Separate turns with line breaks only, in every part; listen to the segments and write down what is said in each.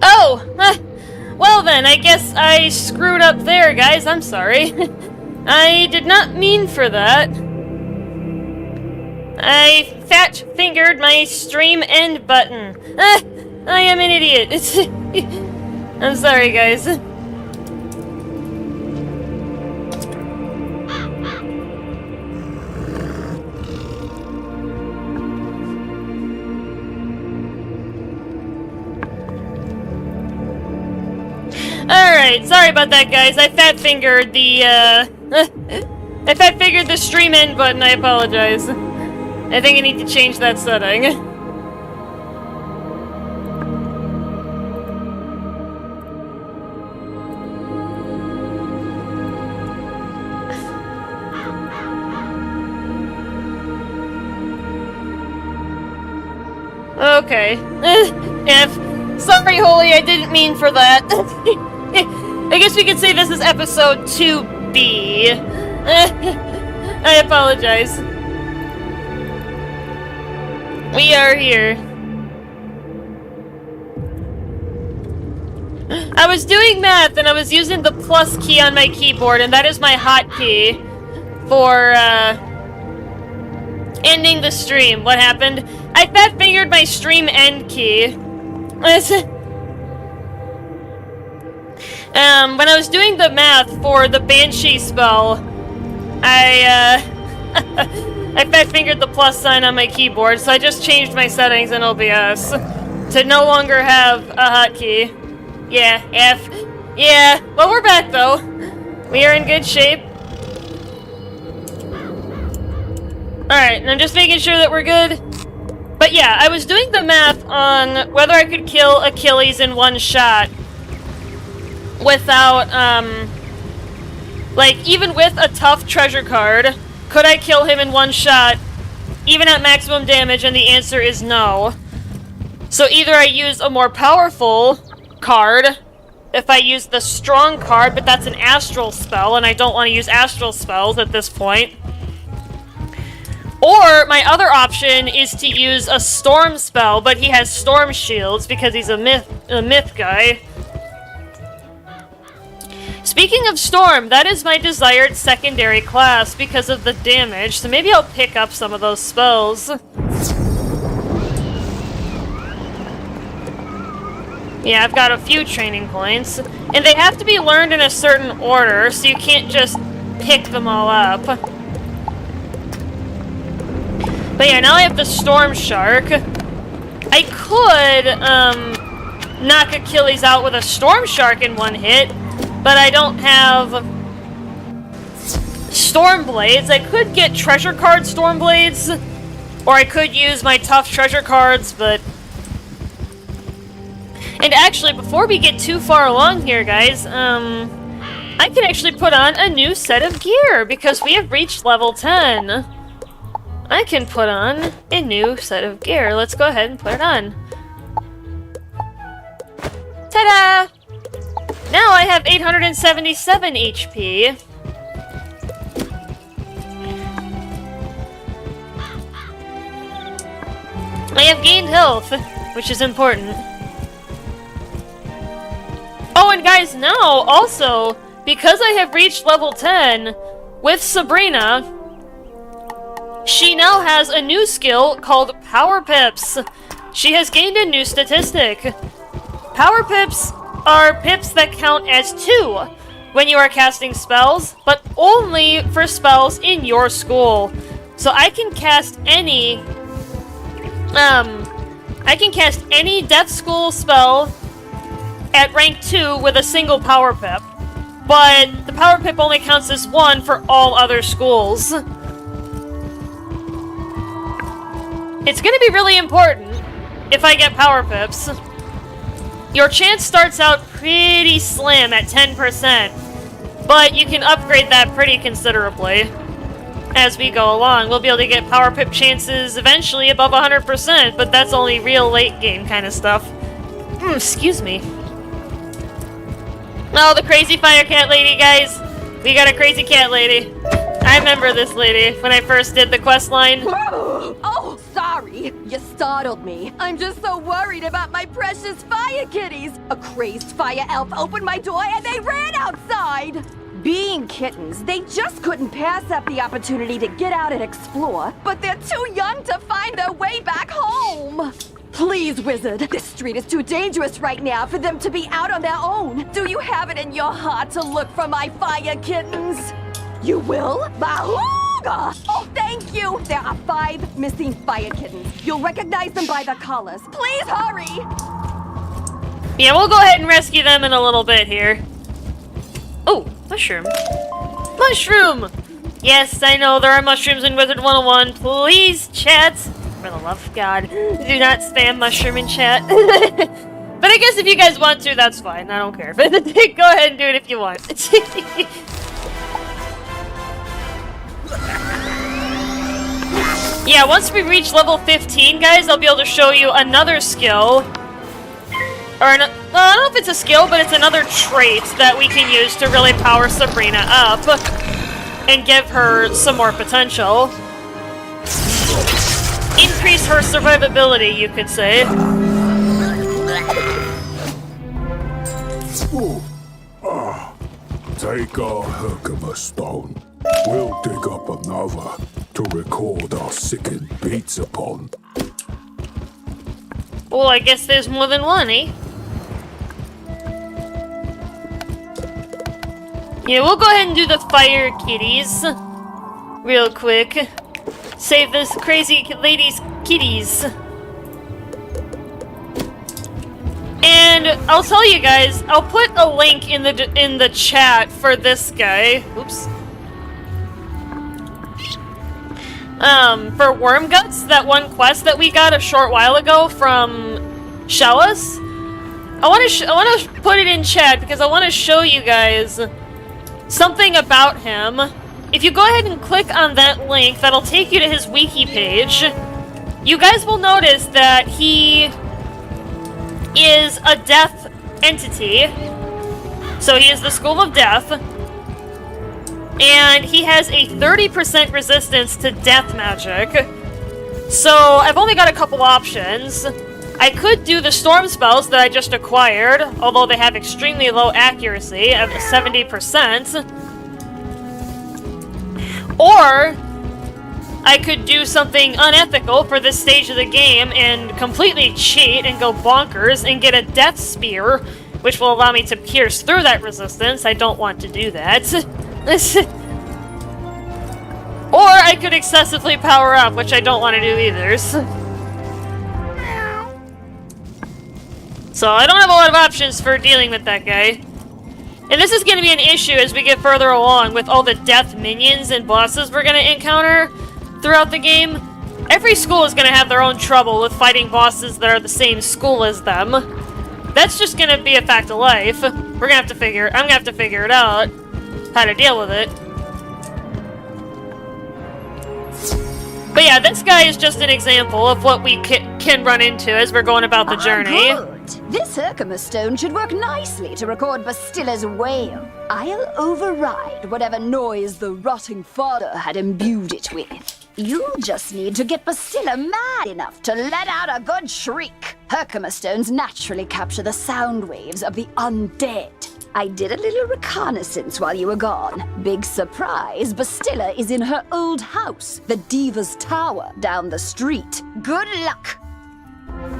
Oh! Well then, I guess I screwed up there, guys. I'm sorry. I did not mean for that. I fat-fingered my stream end button. I am an idiot. I'm sorry, guys. Alright, sorry about that, guys. I fat-fingered the, I fat-fingered the stream end button. I apologize. I think I need to change that setting. Okay. Sorry, Holy, I didn't mean for that. I guess we could say this is episode 2B. I apologize. We are here. I was doing math and I was using the plus key on my keyboard, and that is my hotkey for ending the stream. What happened? I fat-fingered my stream end key. When I was doing the math for the Banshee spell, I fat-fingered the plus sign on my keyboard, so I just changed my settings in OBS to no longer have a hotkey. Yeah, F. Yeah, well, we're back, though. We are in good shape. Alright, and I'm just making sure that we're good. But yeah, I was doing the math on whether I could kill Achilles in one shot without, like, even with a tough treasure card, could I kill him in one shot, even at maximum damage, and the answer is no. So either I use a more powerful card, if I use the strong card, but that's an astral spell, and I don't want to use astral spells at this point. Or, my other option is to use a storm spell, but he has storm shields because he's a myth guy. Speaking of storm, that is my desired secondary class because of the damage, so maybe I'll pick up some of those spells. Yeah, I've got a few training points, and they have to be learned in a certain order, so you can't just pick them all up. But yeah, now I have the Storm Shark. I could, knock Achilles out with a Storm Shark in one hit, but I don't have Storm Blades. I could get Treasure Card Storm Blades, or I could use my tough Treasure Cards, but... And actually, before we get too far along here, guys, I can actually put on a new set of gear, because we have reached level 10. I can put on a new set of gear. Let's go ahead and put it on. Ta-da! Now I have 877 HP. I have gained health, which is important. Oh, and guys, now, also, because I have reached level 10, with Sabrina, she now has a new skill called Power Pips. She has gained a new statistic. Power Pips are pips that count as 2 when you are casting spells, but only for spells in your school. So I can cast any, Death School spell at rank 2 with a single Power Pip, but the Power Pip only counts as 1 for all other schools. It's gonna be really important if I get Power Pips. Your chance starts out pretty slim at 10%, but you can upgrade that pretty considerably as we go along. We'll be able to get Power Pip chances eventually above 100%, but that's only real late game kind of stuff. Excuse me. Oh, the crazy fire cat lady, guys. We got a crazy cat lady. I remember this lady when I first did the quest line.
Oh, sorry. You startled me. I'm just so worried about my precious fire kitties. A crazed fire elf opened my door and they ran outside. Being kittens, they just couldn't pass up the opportunity to get out and explore, but they're too young to find their way back home. Please, Wizard, this street is too dangerous right now for them to be out on their own. Do you have it in your heart to look for my fire kittens? You will? Bahooga! Oh, thank you! There are 5 missing fire kittens. You'll recognize them by their collars. Please hurry!
Yeah, we'll go ahead and rescue them in a little bit here. Oh, mushroom. Mushroom! Yes, I know there are mushrooms in Wizard101. Please, chat, for the love of God, do not spam mushroom in chat. But I guess if you guys want to, that's fine. I don't care. But go ahead and do it if you want. Yeah, once we reach level 15, guys, I'll be able to show you another skill. Or, I don't know if it's a skill, but it's another trait that we can use to really power Sabrina up and give her some more potential. Increase her survivability, you could say.
Take our Herkimer stone. We'll dig up another to record our sickened beats upon.
Well, I guess there's more than one, eh? Yeah, we'll go ahead and do the fire kitties real quick. Save this crazy lady's kitties. And I'll tell you guys, I'll put a link in the chat for this guy. Oops. For Worm Guts, that one quest that we got a short while ago from Shellis. I want to put it in chat because I want to show you guys something about him. If you go ahead and click on that link, that'll take you to his wiki page. You guys will notice that he is a death entity. So he is the School of Death. And he has a 30% resistance to death magic. So I've only got a couple options. I could do the storm spells that I just acquired, although they have extremely low accuracy of 70%. Or I could do something unethical for this stage of the game and completely cheat and go bonkers and get a death spear, which will allow me to pierce through that resistance. I don't want to do that. Or I could excessively power up, which I don't want to do either. So I don't have a lot of options for dealing with that guy. And this is going to be an issue as we get further along with all the death minions and bosses we're going to encounter throughout the game. Every school is going to have their own trouble with fighting bosses that are the same school as them. That's just going to be a fact of life. I'm going to have to figure it out, how to deal with it. But yeah, this guy is just an example of what we can run into as we're going about the journey.
Good. This Herkimer stone should work nicely to record Bastilla's wail. I'll override whatever noise the rotting fodder had imbued it with. You just need to get Bastilla mad enough to let out a good shriek. Herkimer stones naturally capture the sound waves of the undead. I did a little reconnaissance while you were gone. Big surprise, Bastilla is in her old house, the Diva's Tower, down the street. Good luck!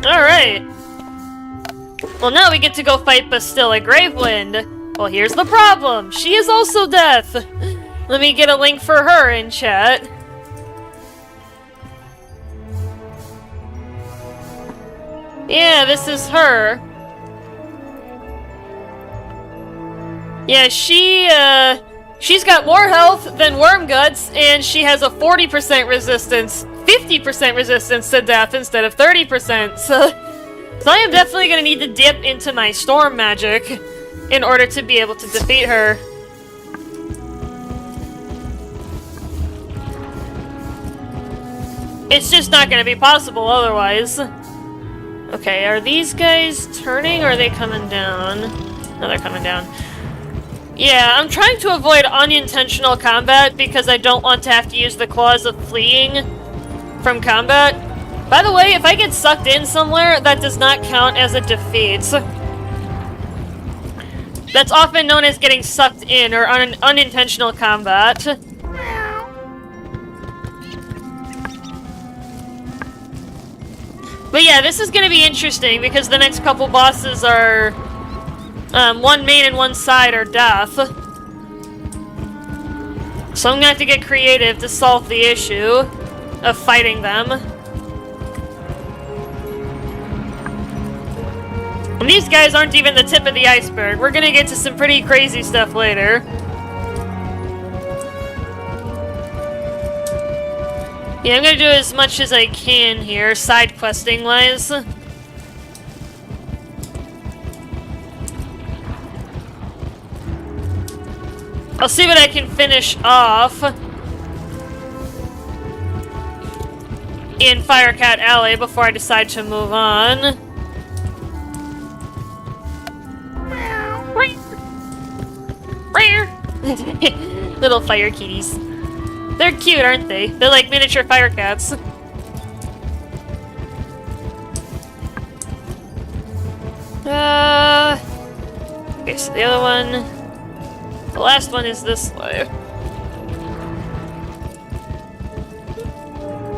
Alright. Well, now we get to go fight Bastilla Gravewind. Well, here's the problem. She is also death. Let me get a link for her in chat. Yeah, this is her. Yeah, she's got more health than Worm Guts, and she has a 40% resistance, 50% resistance to death instead of 30%. So I am definitely going to need to dip into my storm magic in order to be able to defeat her. It's just not going to be possible otherwise. Okay, are these guys turning or are they coming down? No, they're coming down. Yeah, I'm trying to avoid unintentional combat because I don't want to have to use the clause of fleeing from combat. By the way, if I get sucked in somewhere, that does not count as a defeat. That's often known as getting sucked in or unintentional combat. But yeah, this is going to be interesting because the next couple bosses are one main and one side are death. So I'm going to have to get creative to solve the issue of fighting them. And these guys aren't even the tip of the iceberg. We're going to get to some pretty crazy stuff later. Yeah, I'm gonna do as much as I can here, side questing wise. I'll see what I can finish off in Firecat Alley before I decide to move on. Little fire kitties. They're cute, aren't they? They're like miniature fire cats. Okay, so the other one... The last one is this way.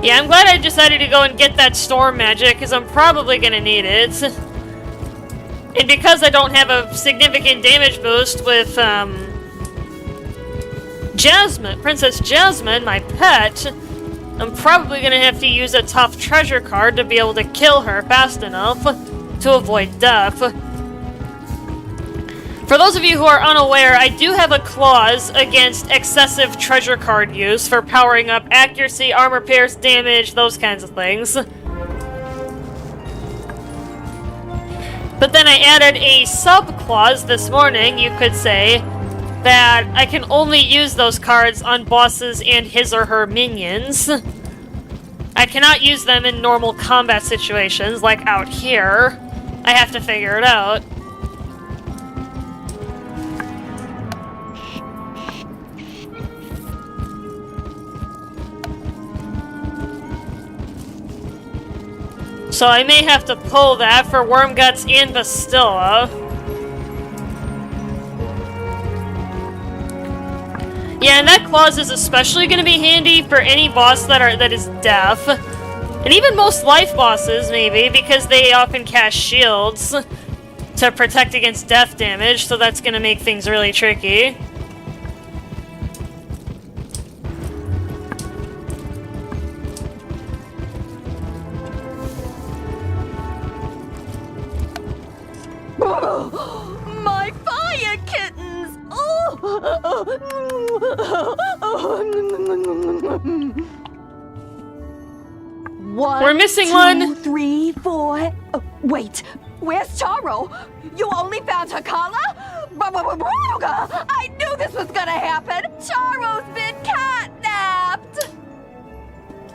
Yeah, I'm glad I decided to go and get that storm magic, because I'm probably gonna need it. And because I don't have a significant damage boost with, Jasmine, Princess Jasmine, my pet, I'm probably gonna have to use a tough treasure card to be able to kill her fast enough to avoid death. For those of you who are unaware, I do have a clause against excessive treasure card use for powering up accuracy, armor pierce, damage, those kinds of things. But then I added a sub-clause this morning, you could say, that I can only use those cards on bosses and his or her minions. I cannot use them in normal combat situations, like out here. I have to figure it out. So I may have to pull that for Wormguts and Bastilla. Yeah, and that clause is especially going to be handy for any boss that is deaf. And even most life bosses, maybe, because they often cast shields to protect against death damage, so that's going to make things really tricky.
My fire kittens!
We're missing
1,
one.
2, 3, 4. Oh, wait, where's Charo? You only found her collar? I knew this was gonna happen. Charo's been catnapped.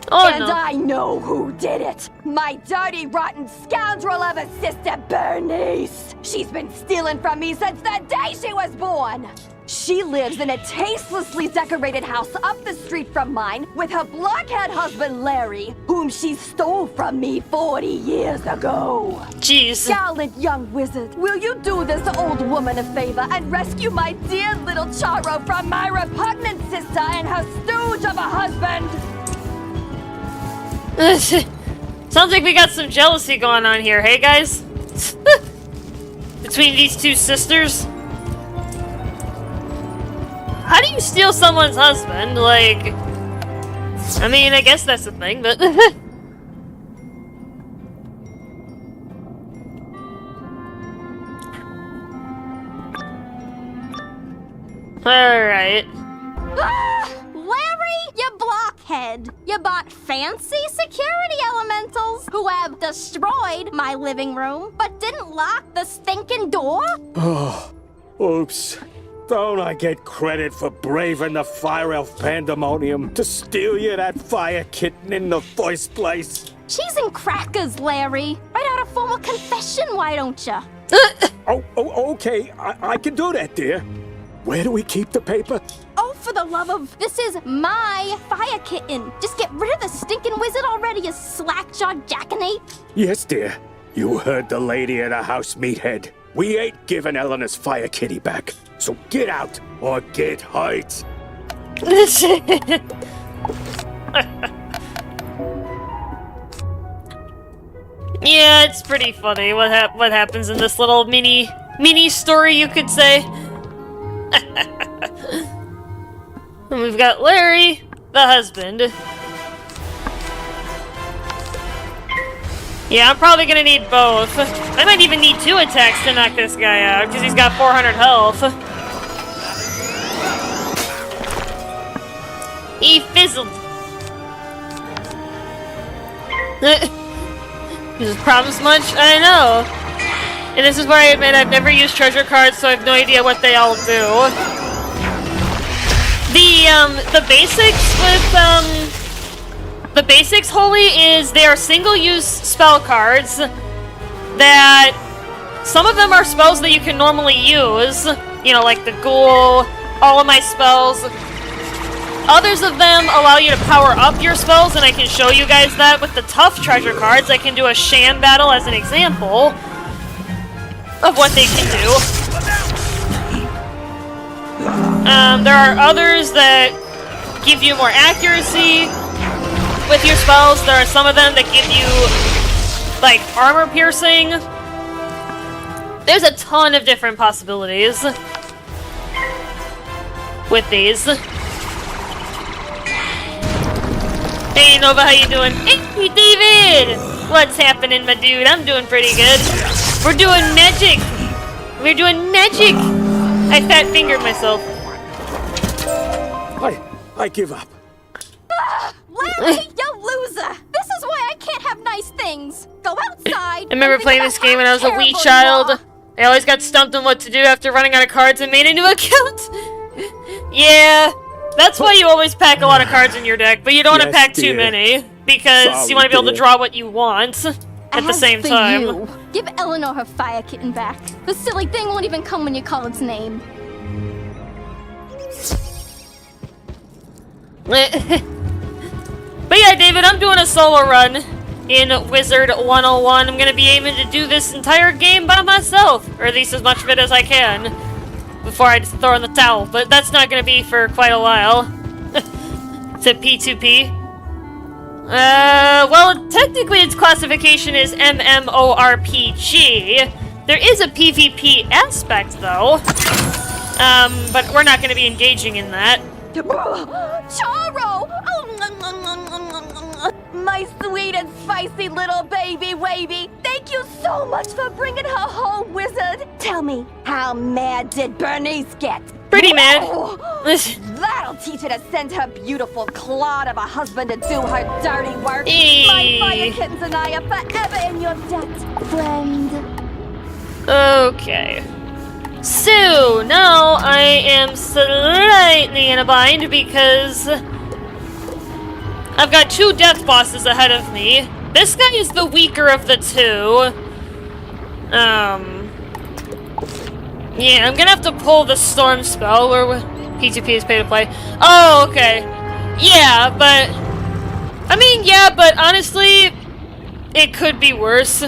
Oh,
and
no.
I know who did it. My dirty, rotten scoundrel of a sister, Bernice. She's been stealing from me since the day she was born. She lives in a tastelessly decorated house up the street from mine with her blockhead husband, Larry, whom she stole from me 40 years ago.
Jeez.
Gallant young wizard, will you do this old woman a favor and rescue my dear little Charo from my repugnant sister and her stooge of a husband?
Sounds like we got some jealousy going on here, hey guys? Between these two sisters? How do you steal someone's husband? Like... I mean, I guess that's the thing, but... Alright.
Larry, you blockhead! You bought fancy security elementals who have destroyed my living room, but didn't lock the stinking door?
Oh, oops. Don't I get credit for braving the fire elf pandemonium to steal you that fire kitten in the first place?
Cheese and crackers, Larry. Write out a formal confession, why don't you?
Oh, okay. I can do that, dear. Where do we keep the paper?
Oh, for the love of... This is my fire kitten. Just get rid of the stinking wizard already, you slack-jawed jackanate.
Yes, dear. You heard the lady at our house, meathead. We ain't giving Eleanor's fire kitty back. So get out or get hurt.
Yeah, it's pretty funny what happens in this little mini story, you could say. And we've got Larry, the husband. Yeah, I'm probably gonna need both. I might even need 2 attacks to knock this guy out, because he's got 400 health. He fizzled. This is problems much? I know. And this is where I admit I've never used treasure cards, so I have no idea what they all do. The basics with, the basics, Holy, is they are single-use spell cards that some of them are spells that you can normally use. You know, like the ghoul, all of my spells. Others of them allow you to power up your spells, and I can show you guys that with the tough treasure cards. I can do a sham battle as an example of what they can do. There are others that give you more accuracy with your spells. There are some of them that give you, like, armor piercing. There's a ton of different possibilities with these. Hey Nova, how you doing? Hey David! What's happening, my dude? I'm doing pretty good. We're doing magic! We're doing magic! I fat fingered myself.
I give up.
Larry, you loser! This is why I can't have nice things. Go outside.
I remember playing this game when I was a wee child. I always got stumped on what to do after running out of cards and made a new account. Yeah, that's why you always pack a lot of cards in your deck, but you don't want to pack too many, because you want to be able to draw what you want at the same time.
You, give Eleanor her fire kitten back. The silly thing won't even come when you call its name.
But yeah, David, I'm doing a solo run in Wizard101. I'm gonna be aiming to do this entire game by myself, or at least as much of it as I can, before I throw in the towel. But that's not gonna be for quite a while. It's a P2P. Well, technically its classification is MMORPG. There is a PvP aspect, though. But we're not gonna be engaging in that.
Charo! My sweet and spicy little baby wavy! Thank you so much for bringing her home, Wizard! Tell me, how mad did Bernice get?
Pretty mad.
That'll teach her to send her beautiful clod of a husband to do her dirty work.
Hey.
My fire kittens and I are forever in your debt, friend.
Okay. So, now I am slightly in a bind because I've got 2 death bosses ahead of me. This guy is the weaker of the 2. Yeah, I'm gonna have to pull the storm spell where P2P is pay to play. Oh, okay. Yeah, but honestly, it could be worse.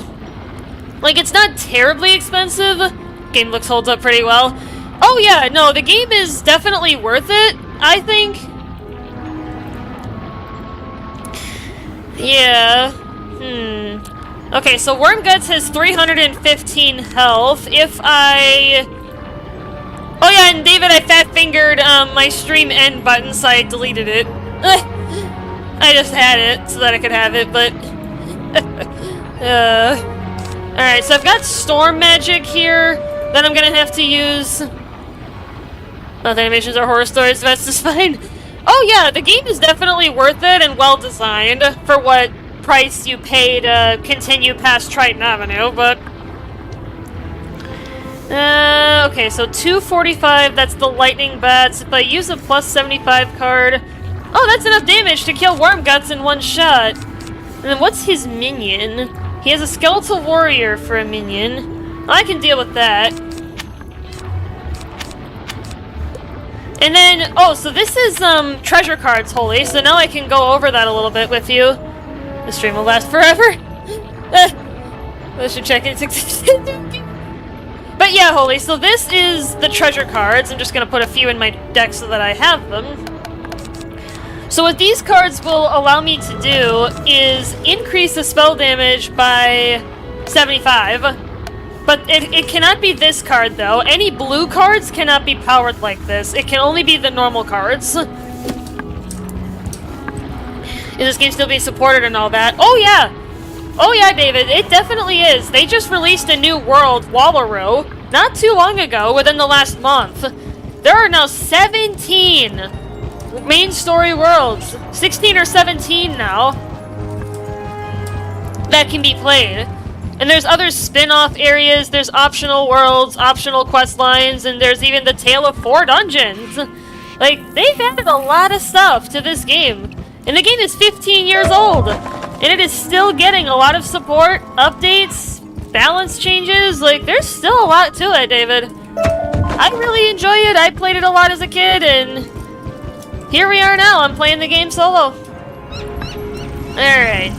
Like, it's not terribly expensive. Game looks holds up pretty well. Oh yeah, no, the game is definitely worth it, I think. Yeah. Okay, so Wormguts has 315 health. If I... Oh yeah, and David, I fat-fingered my stream end button, so I deleted it. I just had it so that I could have it, but... Alright, so I've got Storm Magic here. Then I'm gonna have to use... Both animations are horror stories, that's just fine. Oh yeah, the game is definitely worth it and well designed for what price you pay to continue past Triton Avenue, but... okay, so 245, that's the lightning bats. If I use a plus 75 card... Oh, that's enough damage to kill Wormguts in one shot. And then what's his minion? He has a skeletal warrior for a minion. I can deal with that. And then, oh, so this is treasure cards, Holy. So now I can go over that a little bit with you. The stream will last forever. I should check it. But yeah, Holy, so this is the treasure cards. I'm just going to put a few in my deck so that I have them. So what these cards will allow me to do is increase the spell damage by 75. But it cannot be this card, though. Any blue cards cannot be powered like this. It can only be the normal cards. Is this game still being supported and all that? Oh, yeah! Oh yeah, David, it definitely is. They just released a new world, Wallaroo, not too long ago, within the last month. There are now 17 main story worlds. 16 or 17 now that can be played. And there's other spin-off areas, there's optional worlds, optional quest lines, and there's even the Tale of 4 dungeons. Like, they've added a lot of stuff to this game. And the game is 15 years old. And it is still getting a lot of support, updates, balance changes. Like, there's still a lot to it, David. I really enjoy it. I played it a lot as a kid, and here we are now. I'm playing the game solo. Alright.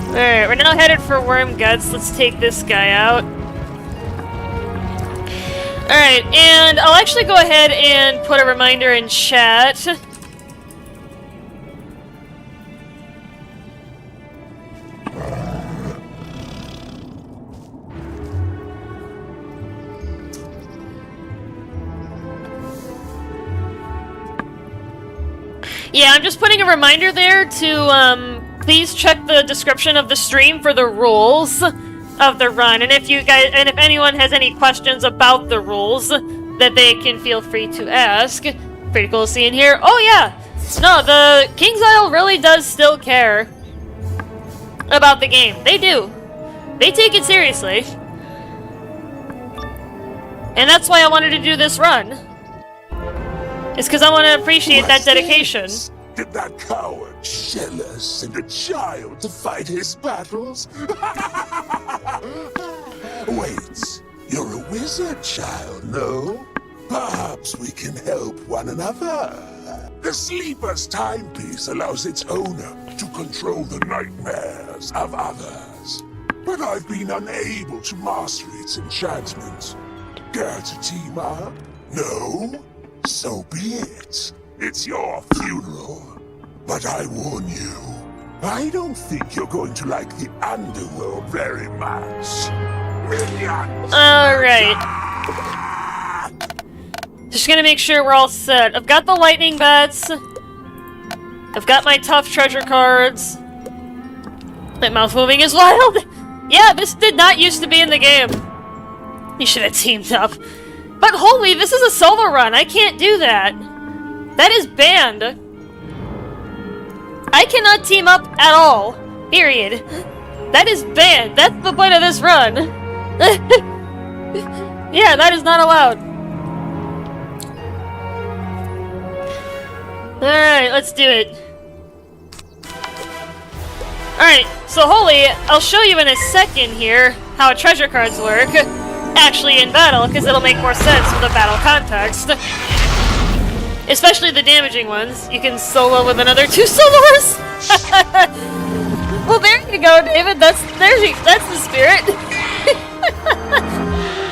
Alright, we're now headed for Worm Guts. Let's take this guy out. Alright, and I'll actually go ahead and put a reminder in chat. Yeah, I'm just putting a reminder there to please check the description of the stream for the rules of the run, and if anyone has any questions about the rules, that they can feel free to ask. Pretty cool seeing here. Oh yeah, no, the King's Isle really does still care about the game. They do. They take it seriously, and that's why I wanted to do this run. It's because I want to appreciate that dedication.
Did that coward shell us send a child to fight his battles? Wait, you're a wizard child, no? Perhaps we can help one another. The Sleeper's timepiece allows its owner to control the nightmares of others. But I've been unable to master its enchantment. Care to team up? No? So be it. It's your funeral. But I warn you, I don't think you're going to like the underworld very much. Minions!
Alright. Just gonna make sure we're all set. I've got the lightning bats. I've got my tough treasure cards. That mouth moving is wild. Yeah, this did not used to be in the game. You should have teamed up. But holy, this is a solo run. I can't do that. That is banned. I cannot team up at all. Period. That is banned. That's the point of this run. Yeah, that is not allowed. Alright, let's do it. Alright, so holy, I'll show you in a second here how treasure cards work. Actually in battle, because it'll make more sense with the battle context. Especially the damaging ones. You can solo with another 2 soloists. Well, there you go, David. That's the spirit.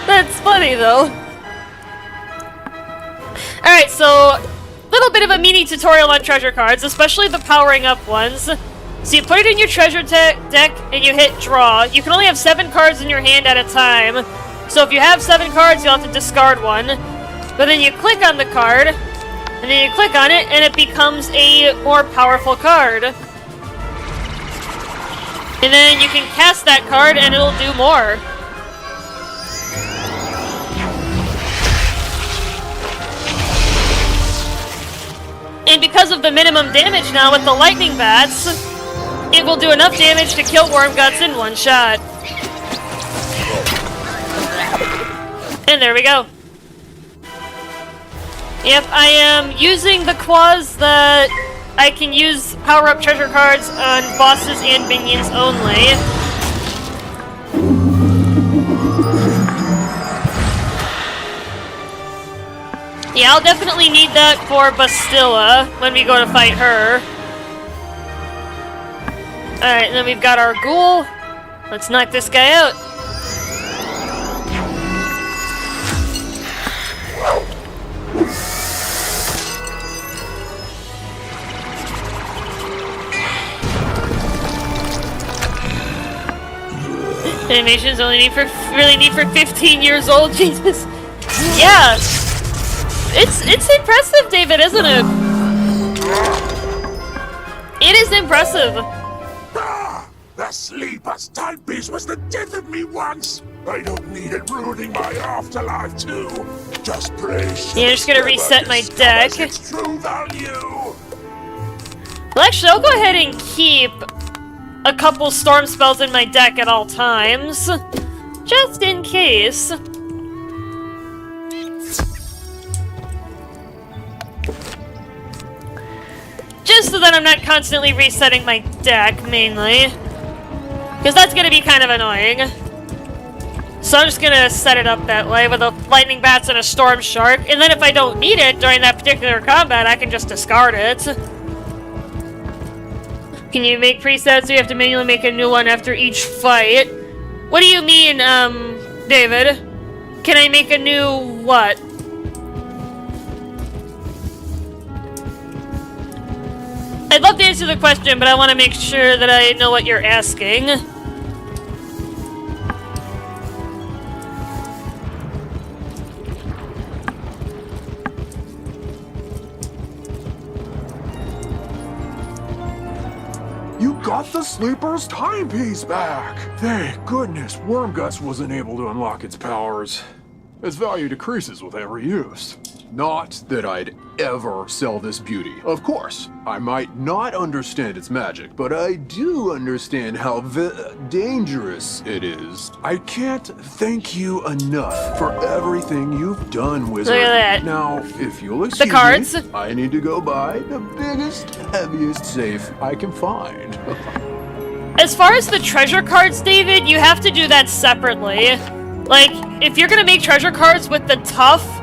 That's funny, though. Alright, so little bit of a mini tutorial on treasure cards, especially the powering up ones. So you put it in your treasure deck and you hit draw. You can only have 7 cards in your hand at a time. So if you have 7 cards, you'll have to discard one. But then you click on the card, and then you click on it, and it becomes a more powerful card. And then you can cast that card, and it'll do more. And because of the minimum damage now with the lightning bats, it will do enough damage to kill Worm Guts in one shot. And there we go. Yep, I am using the clause that I can use power-up treasure cards on bosses and minions only. Yeah, yeah, I'll definitely need that for Bastilla when we go to fight her. Alright, and then we've got our ghoul. Let's knock this guy out. Animations only really need for 15 years old. Jesus. Yeah. It's impressive, David, isn't it? It is impressive.
Ah, the sleeper's timepiece was the death of me once. I don't need it ruining my afterlife too. Just pray.
Yeah, I'm just gonna reset my deck.
Its true value.
Well, actually, I'll go ahead and keep a couple storm spells in my deck at all times, just in case. Just so that I'm not constantly resetting my deck, mainly. Because that's gonna be kind of annoying. So I'm just gonna set it up that way with a lightning bats and a storm shark, and then if I don't need it during that particular combat, I can just discard it. Can you make presets or you have to manually make a new one after each fight? What do you mean, David? Can I make a new what? I'd love to answer the question, but I want to make sure that I know what you're asking.
You got the sleeper's timepiece back! Thank goodness Wormguts wasn't able to unlock its powers. Its value decreases with every use. Not that I'd ever sell this beauty. Of course, I might not understand its magic, but I do understand how dangerous it is. I can't thank you enough for everything you've done, Wizard.
Look at that.
Now, if you'll excuse
cards.
me, I need to go buy the biggest, heaviest safe I can find.
As far as the treasure cards, David, you have to do that separately. Like, if you're gonna make treasure cards with the tough,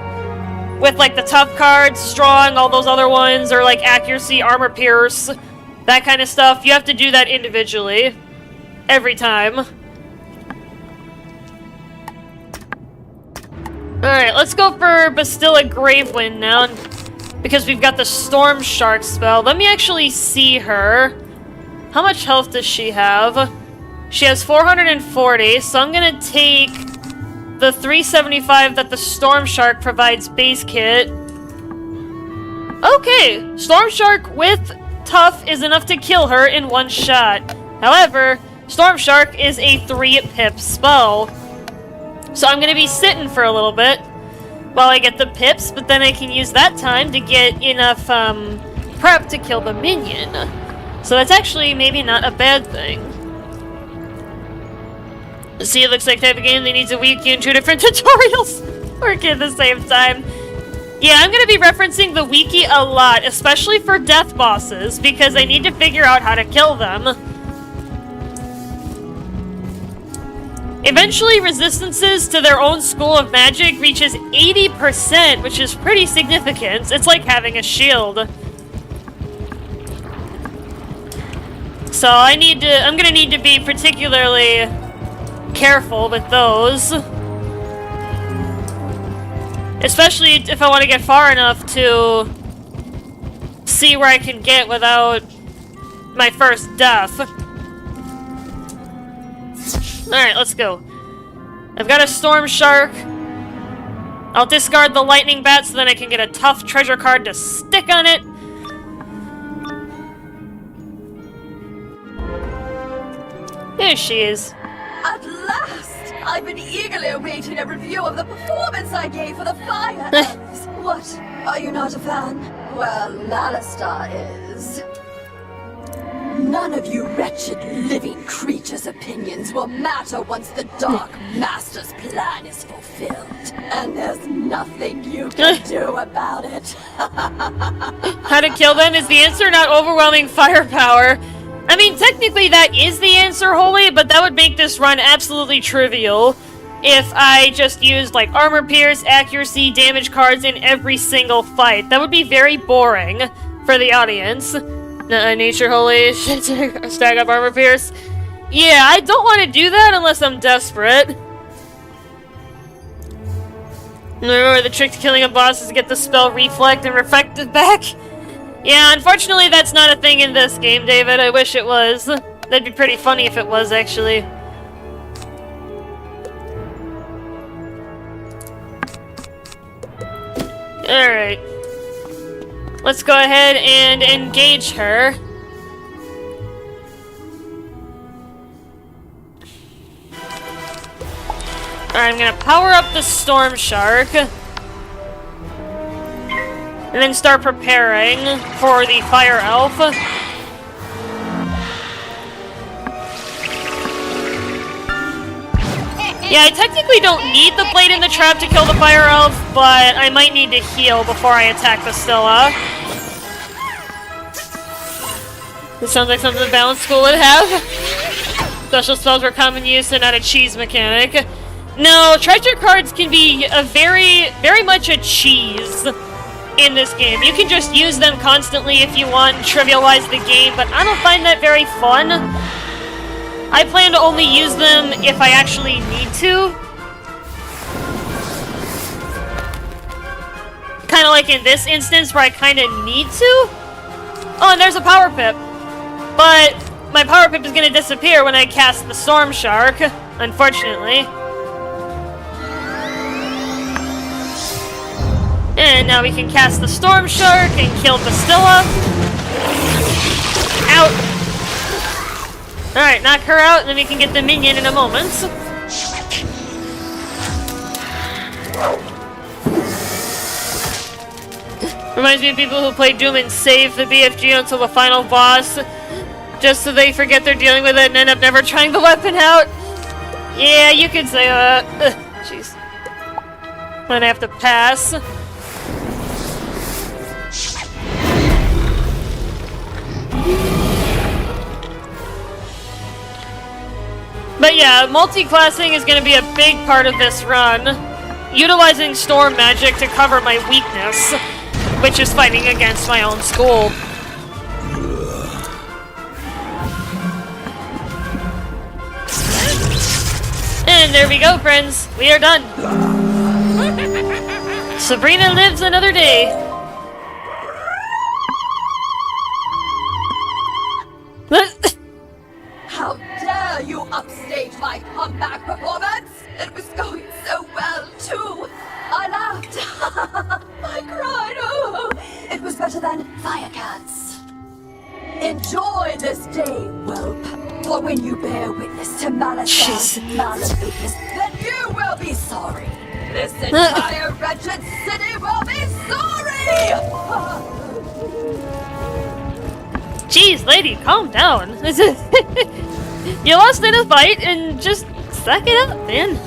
with like the tough cards, strong, all those other ones, or like accuracy, armor pierce, that kind of stuff, you have to do that individually. Every time. Alright, let's go for Bastilla Gravewind now, because we've got the Storm Shark spell. Let me actually see her. How much health does she have? She has 440, so I'm gonna take the 375 that the Storm Shark provides base kit. Okay, Storm Shark with Tough is enough to kill her in one shot. However, Storm Shark is a 3-pip spell. So I'm gonna be sitting for a little bit while I get the pips, but then I can use that time to get enough prep to kill the minion. So that's actually maybe not a bad thing. See, it looks like type of game that needs a wiki and 2 different tutorials working at the same time. Yeah, I'm gonna be referencing the wiki a lot, especially for death bosses, because I need to figure out how to kill them. Eventually, resistances to their own school of magic reaches 80%, which is pretty significant. It's like having a shield. So I'm gonna need to be particularly careful with those. Especially if I want to get far enough to see where I can get without my first death. Alright, let's go. I've got a Storm Shark. I'll discard the Lightning Bat so then I can get a tough treasure card to stick on it. There she is.
At last! I've been eagerly awaiting a review of the performance I gave for the Fire Elves. What? Are you not a fan? Well, Alistar is. None of you wretched living creatures' opinions will matter once the Dark Master's plan is fulfilled. And there's nothing you can do about it.
How to kill them is the answer, not overwhelming firepower. I mean, technically that is the answer, Holy, but that would make this run absolutely trivial. if I just used like armor pierce, accuracy, damage cards in every single fight. That would be very boring for the audience. Nature holy stack up armor pierce. Yeah, I don't want to do that unless I'm desperate. Remember, the trick to killing a boss is to get the spell reflect and reflected back. Yeah, unfortunately that's not a thing in this game, David. I wish it was. That'd be pretty funny if it was, actually. Alright. Let's go ahead and engage her. Alright, I'm gonna power up the Storm Shark. And then start preparing for the Fire Elf. Yeah, I technically don't need the Blade in the Trap to kill the Fire Elf, but I might need to heal before I attack Bastilla. This sounds like something the Balance School would have. Special spells were common use and not a cheese mechanic. No, treasure cards can be a very much a cheese in this game. You can just use them constantly if you want and trivialize the game, but I don't find that very fun. I plan to only use them if I actually need to. Kind of like in this instance where I kind of need to. Oh, and there's a Power Pip. But my Power Pip is going to disappear when I cast the Storm Shark, unfortunately. And now we can cast the Storm Shark and kill Bastilla. Out. Alright, knock her out, and then we can get the minion in a moment. Reminds me of people who play Doom and save the BFG until the final boss, just so they forget they're dealing with it and end up never trying the weapon out. Yeah, you could say that. Jeez. I'm gonna have to pass. But yeah, multi-classing is going to be a big part of this run. Utilizing storm magic to cover my weakness, which is fighting against my own school. And there we go, friends. We are done. Sabrina lives another day.
How dare you upstage my comeback performance? It was going so well, too. I laughed. I cried. Oh, it was better than fire cats. Enjoy this day, whelp. For when you bear witness to Malice's masterpiece, then you will be sorry. This entire wretched city will be sorry!
Jeez, lady, calm down. You lost in a fight and just suck it up, man.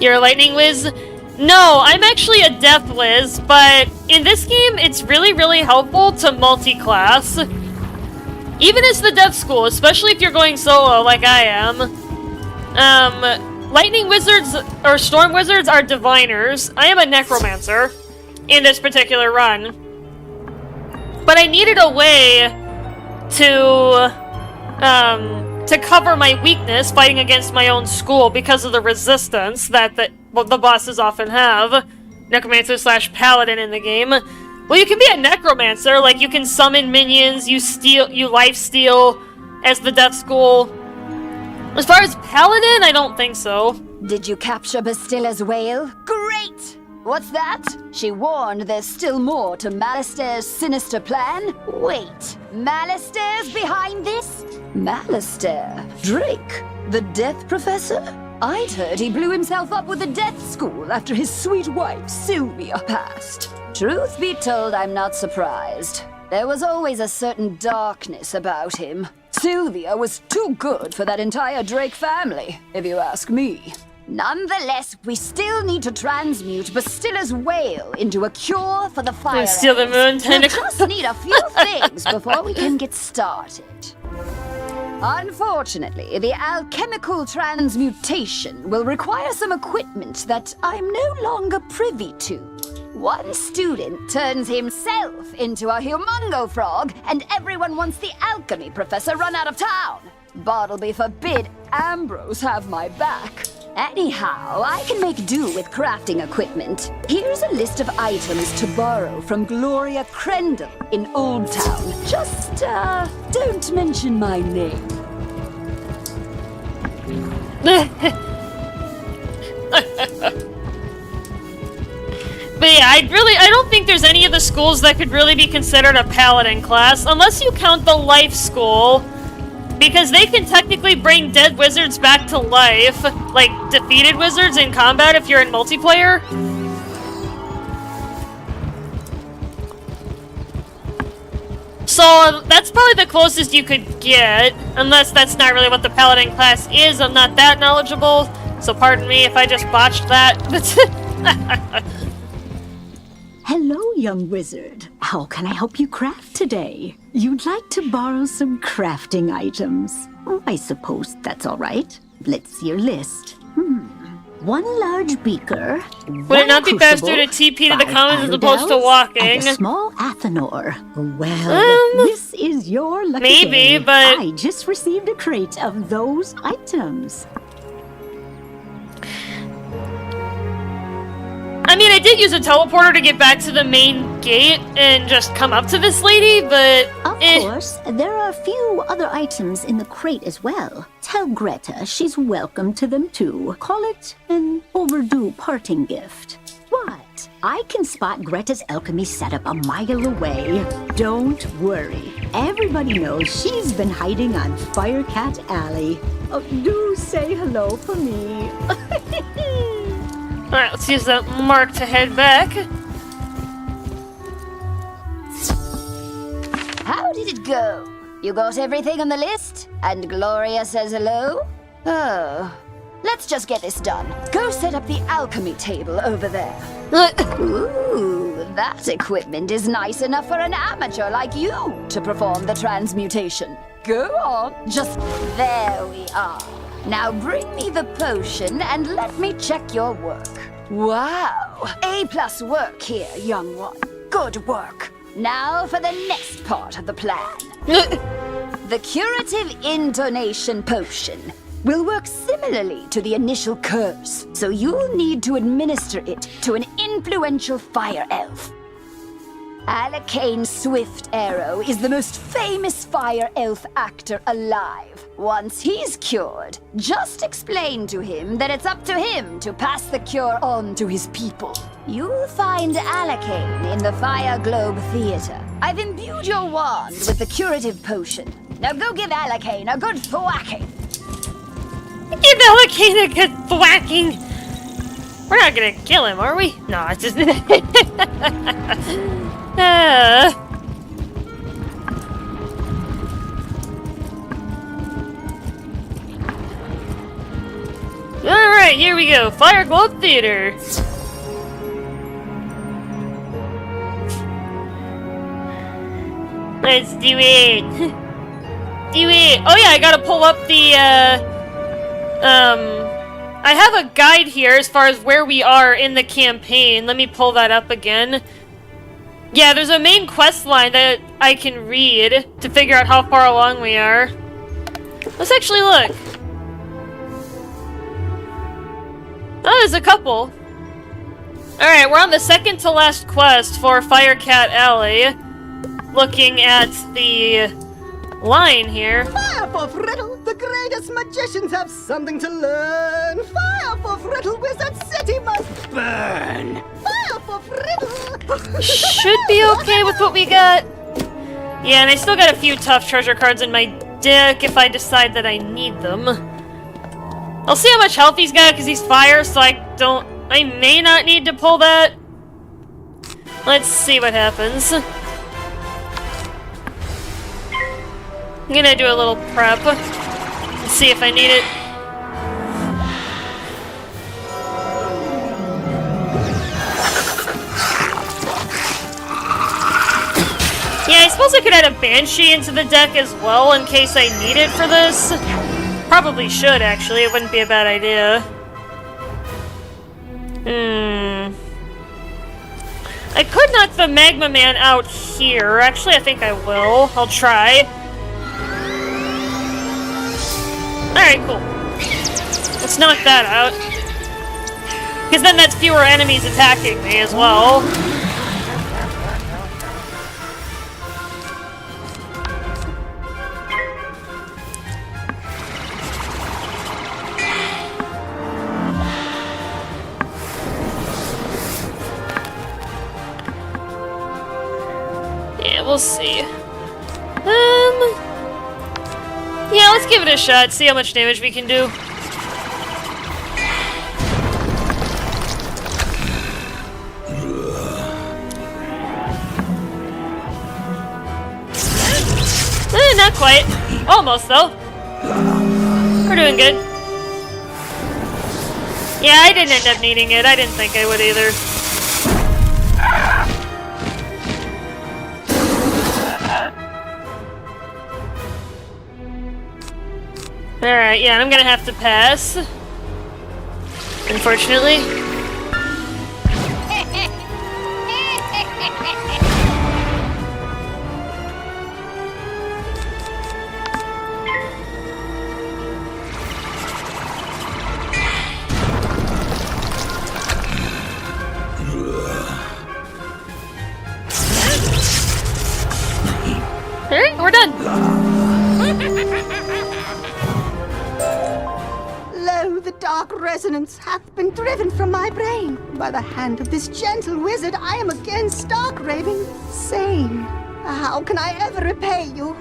You're a lightning whiz? No, I'm actually a death whiz, but in this game, it's really helpful to multi-class. Even as the death school, especially if you're going solo like I am. Lightning wizards or storm wizards are diviners. I am a necromancer in this particular run. But I needed a way to cover my weakness fighting against my own school because of the resistance that the bosses often have. Necromancer / paladin in the game. Well, you can be a necromancer, like you can summon minions, you lifesteal as the death school. As far as paladin, I don't think so.
Did you capture Bastilla's whale? Great! What's that? She warned there's still more to Malister's sinister plan? Wait, Malister's behind this? Malister? Drake? The Death Professor? I'd heard he blew himself up with the Death School after his sweet wife, Sylvia, passed. Truth be told, I'm not surprised. There was always a certain darkness about him. Sylvia was too good for that entire Drake family, if you ask me. Nonetheless, we still need to transmute Bastilla's whale into a cure for the fire.
Steal the moon
We'll
tentacle.
just need a few things before we can get started. Unfortunately, the alchemical transmutation will require some equipment that I'm no longer privy to. One student turns himself into a humongo frog, and everyone wants the alchemy professor run out of town. Bartleby forbid Ambrose have my back. Anyhow, I can make do with crafting equipment. Here's a list of items to borrow from Gloria Crendel in Old Town. Just, don't mention my name.
But yeah, I don't think there's any of the schools that could really be considered a paladin class, unless you count the life school. Because they can technically bring dead wizards back to life, like defeated wizards in combat if you're in multiplayer. So that's probably the closest you could get, unless that's not really what the paladin class is. I'm not that knowledgeable, so pardon me if I just botched that.
Hello, young wizard. How can I help you craft today? You'd like to borrow some crafting items. Oh, I suppose that's all right. Let's see your list. One large beaker.
Would it not be faster to TP to the comments as opposed to walking?
And a small Athenor. Well, this is your lucky
maybe,
day.
but
I just received a crate of those items.
I mean, I did use a teleporter to get back to the main gate and just come up to this lady, but...
Of course, there are a few other items in the crate as well. Tell Greta she's welcome to them too. Call it an overdue parting gift. What? I can spot Greta's alchemy setup a mile away. Don't worry. Everybody knows she's been hiding on Firecat Alley. Oh, do say hello for me.
Alright, let's use that mark to head back.
How did it go? You got everything on the list? And Gloria says hello? Oh. Let's just get this done. Go set up the alchemy table over there. Ooh, that equipment is nice enough for an amateur like you to perform the transmutation. Go on. Just there we are. Now bring me the potion and let me check your work. Wow! A+ work here, young one. Good work. Now for the next part of the plan. The curative intonation potion will work similarly to the initial curse, so you'll need to administer it to an influential fire elf. Alacane Swift Arrow is the most famous fire elf actor alive. Once he's cured, just explain to him that it's up to him to pass the cure on to his people. You'll find Alacane in the Fire Globe Theater. I've imbued your wand with the curative potion. Now go give Alacane a good thwacking.
Give Alacane a good thwacking! We're not gonna kill him, are we? No, it's just... Alright, here we go. Fire Globe Theater. Let's do it. Do it. Oh yeah, I gotta pull up the, I have a guide here as far as where we are in the campaign. Let me pull that up again. Yeah, there's a main quest line that I can read to figure out how far along we are. Let's actually look. Oh, there's a couple. Alright, we're on the second to last quest for Firecat Alley. Looking at the line here.
Fire for Friddle! The greatest magicians have something to learn! Fire for Friddle! Wizard City must burn! Fire for Friddle!
Should be okay with what we got. Yeah, and I still got a few tough treasure cards in my deck if I decide that I need them. I'll see how much health he's got because he's fire, so I may not need to pull that. Let's see what happens. I'm gonna do a little prep. Let's see if I need it. suppose I could add a Banshee into the deck as well in case I need it for this. Probably should, actually. It wouldn't be a bad idea. I could knock the Magma Man out here. Actually, I think I will. I'll try. Alright, cool. Let's knock that out. Because then that's fewer enemies attacking me as well. Yeah, we'll see. Yeah, let's give it a shot, see how much damage we can do. Not quite. Almost, though. We're doing good. Yeah, I didn't end up needing it. I didn't think I would either. Alright, yeah, I'm gonna have to pass. Unfortunately. Alright, we're done.
Lo, the dark resonance hath been driven from my brain. By the hand of this gentle wizard, I am again stark raving sane. How can I ever repay you?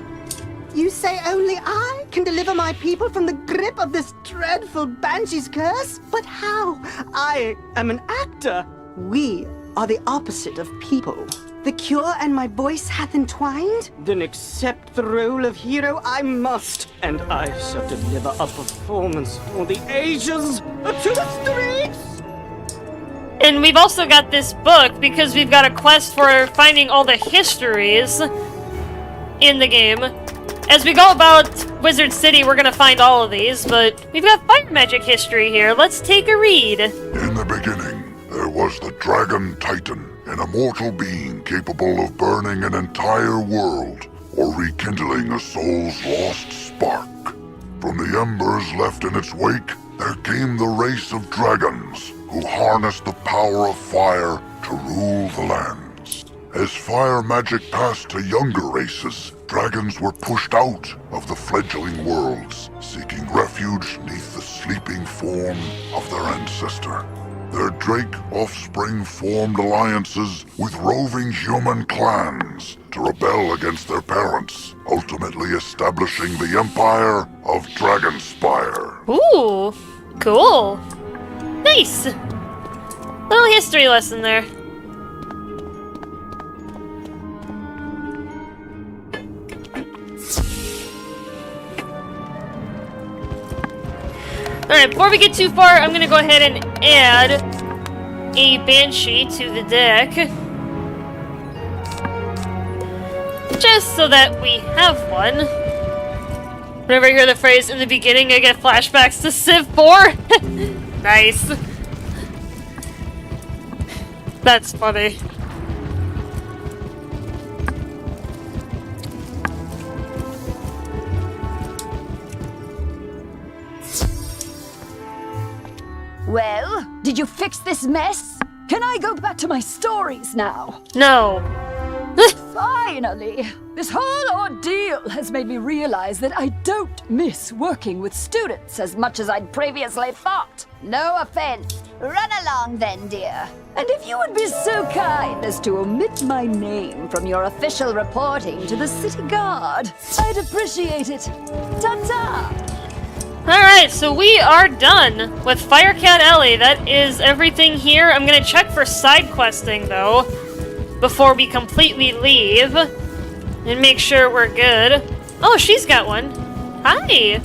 You say only I can deliver my people from the grip of this dreadful banshee's curse? But how? I am an actor. We are the opposite of people. The cure and my voice hath entwined? Then accept the role of hero I must, and I shall deliver a performance for the ages to the streets!
And we've also got this book because we've got a quest for finding all the histories in the game. As we go about Wizard City, we're gonna find all of these, but we've got fire magic history here. Let's take a read.
In the beginning, there was the Dragon Titan, an immortal being capable of burning an entire world or rekindling a soul's lost spark. From the embers left in its wake, there came the race of dragons who harnessed the power of fire to rule the lands. As fire magic passed to younger races, dragons were pushed out of the fledgling worlds, seeking refuge neath the sleeping form of their ancestor. Their drake offspring formed alliances with roving human clans to rebel against their parents, ultimately establishing the empire of Dragonspire.
Ooh, cool. Nice. Little history lesson there. Alright, before we get too far, I'm gonna go ahead and add a Banshee to the deck. Just so that we have one. Whenever I hear the phrase in the beginning, I get flashbacks to Civ 4. Nice. That's funny.
Well, did you fix this mess? Can I go back to my stories now?
No.
Finally! This whole ordeal has made me realize that I don't miss working with students as much as I'd previously thought. No offense. Run along then, dear. And if you would be so kind as to omit my name from your official reporting to the City Guard, I'd appreciate it. Ta-ta!
Alright, so we are done with Firecat Ellie. That is everything here. I'm gonna check for side questing, though, before we completely leave. And make sure we're good. Oh, she's got one. Hi!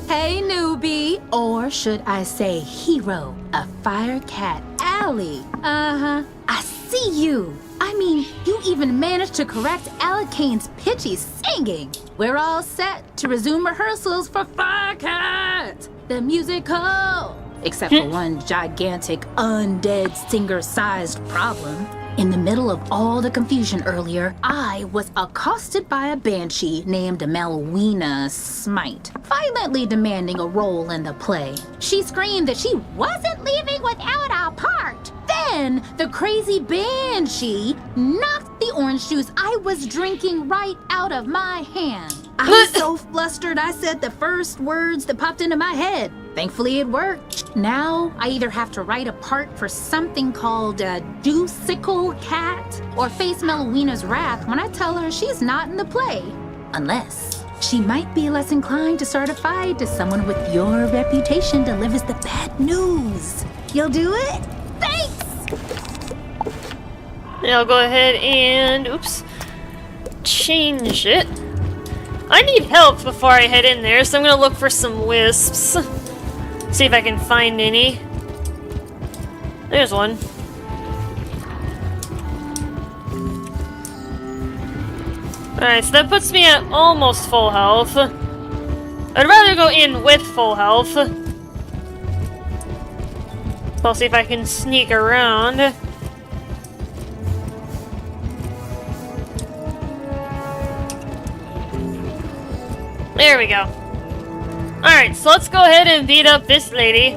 Hey, newbie, or should I say hero of Firecat Alley. I see you. I mean, you even managed to correct Alakane's pitchy singing. We're all set to resume rehearsals for Firecat, the musical. Except for one gigantic, undead singer-sized problem. In the middle of all the confusion earlier, I was accosted by a banshee named Malwina Smite, violently demanding a role in the play. She screamed that she wasn't leaving without a part. Then, the crazy banshee knocked the orange juice I was drinking right out of my hand. I was so flustered I said the first words that popped into my head. Thankfully, it worked. Now, I either have to write a part for something called a Juicicle Cat or face Melowina's wrath when I tell her she's not in the play. Unless she might be less inclined to start a fight to someone with your reputation delivers the bad news. You'll do it? Thanks!
Yeah, I'll go ahead and... oops. Change it. I need help before I head in there, so I'm gonna look for some wisps. See if I can find any. There's one. Alright, so that puts me at almost full health. I'd rather go in with full health. I'll see if I can sneak around. There we go. Alright, so let's go ahead and beat up this lady.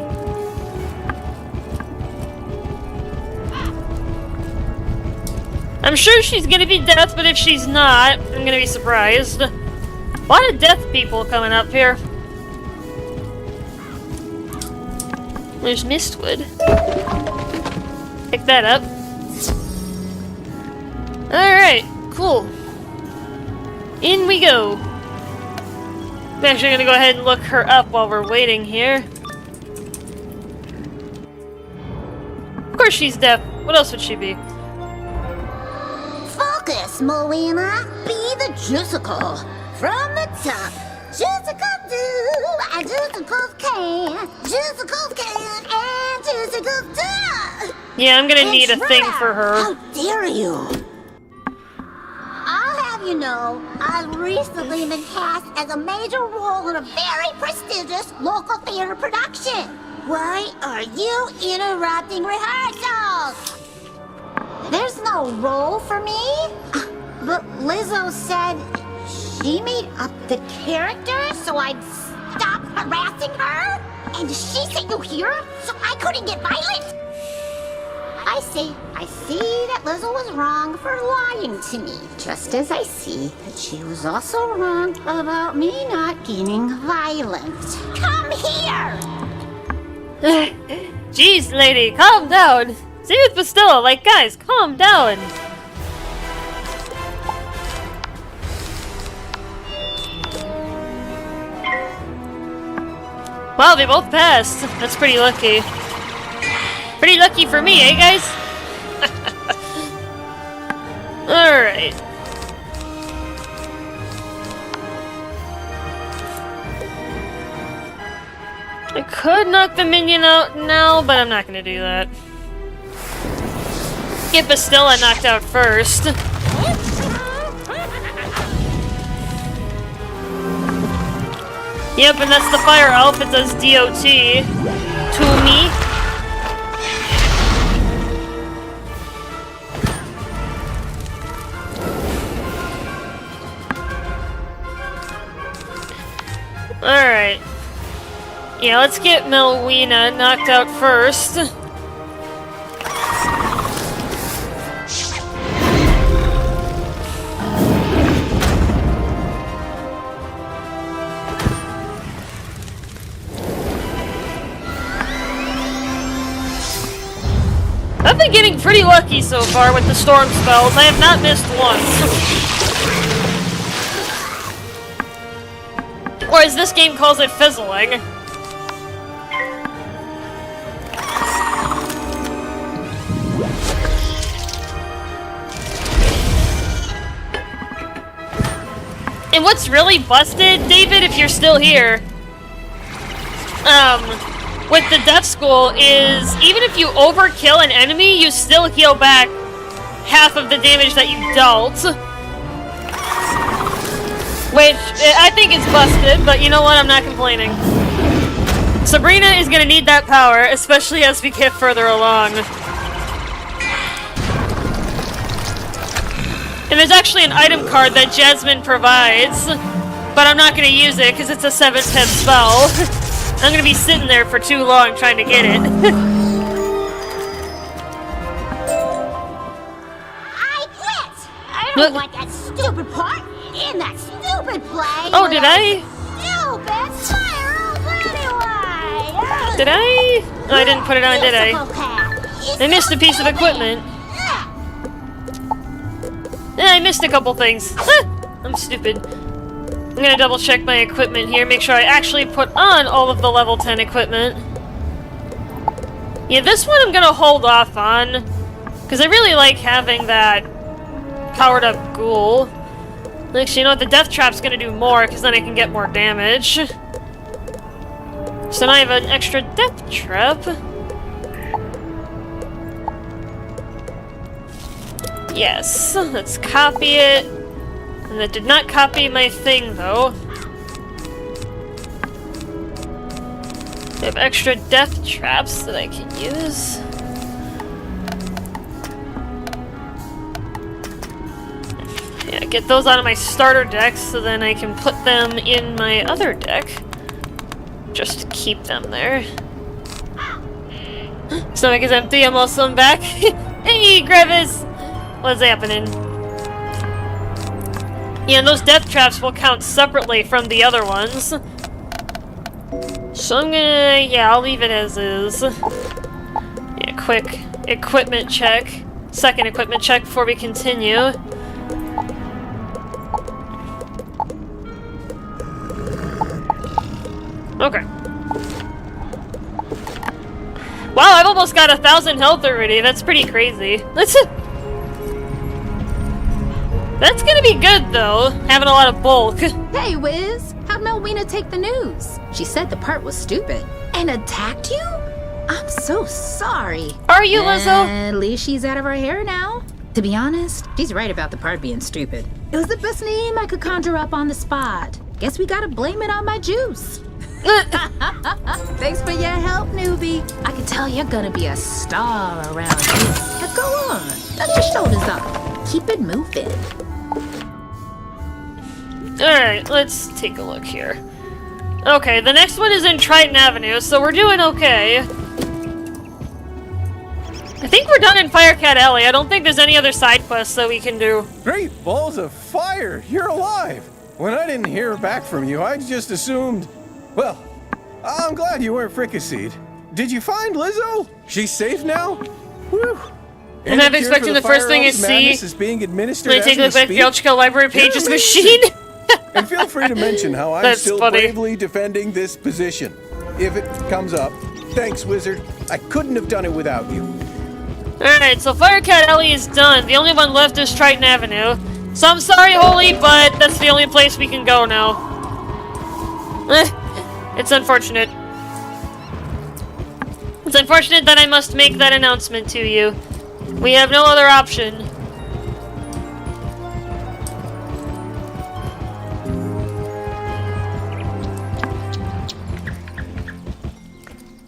I'm sure she's gonna be death, but if she's not, I'm gonna be surprised. A lot of death people coming up here. There's Mistwood. Pick that up. Alright, cool. In we go. I'm actually gonna go ahead and look her up while we're waiting here. Of course she's deaf. What else would she be?
Focus, Moena. Be the Juicicle. From the top. Juicicle do, and Juicicles can. Juicicles can, and Juicicles do.
Yeah, I'm gonna need a thing for her.
How dare you? I'll have you know, I've recently been cast as a major role in a very prestigious local theater production. Why are you interrupting rehearsals? There's no role for me? But Lizzo said she made up the character so I'd stop harassing her? And she sent you here so I couldn't get violent? I see that Lizzo was wrong for lying to me, just as I see that she was also wrong about me not getting violent. Come here!
Jeez, lady, calm down. Same with Bastilla, like, guys, calm down. Wow, they both passed. That's pretty lucky. Pretty lucky for me, eh, guys? Alright. I could knock the minion out now, but I'm not gonna do that. Get Bastilla knocked out first. Yep, and that's the fire elf. It does DOT to me. Alright. Yeah, let's get Melwina knocked out first. I've been getting pretty lucky so far with the storm spells. I have not missed once. Or as this game calls it, fizzling. And what's really busted, David, if you're still here, with the death school is even if you overkill an enemy, you still heal back half of the damage that you dealt. Which, I think is busted, but you know what? I'm not complaining. Sabrina is gonna need that power, especially as we get further along. And there's actually an item card that Jasmine provides, but I'm not gonna use it because it's a 7-pip spell. I'm gonna be sitting there for too long trying to get it.
I quit! I don't like that stupid part in that stupid play.
Oh, did I?
Stupid spirals anyway!
Did I? No, I didn't put it on, did I? I missed a piece of equipment. Yeah, I missed a couple things. I'm stupid. I'm gonna double check my equipment here, make sure I actually put on all of the level 10 equipment. Yeah, this one I'm gonna hold off on, because I really like having that powered up ghoul. Actually, you know what? The death trap's gonna do more, because then I can get more damage. So now I have an extra death trap. Yes, let's copy it. And that did not copy my thing, though. I have extra death traps that I can use. Yeah, get those out of my starter deck so then I can put them in my other deck. Just to keep them there. Stomach is empty, I'm also back. Hey, Grevis! What's happening? Yeah, and those death traps will count separately from the other ones. So I'm gonna... yeah, I'll leave it as is. Yeah, quick equipment check. Second equipment check before we continue. Okay. Wow, I've almost got 1,000 health already. That's pretty crazy. That's gonna be good, though, having a lot of bulk.
Hey, Wiz, how'd Melwina take the news? She said the part was stupid. And attacked you? I'm so sorry.
Are you, Lizzo?
At least she's out of her hair now. To be honest, she's right about the part being stupid. It was the best name I could conjure up on the spot. Guess we gotta blame it on my juice. Thanks for your help, newbie. I can tell you're gonna be a star around here. Now go on, let your shoulders up. Keep it moving.
Alright, let's take a look here. Okay, the next one is in Triton Avenue, so we're doing okay. I think we're done in Firecat Alley. I don't think there's any other side quests that we can do.
Great balls of fire! You're alive! When I didn't hear back from you, I just assumed... Well, I'm glad you weren't fricasseed. Did you find Lizzo? She's safe now? Whew.
And I'm expecting the first thing I see
is being administered
when I take a look at the Elchka Library Pages machine.
And feel free to mention how I'm still bravely defending this position. If it comes up. Thanks, Wizard. I couldn't have done it without you.
Alright, so Firecat Alley is done. The only one left is Triton Avenue. So I'm sorry, Holy, but that's the only place we can go now. It's unfortunate. It's unfortunate that I must make that announcement to you. We have no other option.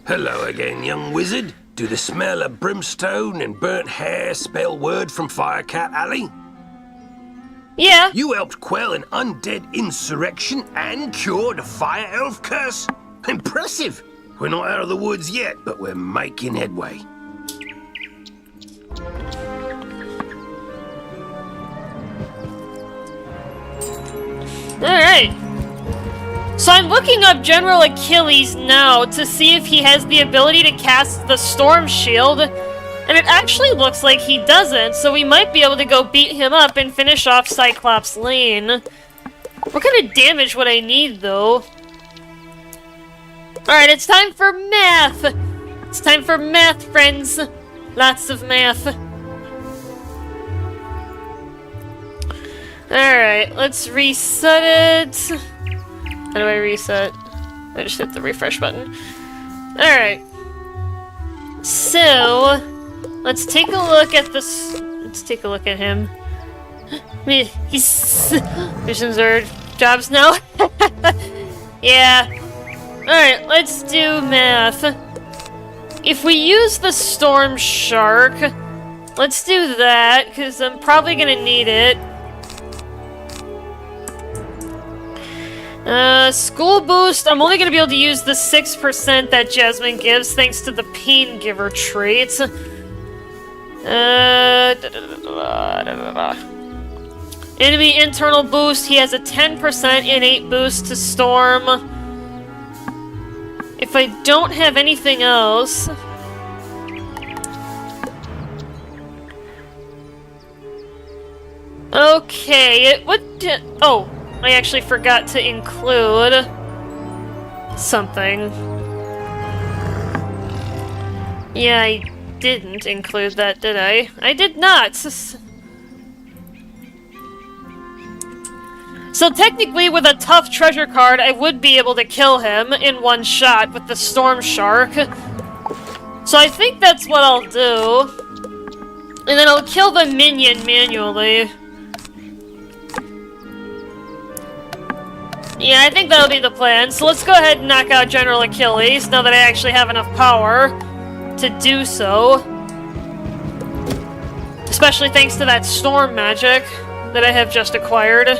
Hello again, young wizard. Do the smell of brimstone and burnt hair spell word from Firecat Alley?
Yeah.
You helped quell an undead insurrection and cured a fire elf curse? Impressive! We're not out of the woods yet, but we're making headway.
Alright. So I'm looking up General Achilles now to see if he has the ability to cast the Storm Shield. And it actually looks like he doesn't, so we might be able to go beat him up and finish off Cyclops Lane. What kind of damage would I need, though? Alright, it's time for math! It's time for math, friends! Lots of math. Alright, let's reset it. How do I reset? I just hit the refresh button. Alright. So, let's take a look at this. Let's take a look at him. He's missions are jobs now. Yeah. Alright, let's do math. If we use the Storm Shark, let's do that, because I'm probably gonna need it. School boost, I'm only gonna be able to use the 6% that Jasmine gives thanks to the Pain Giver trait. Enemy internal boost, he has a 10% innate boost to Storm. If I don't have anything else... Okay, oh, I actually forgot to include something. Yeah, I didn't include that, did I? I did not! So technically, with a tough treasure card, I would be able to kill him in one shot with the Storm Shark. So I think that's what I'll do. And then I'll kill the minion manually. Yeah, I think that'll be the plan. So let's go ahead and knock out General Achilles, now that I actually have enough power to do so. Especially thanks to that storm magic that I have just acquired.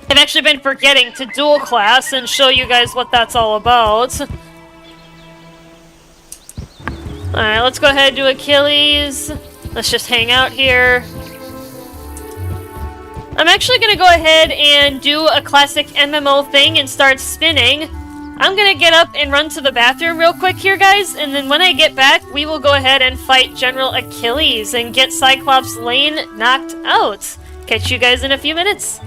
I've actually been forgetting to dual class and show you guys what that's all about. Alright, let's go ahead and do Achilles. Let's just hang out here. I'm actually gonna go ahead and do a classic MMO thing and start spinning. I'm gonna get up and run to the bathroom real quick here, guys, and then when I get back, we will go ahead and fight General Achilles and get Cyclops Lane knocked out. Catch you guys in a few minutes.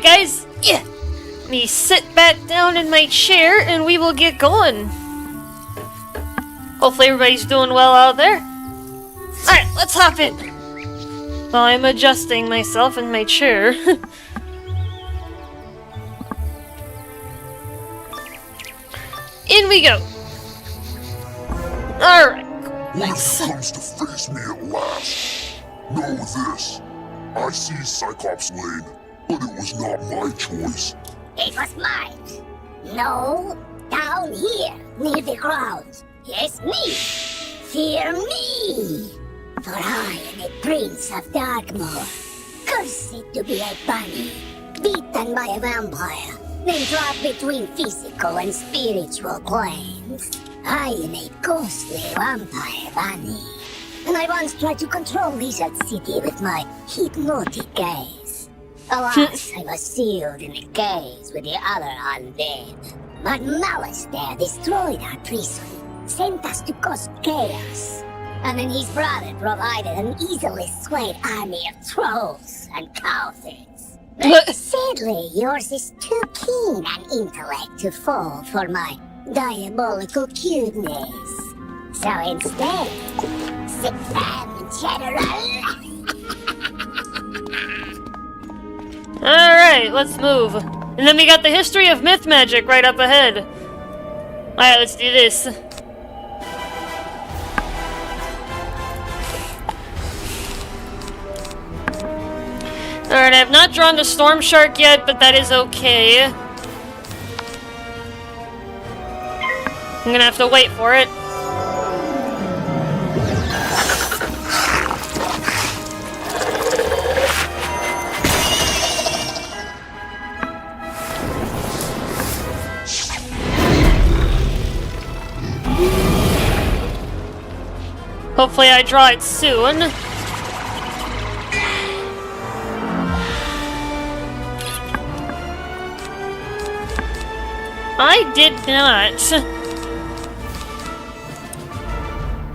Alright, guys. Yeah. Let me sit back down in my chair and we will get going. Hopefully everybody's doing well out there. Alright, let's hop in. While I'm adjusting myself in my chair. In we go. Alright.
When it comes to face me at last, know this. I see Cyclops Lane, but it was not my choice.
It was mine. No, down here, near the ground. Yes, me. Fear me. For I am a prince of Darkmoor. Cursed to be a bunny. Beaten by a vampire. Then trapped between physical and spiritual planes. I am a ghostly vampire bunny. And I once tried to control Lizard City with my hypnotic gaze. Alas, I was sealed in a cage with the other undead. But Malice there destroyed our prison, sent us to cause chaos. And then his brother provided an easily swayed army of trolls and cowards. But sadly, yours is too keen an intellect to fall for my diabolical cuteness. So instead, sit down, General.
Alright, let's move. And then we got the history of myth magic right up ahead. Alright, let's do this. Alright, I have not drawn the Storm Shark yet, but that is okay. I'm gonna have to wait for it. Hopefully I draw it soon. I did not.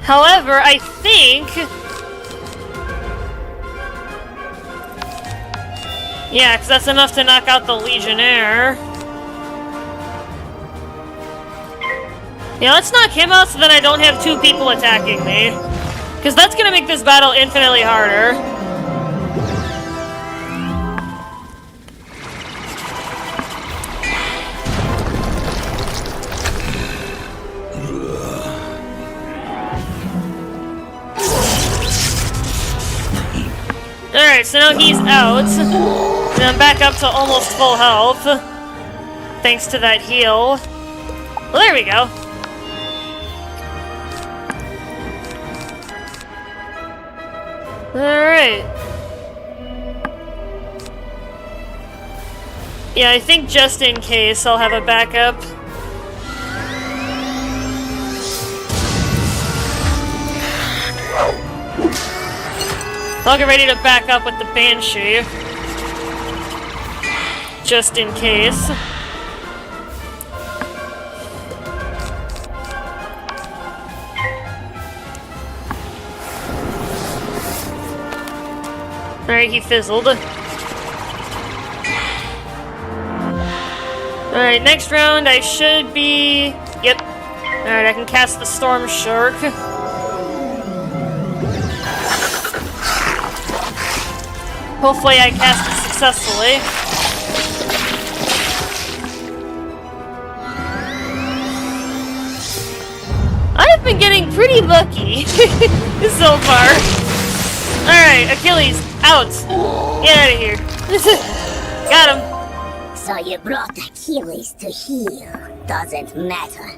However, I think... Yeah, because that's enough to knock out the Legionnaire. Yeah, let's knock him out so that I don't have two people attacking me. Because that's going to make this battle infinitely harder. Alright, so now he's out. And I'm back up to almost full health. Thanks to that heal. Well, there we go. Alright. Yeah, I think just in case I'll have a backup. I'll get ready to back up with the Banshee. Just in case. Alright, he fizzled. Alright, next round I should be... Yep. Alright, I can cast the Storm Shark. Hopefully I cast it successfully. I've been getting pretty lucky so far. Alright, Achilles, out. Get out of here. Got him.
So you brought Achilles to heal. Doesn't matter.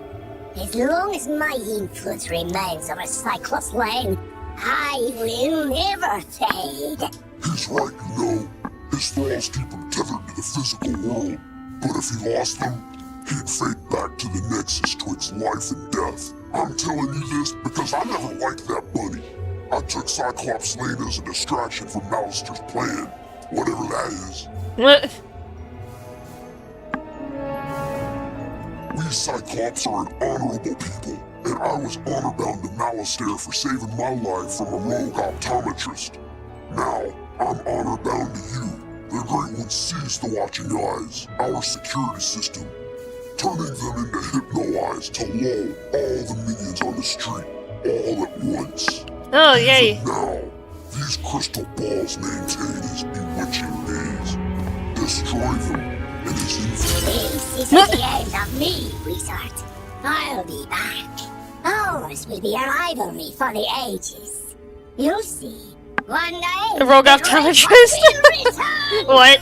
As long as my influence remains over Cyclops Lane, I will never fade.
He's right, you know. His thralls keep him tethered to the physical world. But if he lost them, he'd fade back to the nexus twixt life and death. I'm telling you this because I never liked that bunny. I took Cyclops Lane as a distraction from Malister's plan, whatever that is.
What?
We Cyclops are an honorable people, and I was honor-bound to Malister for saving my life from a rogue optometrist. Now, I'm honor-bound to you, the Great One seized the watching eyes, our security system, turning them into hypno-eyes to lull all the minions on the street, all at once.
Oh, yay.
Even now, these crystal balls maintain his bewitching gaze. Destroy them, and his
This isn't the end of me, Wizard. I'll be back. Ours will be a rivalry for the ages. You'll see. One day,
The rogue optometrist. What?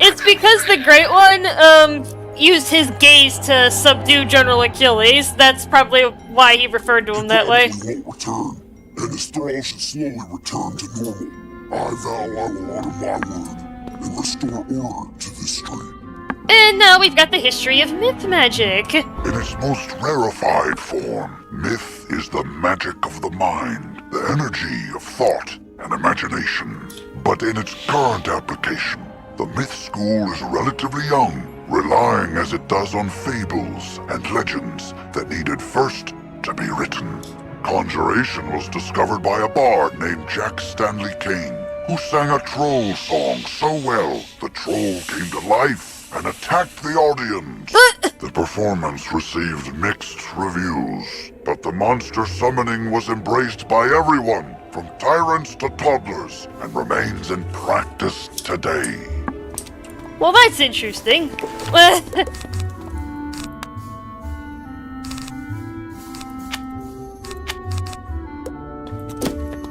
It's because the Great One, used his gaze to subdue General Achilles. That's probably why he referred to him that way.
won't return, and his thrall should slowly return to normal. I vow I will honor my word and restore order to this street.
And now we've got the history of myth magic.
In its most rarefied form, myth is the magic of the mind, the energy of thought and imagination. But in its current application, the myth school is relatively young, relying as it does on fables and legends that needed first to be written. Conjuration was discovered by a bard named Jack Stanley Kane, who sang a troll song so well the troll came to life and attacked the audience. The performance received mixed reviews, but the monster summoning was embraced by everyone, from tyrants to toddlers, and remains in practice today.
Well, that's interesting.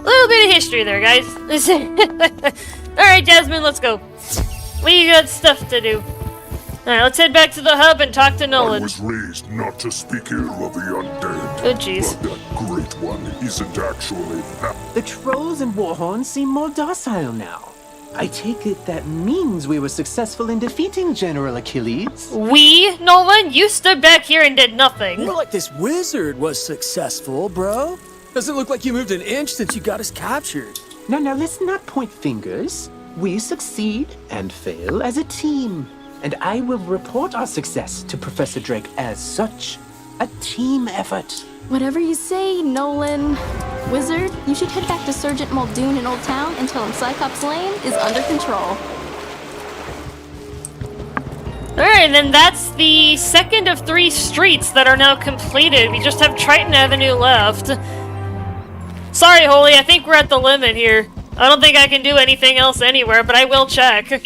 Little bit of history there, guys. Alright, Jasmine, let's go. We got stuff to do. Alright, let's head back to the hub and talk to Nolan.
I was raised not to speak ill of the undead.
Oh, jeez.
But that Great One isn't actually that.
The trolls and warhorns seem more docile now. I take it that means we were successful in defeating General Achilles.
We, Nolan? You stood back here and did nothing.
More like this wizard was successful, bro. Doesn't look like you moved an inch since you got us captured.
Now, let's not point fingers. We succeed and fail as a team. And I will report our success to Professor Drake as such. A team effort.
Whatever you say, Nolan. Wizard, you should head back to Sergeant Muldoon in Old Town and tell him Cyclops Lane is under control.
Alright, then that's the second of 3 streets that are now completed. We just have Triton Avenue left. Sorry, Holy, I think we're at the limit here. I don't think I can do anything else anywhere, but I will check.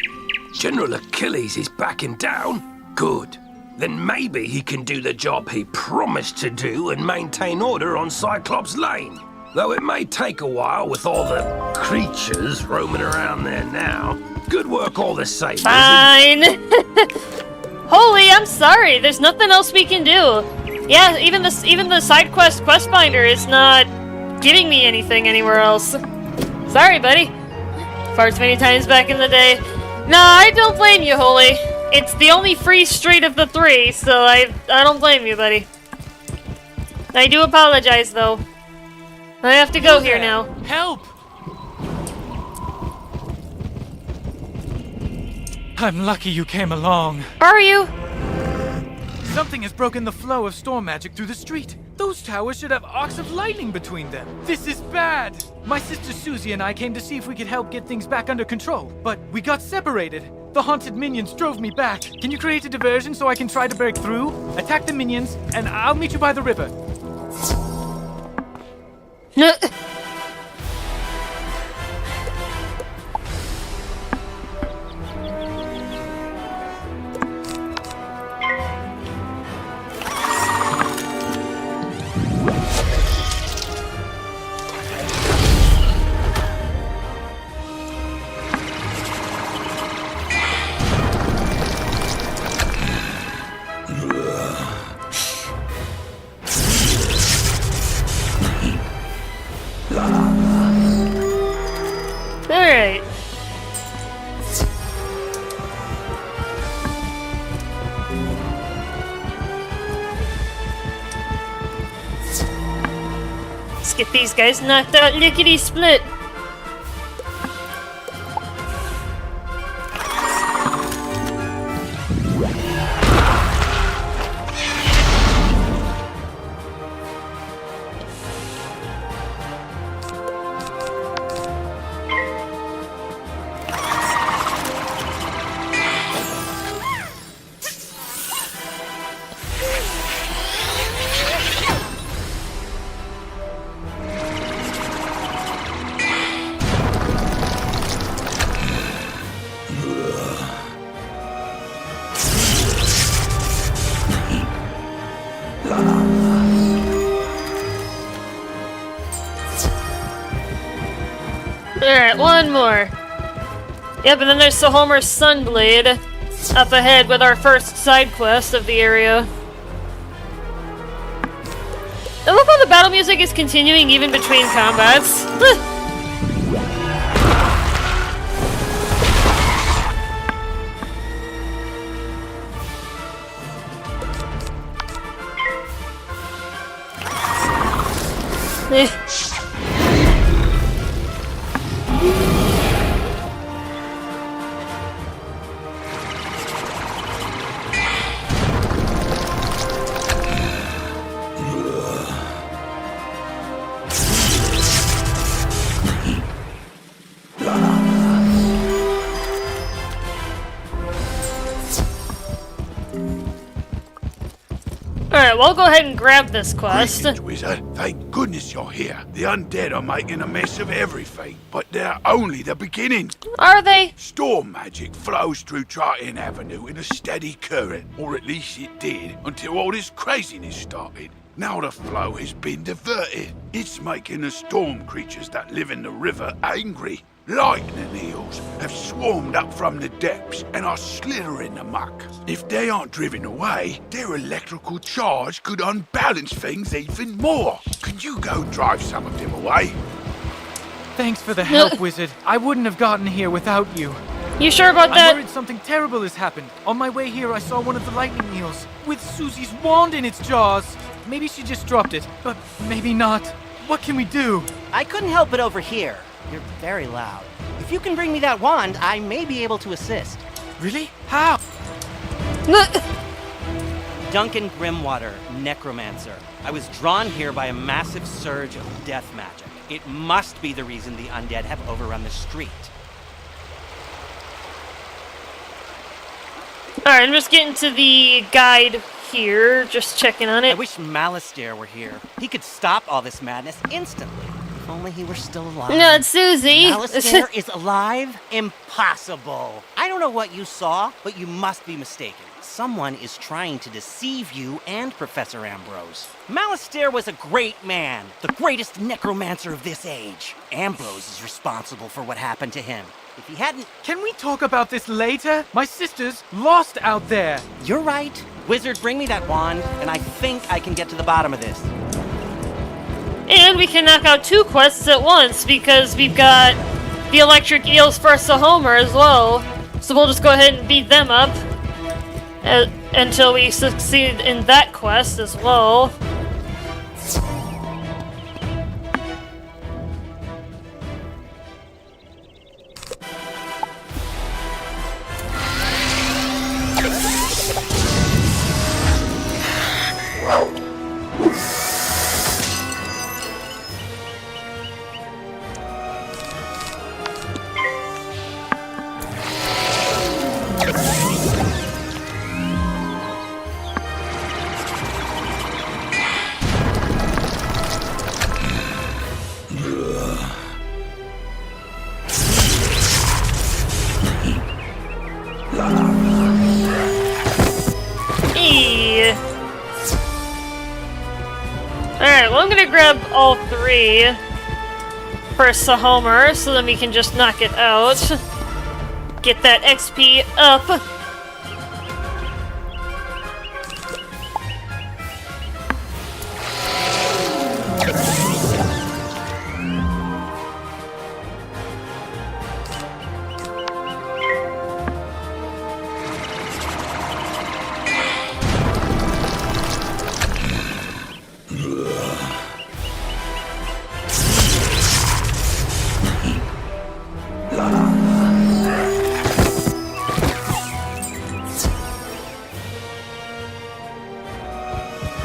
General Achilles is backing down? Good. Then maybe he can do the job he promised to do and maintain order on Cyclops Lane. Though it may take a while with all the creatures roaming around there now. Good work all the same.
Fine. Holy, I'm sorry. There's nothing else we can do. Yeah, even the side quest Questbinder is not giving me anything anywhere else. Sorry, buddy. Farts many times back in the day. No, I don't blame you, Holy. It's the only free street of the 3, so I don't blame you, buddy. I do apologize, though. I have to go here now.
Help! I'm lucky you came along.
Are you?
Something has broken the flow of storm magic through the street. Those towers should have arcs of lightning between them. This is bad. My sister Susie and I came to see if we could help get things back under control, but we got separated. The haunted minions drove me back. Can you create a diversion so I can try to break through? Attack the minions, and I'll meet you by the river.
Alright. Let's get these guys knocked out lickety-split. Alright, one more. Yep, and then there's Sahomer's Sunblade up ahead with our first side quest of the area. I love how the battle music is continuing even between combats. Alright, we'll go ahead and grab this quest.
Greetings, Wizard. Thank goodness you're here. The undead are making a mess of everything, but they're only the beginning.
Are they?
Storm magic flows through Triton Avenue in a steady current, or at least it did, until all this craziness started. Now the flow has been diverted. It's making the storm creatures that live in the river angry. Lightning eels have swarmed up from the depths and are slithering amok. If they aren't driven away, their electrical charge could unbalance things even more. Could you go drive some of them away?
Thanks for the help, Wizard. I wouldn't have gotten here without you.
You sure about that?
I'm worried something terrible has happened. On my way here, I saw one of the lightning eels with Susie's wand in its jaws. Maybe she just dropped it, but maybe not. What can we do?
I couldn't help it over here. You're very loud. If you can bring me that wand, I may be able to assist.
Really? How?
Duncan Grimwater, necromancer. I was drawn here by a massive surge of death magic. It must be the reason the undead have overrun the street.
Alright, I'm just getting to the guide here, just checking on it.
I wish Malistaire were here. He could stop all this madness instantly. If only he were still alive.
No, it's Susie.
Malistaire is alive? Impossible. I don't know what you saw, but you must be mistaken. Someone is trying to deceive you and Professor Ambrose. Malistaire was a great man, the greatest necromancer of this age. Ambrose is responsible for what happened to him. If he hadn't...
Can we talk about this later? My sister's lost out there.
You're right. Wizard, bring me that wand, and I think I can get to the bottom of this.
And we can knock out 2 quests at once, because we've got the electric eels for Sahomer as well. So we'll just go ahead and beat them up until we succeed in that quest as well. Alright, well I'm gonna grab all 3 for Sahomer, so then we can just knock it out. Get that XP up.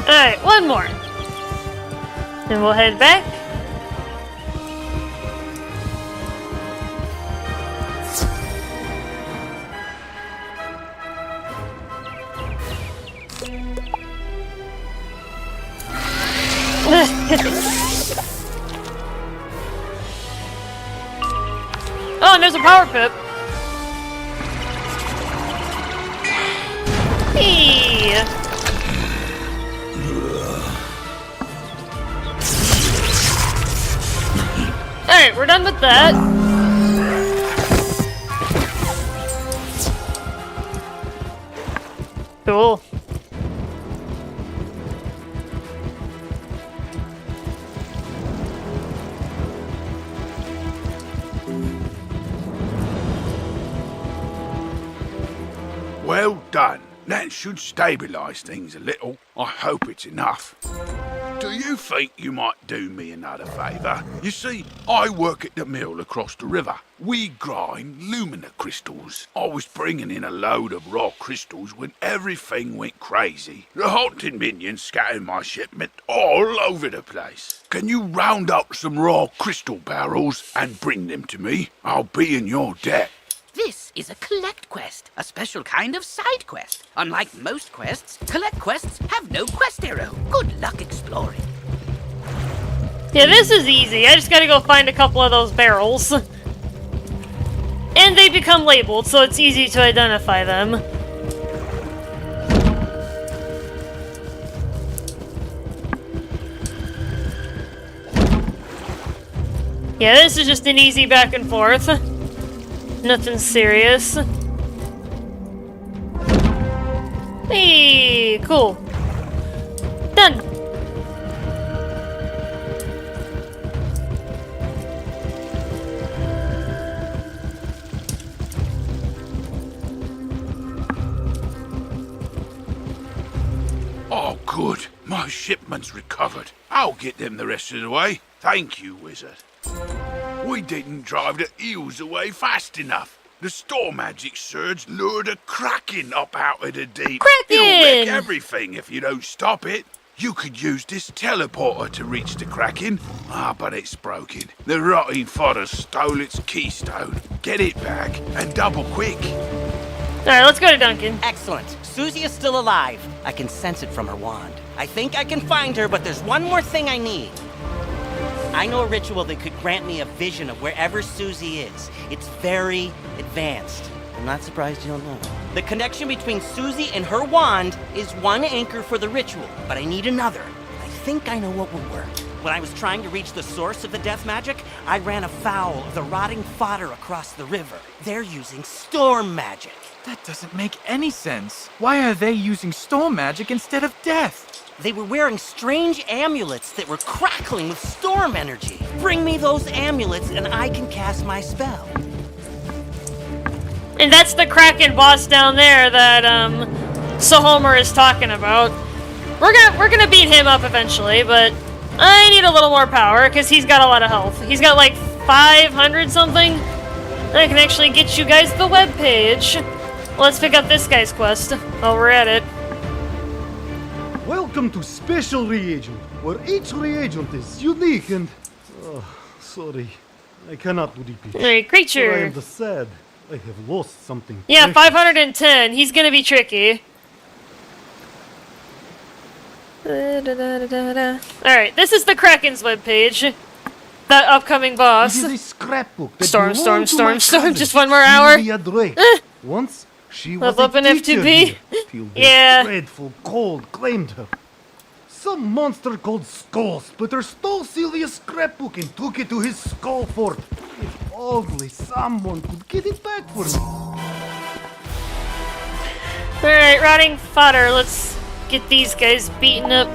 Alright, one more. Then we'll head back. Oh, and there's a power pip. Hey. Alright, we're done with that. Cool.
Well done. That should stabilize things a little. I hope it's enough. Do you think you might do me another favour? You see, I work at the mill across the river. We grind lumina crystals. I was bringing in a load of raw crystals when everything went crazy. The haunted minions scattered my shipment all over the place. Can you round up some raw crystal barrels and bring them to me? I'll be in your debt.
This is a collect quest, a special kind of side quest. Unlike most quests, collect quests have no quest arrow. Good luck exploring.
Yeah, this is easy. I just gotta go find a couple of those barrels. And they become labeled, so it's easy to identify them. Yeah, this is just an easy back and forth. Nothing serious. Hey, cool. Done.
Oh, good. My shipment's recovered. I'll get them the rest of the way. Thank you, Wizard. We didn't drive the eels away fast enough. The storm magic surge lured a kraken up out of the deep.
Kraken!
It'll wreck everything if you don't stop it. You could use this teleporter to reach the kraken. But it's broken. The rotting fodder stole its keystone. Get it back, and double quick.
Alright, let's go to Duncan.
Excellent. Susie is still alive. I can sense it from her wand. I think I can find her, but there's one more thing I need. I know a ritual that could grant me a vision of wherever Susie is. It's very advanced. I'm not surprised you don't know. The connection between Susie and her wand is one anchor for the ritual, but I need another. I think I know what would work. When I was trying to reach the source of the death magic, I ran afoul of the rotting fodder across the river. They're using storm magic.
That doesn't make any sense. Why are they using storm magic instead of death?
They were wearing strange amulets that were crackling with storm energy. Bring me those amulets and I can cast my spell.
And that's the Kraken boss down there that, Sahomer is talking about. We're gonna beat him up eventually, but I need a little more power, because he's got a lot of health. He's got like 500 something. And I can actually get you guys the webpage. Let's pick up this guy's quest while we're at it.
Welcome to Special Reagent, where each reagent is unique and... sorry. I cannot repeat.
Alright, creature.
I am the sad. I have lost something.
Yeah, 510. He's gonna be tricky. Alright, this is the Kraken's webpage. That upcoming boss.
It is a scrapbook that
Storm,
belonged to my
storm.
cousin,
Just one more hour.
Julia Drake. Once, she was
Level up
a
in
teacher
F2B.
here, till the
Yeah.
dreadful cold claimed her. Some monster called Skull Splitter stole Sylvia's scrapbook and took it to his skull fort. If only someone could get it back for me.
Alright, rotting fodder. Let's get these guys beaten up.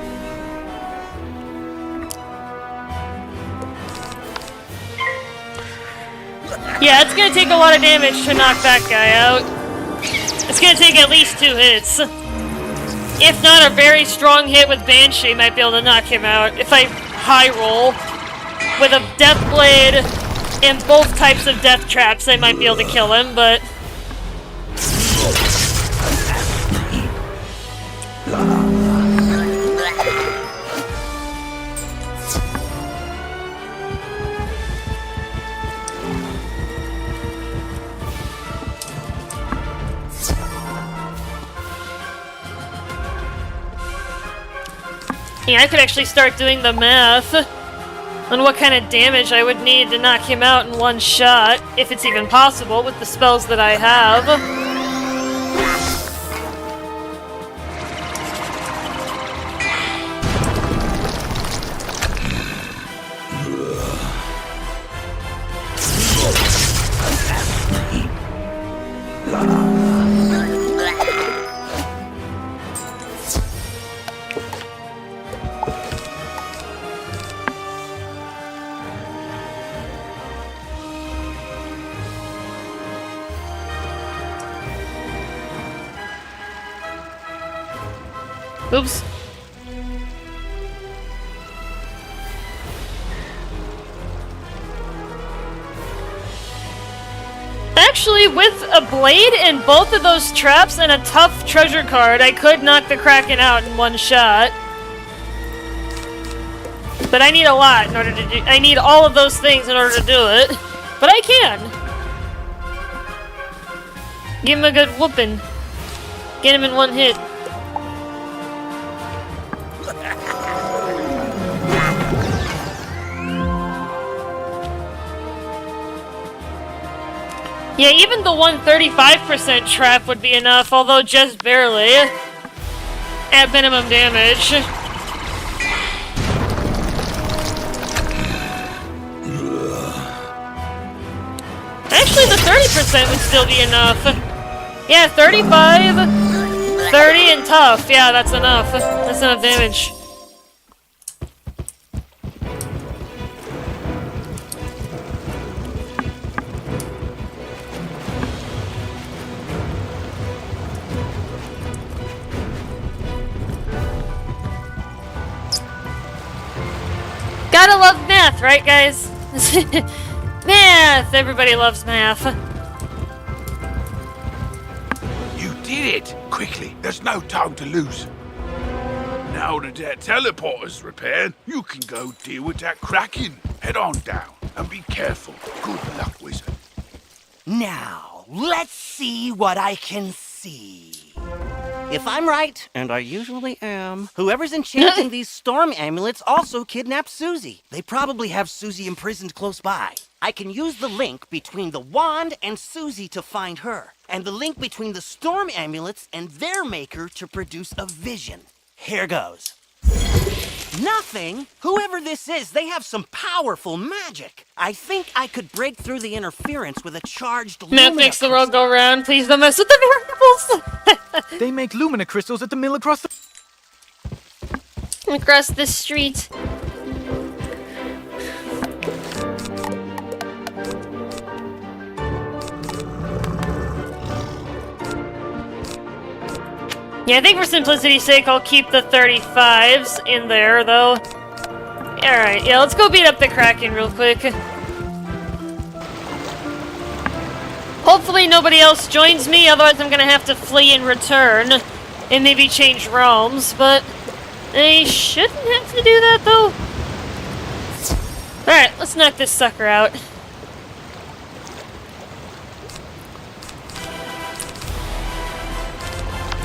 Yeah, it's gonna take a lot of damage to knock that guy out. It's gonna take at least 2 hits. If not, a very strong hit with Banshee might be able to knock him out. If I high roll with a Death Blade and both types of death traps, I might be able to kill him, but... Yeah, I could actually start doing the math on what kind of damage I would need to knock him out in one shot, if it's even possible with the spells that I have. Oops. Actually, with a blade and both of those traps and a tough treasure card, I could knock the Kraken out in one shot. But I need a lot in order to do- I need all of those things in order to do it. But I can! Give him a good whooping. Get him in one hit. Yeah, even the 135% trap would be enough, although just barely. At minimum damage. Actually, the 30% would still be enough. Yeah, 35, 30, and tough. Yeah, that's enough. That's enough damage. Gotta love math, right, guys? Math! Everybody loves math.
You did it! Quickly, there's no time to lose. Now that that teleporter's repaired, you can go deal with that Kraken. Head on down, and be careful. Good luck, Wizard.
Now, let's see what I can see. If I'm right, and I usually am, whoever's enchanting these storm amulets also kidnapped Susie. They probably have Susie imprisoned close by. I can use the link between the wand and Susie to find her, and the link between the storm amulets and their maker to produce a vision. Here goes. Nothing. Whoever this is, they have some powerful magic. I think I could break through the interference with a charged
Math makes the world go round. Please don't mess with the variables.
They make lumina crystals at the mill across
the street. Yeah, I think for simplicity's sake, I'll keep the 35s in there, though. Alright, yeah, let's go beat up the Kraken real quick. Hopefully nobody else joins me, otherwise I'm gonna have to flee and return. And maybe change realms, but I shouldn't have to do that, though. Alright, let's knock this sucker out.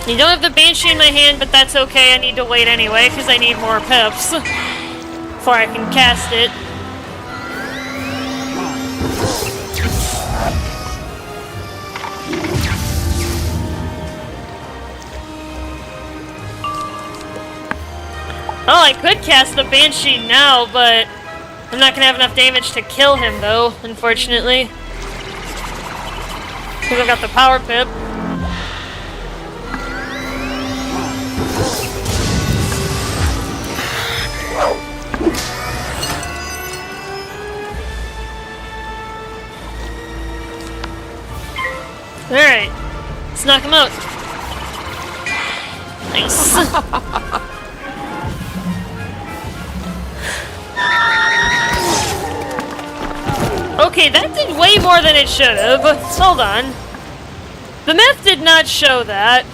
You don't have the Banshee in my hand, but that's okay. I need to wait anyway, because I need more pips before I can cast it. Oh, I could cast the Banshee now, but I'm not going to have enough damage to kill him, though, unfortunately. Because I've got the Power Pip. Alright, let's knock him out. Nice. Okay, that did way more than it should have. Hold on. The math did not show that.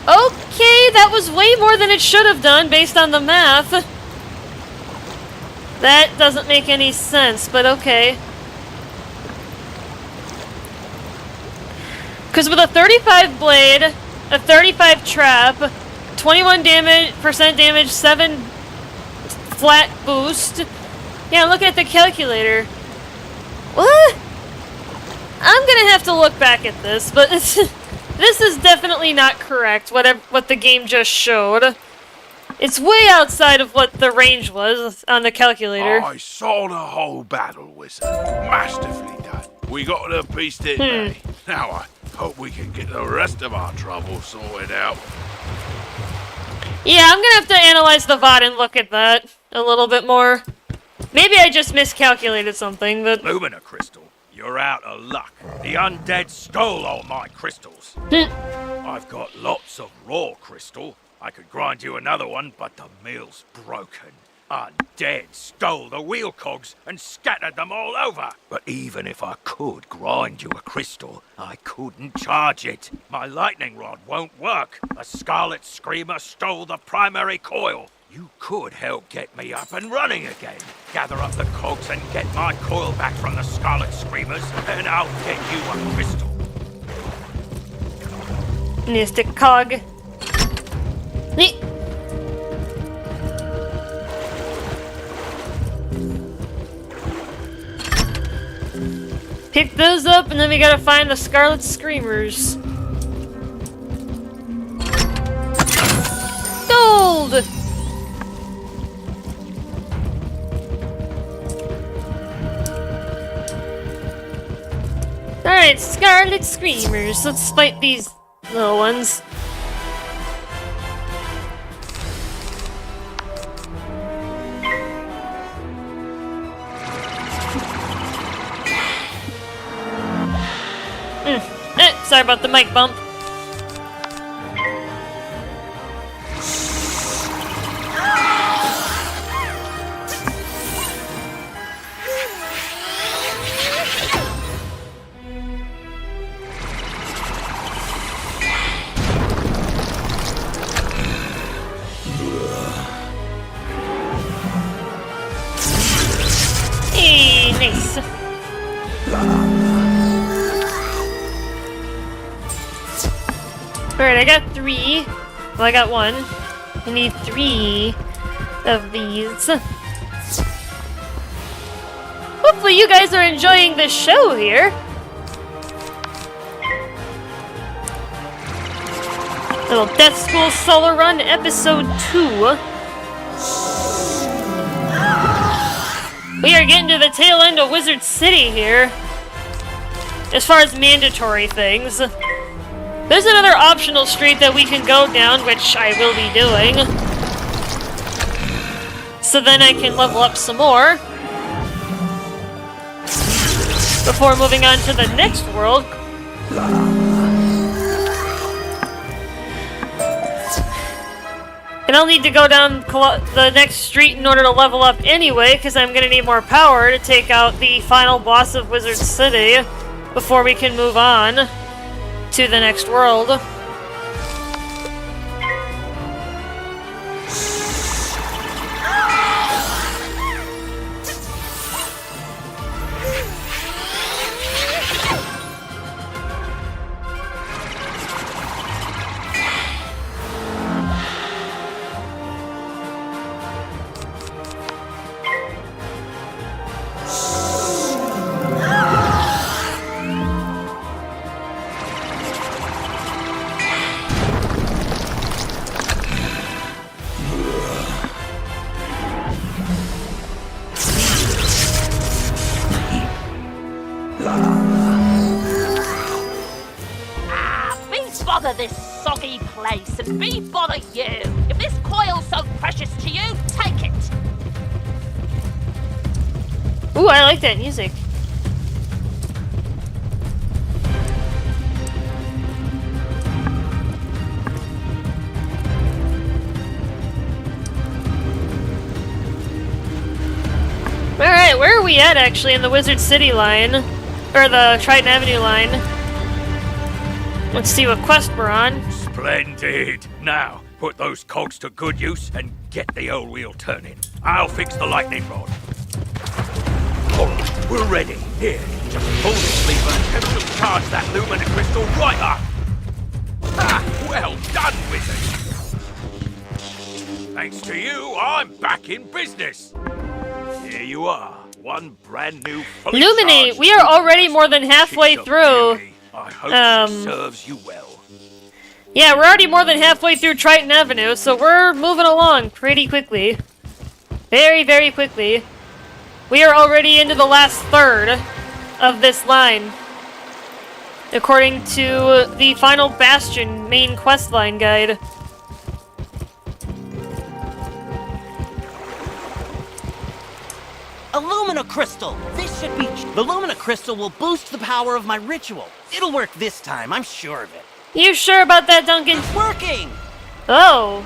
Okay, that was way more than it should have done based on the math. That doesn't make any sense, but okay. Because with a 35 blade, a 35 trap, 21% damage, 7 flat boost. Yeah, look at the calculator. What? I'm gonna have to look back at this, but this is definitely not correct, what the game just showed. It's way outside of what the range was on the calculator.
I saw the whole battle, Wizard. Masterfully done. We got the beast in bay. Now I hope we can get the rest of our trouble sorted out.
Yeah, I'm gonna have to analyze the VOD and look at that a little bit more. Maybe I just miscalculated something, but...
Lumina crystal.
You're out of luck. The undead stole all my crystals. I've got lots of raw crystal. I could grind you another one, but the mill's broken. Undead stole the wheel cogs and scattered them all over. But even if I could grind you a crystal, I couldn't charge it. My lightning rod won't work. A Scarlet Screamer stole the primary coil. You could help get me up and running again. Gather up the cogs and get my coil back from the Scarlet Screamers, and I'll get you a crystal.
Mystic cog. Neat. Pick those up, and then we gotta find the Scarlet Screamers. Gold! Alright, Scarlet Screamers. Let's fight these little ones. Sorry about the mic bump. Hey, nice. Alright, I got 3. Well, I got 1. I need 3 of these. Hopefully you guys are enjoying this show here. Little Death School Solo Run, Episode 2. We are getting to the tail end of Wizard City here. As far as mandatory things. There's another optional street that we can go down, which I will be doing. So then I can level up some more. Before moving on to the next world. And I'll need to go down the next street in order to level up anyway, because I'm going to need more power to take out the final boss of Wizard City before we can move on to the next world.
This soggy place and be bother you. If this coil's so precious to you, take it.
Ooh, I like that music. Alright, where are we at actually in the Wizard City line? Or the Triton Avenue line? Let's see what quest we're on.
Splendid! Now, put those cogs to good use and get the old wheel turning. I'll fix the lightning rod. Alright, we're ready. Here, just pull this lever and we'll charge that lumina crystal right up. Ah, well done, wizard! Thanks to you, I'm back in business. Here you are, one brand new fully
Illuminate!
charged
We are already more than halfway through.
I hope she serves you well.
Yeah, we're already more than halfway through Triton Avenue, so we're moving along pretty quickly. Very, very quickly. We are already into the last third of this line. According to the Final Bastion main questline guide.
Lumina Crystal! This should be... The Lumina Crystal will boost the power of my ritual. It'll work this time, I'm sure of it.
You sure about that, Duncan?
It's working!
Oh.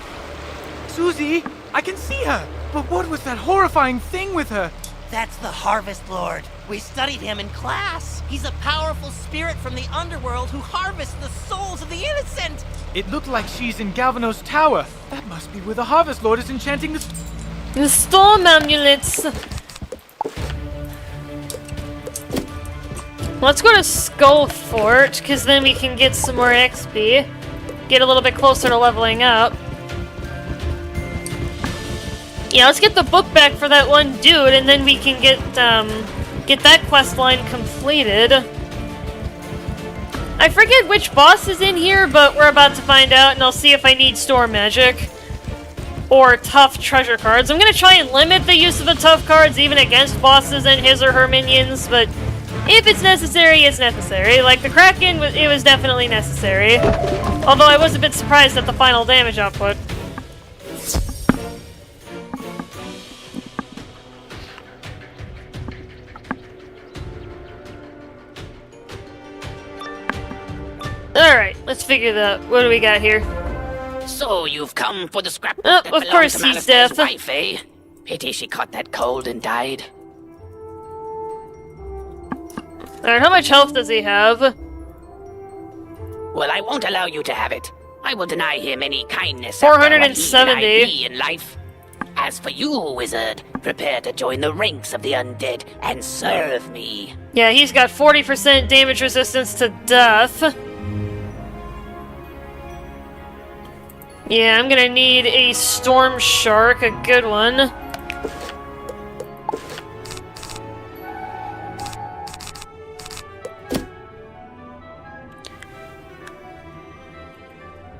Susie, I can see her! But what was that horrifying thing with her?
That's the Harvest Lord. We studied him in class. He's a powerful spirit from the underworld who harvests the souls of the innocent.
It looked like she's in Galvano's tower. That must be where the Harvest Lord is enchanting
the storm amulets. Let's go to Skull Fort, because then we can get some more XP. Get a little bit closer to leveling up. Yeah, let's get the book back for that one dude, and then we can get that quest line completed. I forget which boss is in here, but we're about to find out, and I'll see if I need Storm Magic or tough treasure cards. I'm gonna try and limit the use of the tough cards even against bosses and his or her minions, but if it's necessary, it's necessary. Like the Kraken, it was definitely necessary. Although I was a bit surprised at the final damage output. Alright, let's figure that. What do we got here?
So you've come for the scrap
Oh,
that
of
belonged
course
to
he's
Malastair's
deaf.
wife, eh? Pity she caught that cold and died.
Alright, how much health does he have?
Well, I won't allow you to have it. I will deny him any kindness
470.
after what he denied me in life. As for you, wizard, prepare to join the ranks of the undead and serve me.
Yeah, he's got 40% damage resistance to death. Yeah, I'm gonna need a Storm Shark, a good one.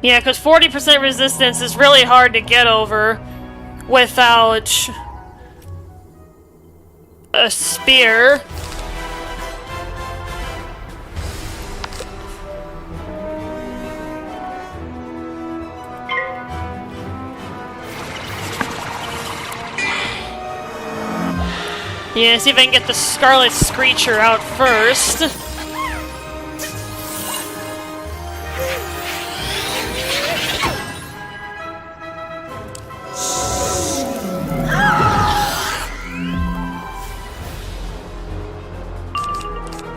Yeah, because 40% resistance is really hard to get over without a spear. Yeah, see if I can get the Scarlet Screecher out first.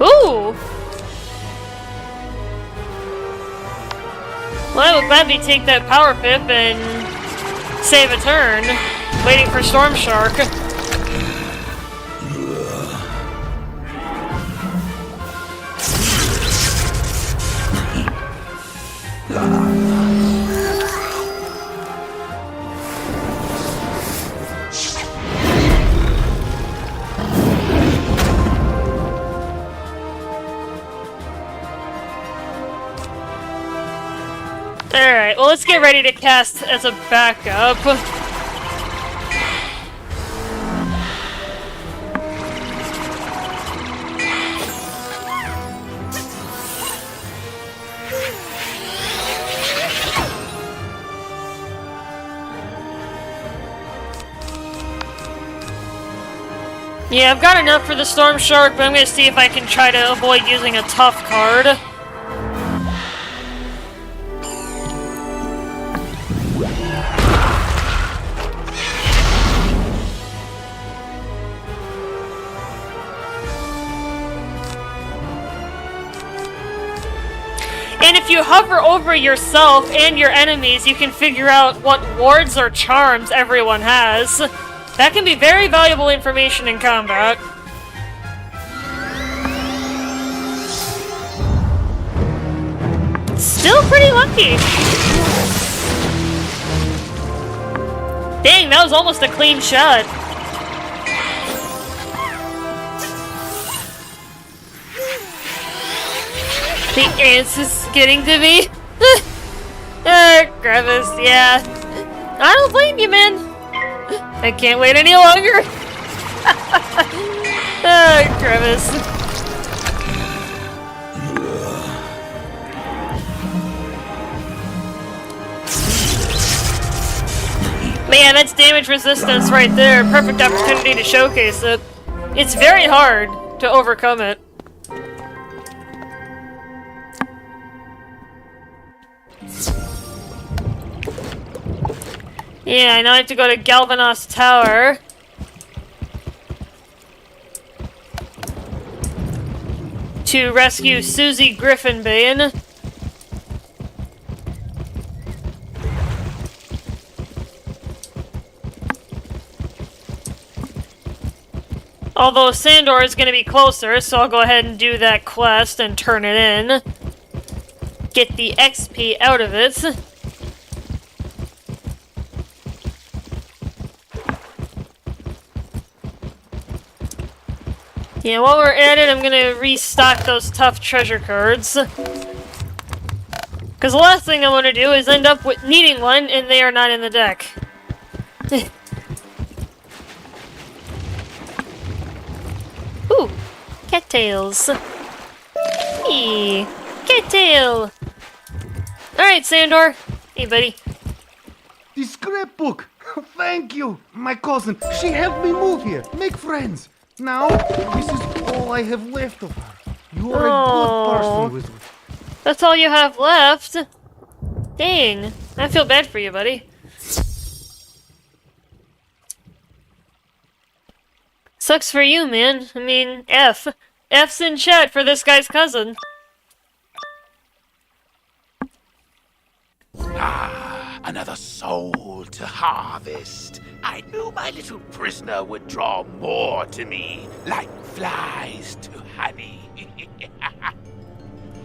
Ooh! Well, I would gladly take that Power Pip and save a turn, waiting for Storm Shark. Alright, well let's get ready to cast as a backup. Yeah, I've got enough for the Storm Shark, but I'm gonna see if I can try to avoid using a tough card. And if you hover over yourself and your enemies, you can figure out what wards or charms everyone has. That can be very valuable information in combat. Still pretty lucky. Dang, that was almost a clean shot. The ants is getting to me. Crevice, yeah. I don't blame you, man. I can't wait any longer. Crevice. Man, that's damage resistance right there. Perfect opportunity to showcase it. It's very hard to overcome it. Yeah, now I have to go to Galvanos Tower. To rescue Susie Griffinbane. Although Sandor is going to be closer, so I'll go ahead and do that quest and turn it in. Get the XP out of it. Yeah, while we're at it, I'm gonna restock those tough treasure cards. Because the last thing I want to do is end up with needing one, and they are not in the deck. Ooh, cattails. Hey, cattail! Alright, Sandor. Hey, buddy.
The scrapbook! Thank you! My cousin, she helped me move here, make friends. Now, this is all I have left of her. You are a good person, Wizard.
That's all you have left? Dang. I feel bad for you, buddy. Sucks for you, man. I mean, F. F's in chat for this guy's cousin.
Ah, another soul to harvest. I knew my little prisoner would draw more to me, like flies to honey.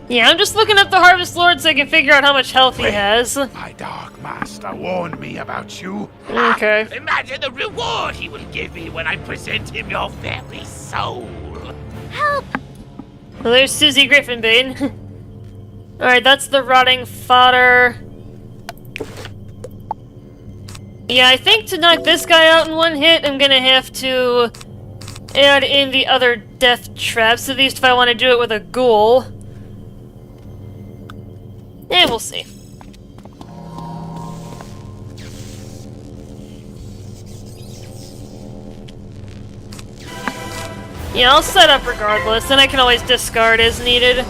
Yeah, I'm just looking up the Harvest Lord so I can figure out how much health he has.
My dark master warned me about you.
Okay.
Imagine the reward he will give me when I present him your very soul.
Help!
Well, there's Susie Griffinbane. Alright, that's the rotting fodder. Yeah, I think to knock this guy out in one hit, I'm gonna have to add in the other death traps, at least if I want to do it with a ghoul. Yeah, we'll see. Yeah, I'll set up regardless, and I can always discard as needed.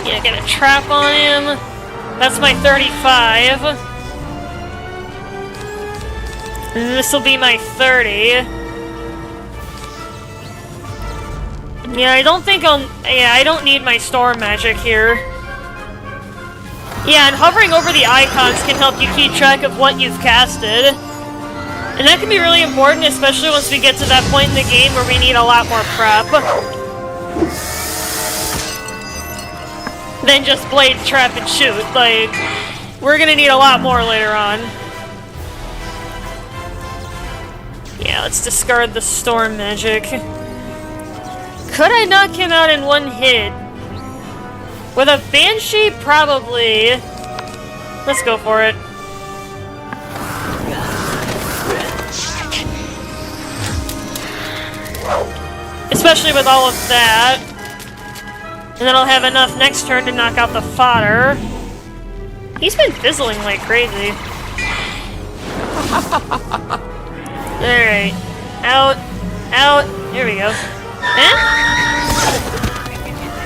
Yeah, get a trap on him. That's my 35. And this will be my 30. Yeah, I don't think I don't need my storm magic here. Yeah, and hovering over the icons can help you keep track of what you've casted. And that can be really important, especially once we get to that point in the game where we need a lot more prep. Than just blade, trap, and shoot. Like, we're gonna need a lot more later on. Yeah, let's discard the storm magic. Could I knock him out in one hit? With a Banshee? Probably. Let's go for it. Especially with all of that. And then I'll have enough next turn to knock out the fodder. He's been fizzling like crazy. Alright. Out. Out. Here we go. Eh?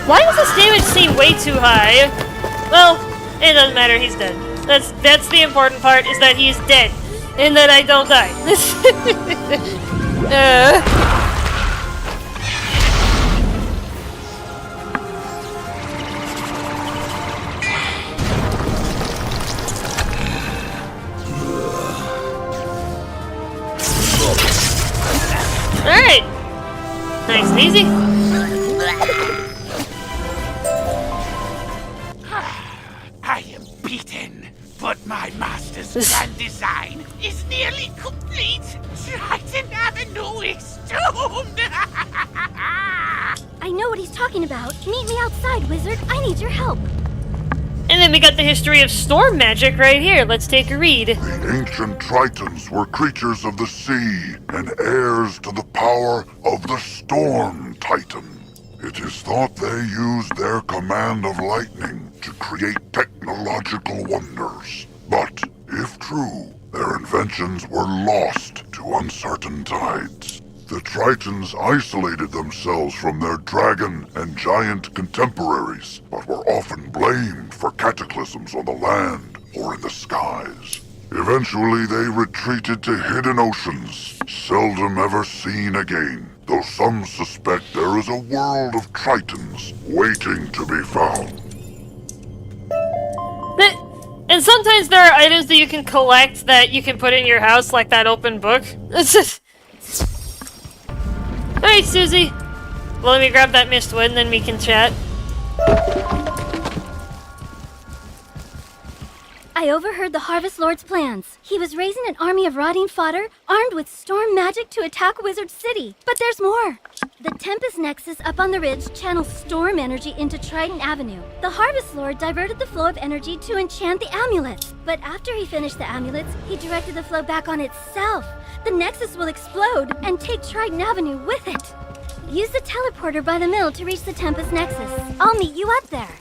Why does this damage seem way too high? Well, it doesn't matter, he's dead. That's the important part, is that he's dead. And that I don't die. Alright! Nice and easy.
I am beaten,
But my master's grand design is nearly complete. Triton Avenue is doomed.
I know what he's talking about. Meet me outside, Wizard. I need your help.
And then we got the history of storm magic right here. Let's take a read.
The ancient Tritons were creatures of the sea and heirs to the power of the Storm Titan. It is thought they used their command of lightning to create technological wonders. But, if true, their inventions were lost to uncertain tides. The Tritons isolated themselves from their dragon and giant contemporaries, but were often blamed for cataclysms on the land or in the skies. Eventually, they retreated to hidden oceans, seldom ever seen again, though some suspect there is a world of Tritons waiting to be found.
And sometimes there are items that you can collect that you can put in your house, like that open book. Alright, Susie. Well, let me grab that Mistwood and then we can chat.
I overheard the Harvest Lord's plans. He was raising an army of rotting fodder, armed with storm magic to attack Wizard City. But there's more. The Tempest Nexus up on the ridge channels storm energy into Triton Avenue. The Harvest Lord diverted the flow of energy to enchant the amulets. But after he finished the amulets, he directed the flow back on itself. The Nexus will explode and take Triton Avenue with it. Use the teleporter by the mill to reach the Tempest Nexus. I'll meet you up there.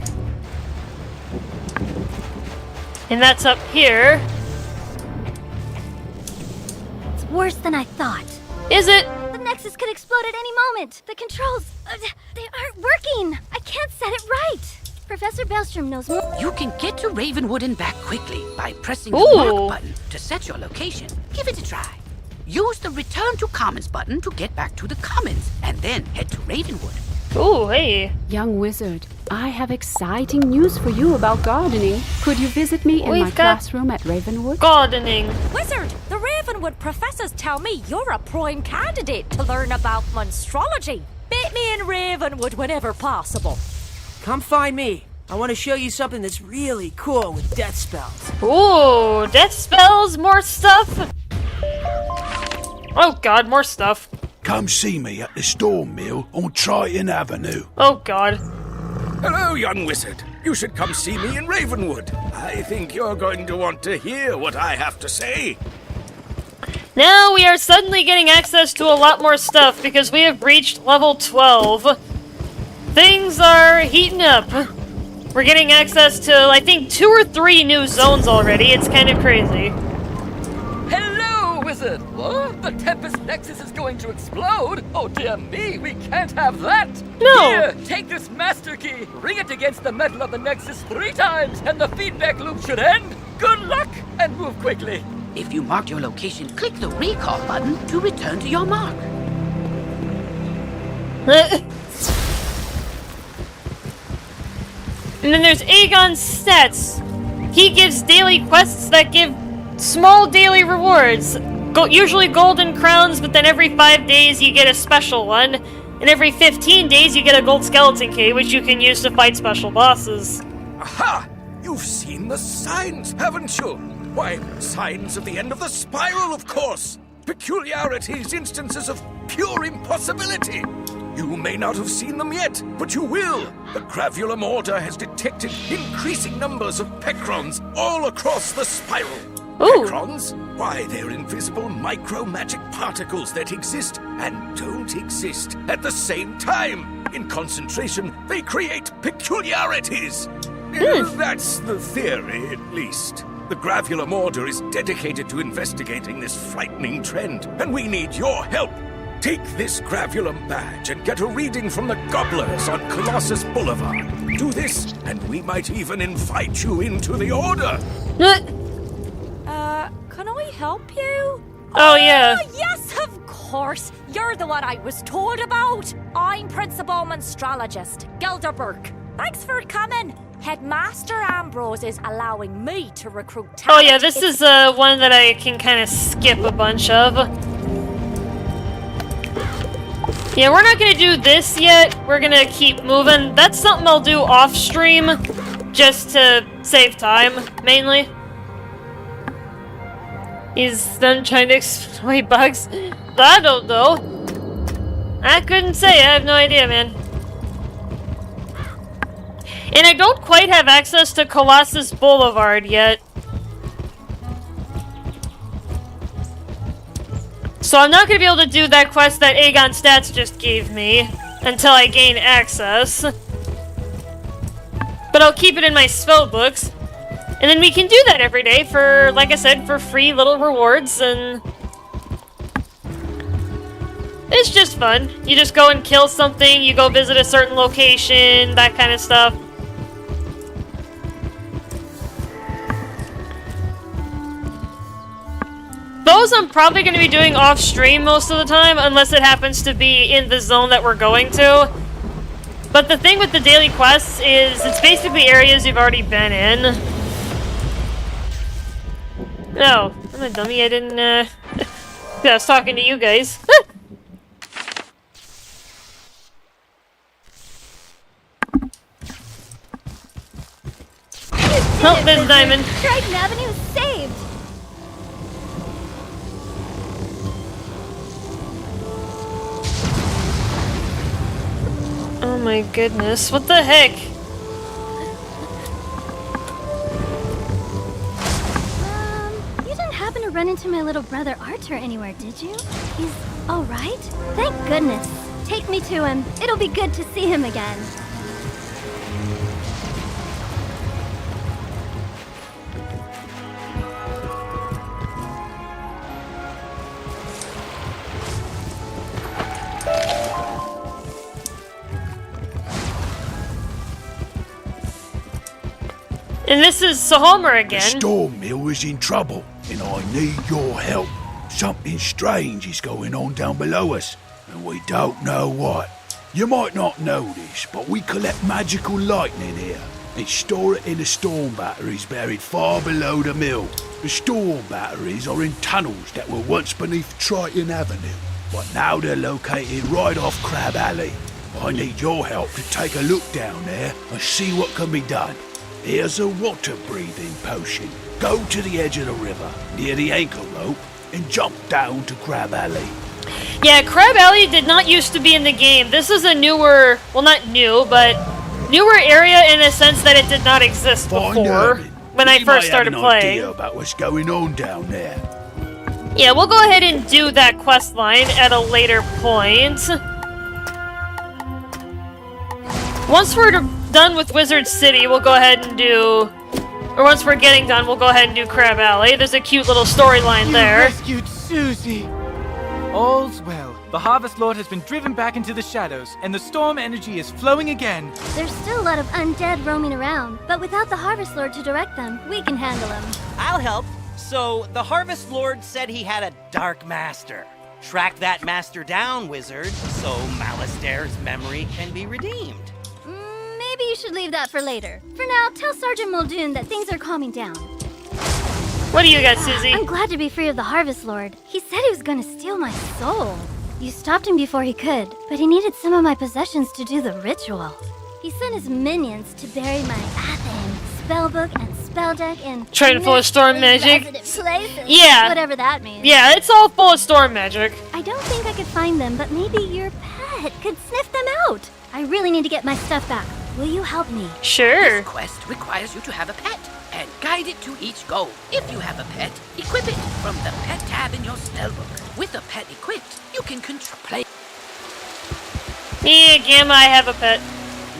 And that's up here.
It's worse than I thought.
Is it?
The Nexus could explode at any moment. The controls, they aren't working. I can't set it right. Professor Bellstrom knows more.
You can get to Ravenwood and back quickly by pressing the mark button to set your location. Give it a try. Use the Return to Commons button to get back to the Commons, and then head to Ravenwood.
Ooh, hey.
Young wizard, I have exciting news for you about gardening. Could you visit me in my classroom at Ravenwood?
Gardening.
Wizard, the Ravenwood professors tell me you're a prime candidate to learn about monstrology. Meet me in Ravenwood whenever possible.
Come find me. I want to show you something that's really cool with death spells.
Ooh, death spells, more stuff. Oh god, more stuff.
Come see me at the Storm Mill on Triton Avenue.
Oh god.
Hello, young wizard. You should come see me in Ravenwood. I think you're going to want to hear what I have to say.
Now we are suddenly getting access to a lot more stuff because we have reached level 12. Things are heating up. We're getting access to, I think, 2 or 3 new zones already. It's kind of crazy.
Hello, wizard! What? The Tempest Nexus is going to explode? Oh dear me, we can't have that!
No!
Here, take this master key, ring it against the metal of the Nexus 3 times, and the feedback loop should end! Good luck, and move quickly!
If you marked your location, click the recall button to return to your mark.
And then there's Aegon's stats. He gives daily quests that give small daily rewards. Usually golden crowns, but then every 5 days you get a special one. And every 15 days you get a gold skeleton key, which you can use to fight special bosses.
Aha! You've seen the signs, haven't you? Why, signs of the end of the spiral, of course. Peculiarities, instances of pure impossibility. You may not have seen them yet, but you will. The Gravulum Order has detected increasing numbers of Pecrons all across the spiral.
Ooh.
Pecrons? Why, they're invisible micro-magic particles that exist and don't exist at the same time. In concentration, they create peculiarities. That's the theory, at least. The Gravulum Order is dedicated to investigating this frightening trend, and we need your help. Take this Gravulum badge and get a reading from the Gobblers on Colossus Boulevard. Do this, and we might even invite you into the Order.
Can I help you?
Oh, yeah.
Yes, of course. You're the one I was told about. I'm Principal Monstrologist, Gilderberg. Thanks for coming. Headmaster Ambrose is allowing me to recruit talent.
Oh yeah, this is one that I can kind of skip a bunch of. Yeah, we're not gonna do this yet. We're gonna keep moving. That's something I'll do off stream, just to save time, mainly. He's done trying to exploit bugs. I don't know. I couldn't say. I have no idea, man. And I don't quite have access to Colossus Boulevard yet. So I'm not going to be able to do that quest that Aegon Stats just gave me until I gain access. But I'll keep it in my spell books. And then we can do that every day for, like I said, for free little rewards, and it's just fun. You just go and kill something, you go visit a certain location, that kind of stuff. Those I'm probably going to be doing off stream most of the time, unless it happens to be in the zone that we're going to. But the thing with the daily quests is it's basically areas you've already been in. No, I'm a dummy, I didn't, I was talking to you guys. Oh, there's a diamond.
Triton Avenue is saved!
Oh my goodness, what the heck?
You didn't happen to run into my little brother Arthur anywhere, did you? He's alright? Thank goodness. Take me to him. It'll be good to see him again.
And this is Sahomer again.
The storm mill is in trouble, and I need your help. Something strange is going on down below us, and we don't know what. You might not know this, but we collect magical lightning here and store it in the storm batteries buried far below the mill. The storm batteries are in tunnels that were once beneath Triton Avenue, but now they're located right off Crab Alley. I need your help to take a look down there and see what can be done. Here's a water-breathing potion. Go to the edge of the river, near the ankle rope, and jump down to Crab Alley.
Yeah, Crab Alley did not used to be in the game. This is a newer, well not new, but newer area in a sense that it did not exist before when I first started playing.
Idea about what's going on down there.
Yeah, we'll go ahead and do that quest line at a later point. Once we're done with Wizard City, we'll go ahead and do... Or once we're getting done, we'll go ahead and do Crab Alley. There's a cute little storyline there.
Rescued Susie! All's well. The Harvest Lord has been driven back into the shadows, and the storm energy is flowing again.
There's still a lot of undead roaming around, but without the Harvest Lord to direct them, we can handle them.
I'll help. So, the Harvest Lord said he had a Dark Master. Track that master down, wizard, so Malistair's memory can be redeemed.
Maybe you should leave that for later. For now, tell Sergeant Muldoon that things are calming down.
What do you got, Susie?
I'm glad to be free of the Harvest Lord. He said he was going to steal my soul. You stopped him before he could, but he needed some of my possessions to do the ritual. He sent his minions to bury my Athame, spellbook, and spell deck in...
Trying full of storm magic?
Places.
Yeah.
Whatever that means.
Yeah, it's all full of storm magic.
I don't think I could find them, but maybe your pet could sniff them out. I really need to get my stuff back. Will you help me?
Sure.
This quest requires you to have a pet and guide it to each goal. If you have a pet, equip it from the pet tab in your spellbook. With a pet equipped, you can play.
Yeah, Gamma, I have a pet.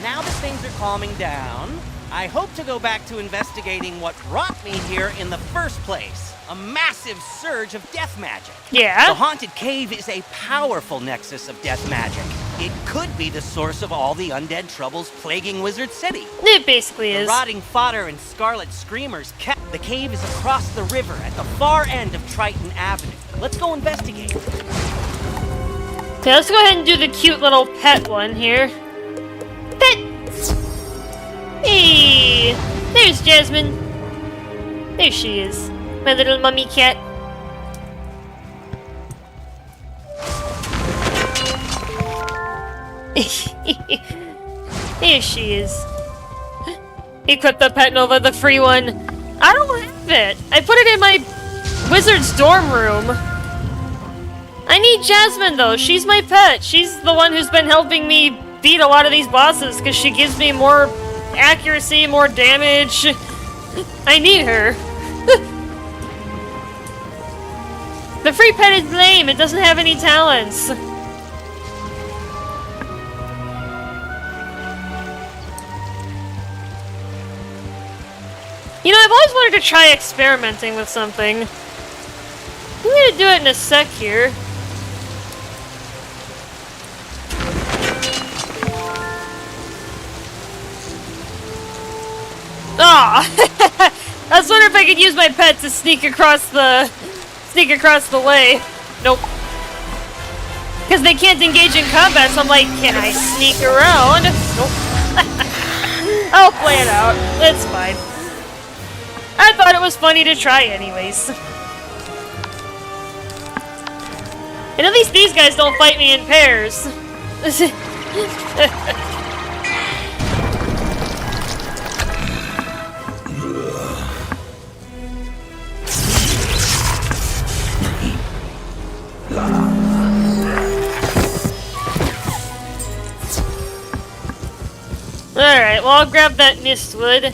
Now that things are calming down, I hope to go back to investigating what brought me here in the first place. A massive surge of death magic.
Yeah?
The Haunted Cave is a powerful nexus of death magic. It could be the source of all the undead troubles plaguing Wizard City.
It basically is.
The rotting fodder and scarlet screamers kept... The cave is across the river at the far end of Triton Avenue. Let's go investigate.
Okay, let's go ahead and do the cute little pet one here. Pet! Hey! There's Jasmine. There she is. My little mummy cat. There she is. Equip the Pet Nova, the free one. I don't have it. I put it in my Wizard's dorm room. I need Jasmine though, she's my pet. She's the one who's been helping me beat a lot of these bosses because she gives me more accuracy, more damage. I need her. The free pet is lame, it doesn't have any talents. You know, I've always wanted to try experimenting with something. I'm gonna do it in a sec here. Ah! I was wondering if I could use my pet to sneak across the way. Nope. Because they can't engage in combat, so I'm like, can I sneak around? Nope. I'll play it out. It's fine. I thought it was funny to try anyways. And at least these guys don't fight me in pairs. Alright, well I'll grab that mistwood.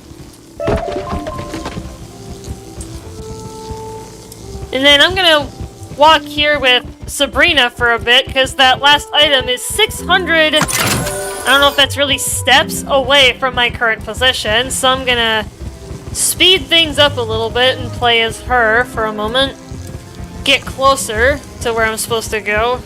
And then I'm gonna walk here with Sabrina for a bit, because that last item is 600... I don't know if that's really steps away from my current position, so I'm gonna speed things up a little bit and play as her for a moment. Get closer to where I'm supposed to go.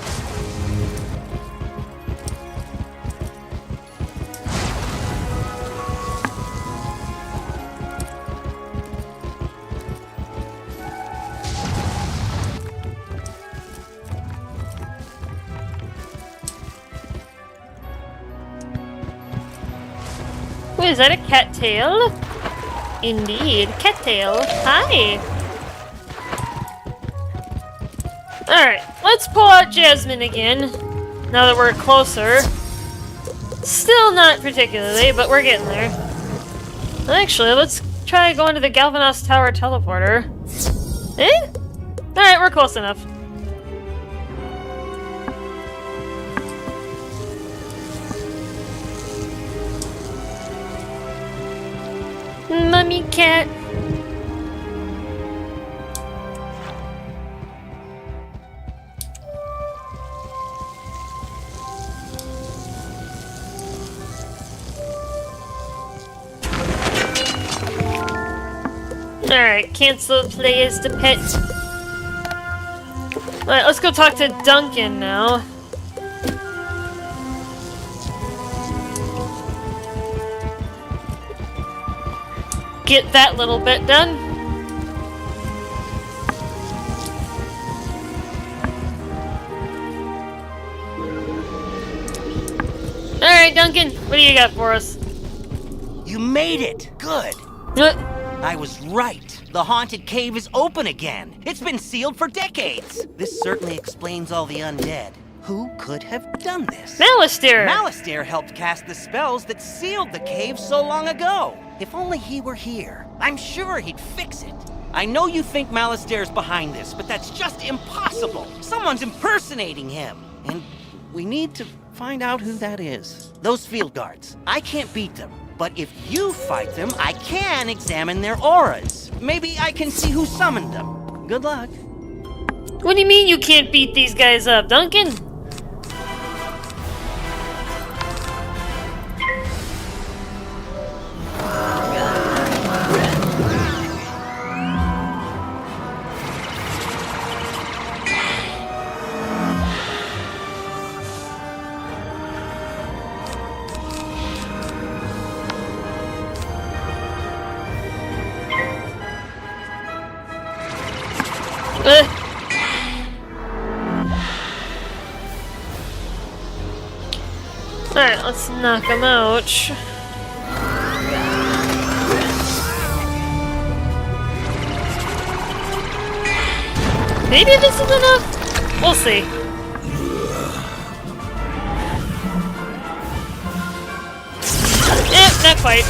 Wait, is that a cattail? Indeed, cattail. Hi! Alright, let's pull out Jasmine again, now that we're closer. Still not particularly, but we're getting there. Actually, let's try going to the Galvanos Tower teleporter. Eh? Alright, we're close enough. Mummy cat. Alright, cancel play as the pet. Alright, let's go talk to Duncan now. Get that little bit done. Alright, Duncan, what do you got for us?
You made it! Good! I was right. The haunted cave is open again. It's been sealed for decades. This certainly explains all the undead. Who could have done this?
Malistaire!
Malistaire helped cast the spells that sealed the cave so long ago. If only he were here, I'm sure he'd fix it. I know you think Malistaire's behind this, but that's just impossible. Someone's impersonating him. And we need to find out who that is. Those field guards, I can't beat them. But if you fight them, I can examine their auras. Maybe I can see who summoned them. Good luck.
What do you mean you can't beat these guys up, Duncan? Alright, let's knock him out. Maybe this is enough? We'll see. Not quite.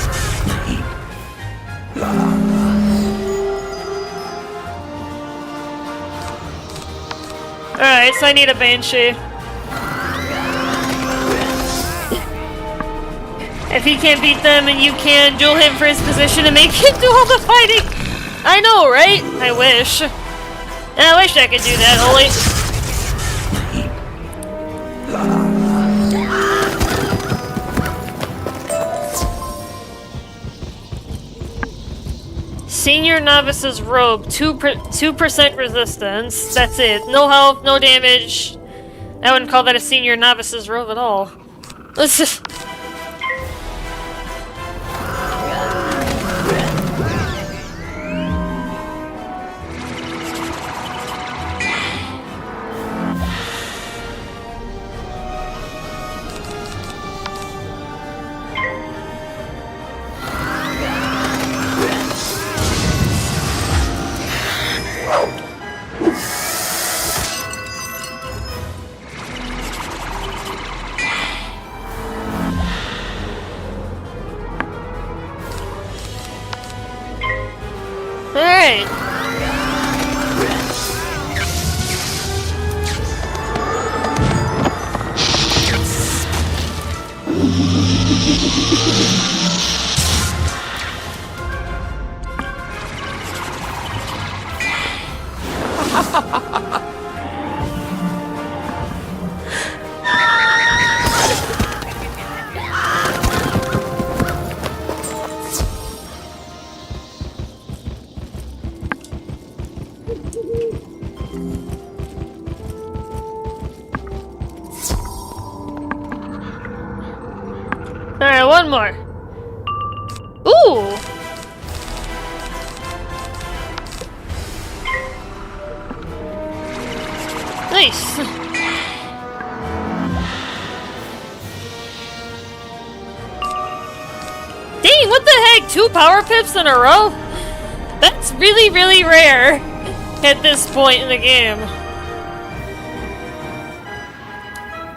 Alright, so I need a Banshee. If he can't beat them and you can, duel him for his position and make him do all the fighting! I know, right? I wish. And I wish I could do that, Holy. Senior Novice's Robe, 2% resistance. That's it. No health, no damage. I wouldn't call that a Senior Novice's Robe at all. Let's just... Alright. Alright, one more. Ooh! Nice! Dang, what the heck? 2 power pips in a row? That's really, really rare at this point in the game.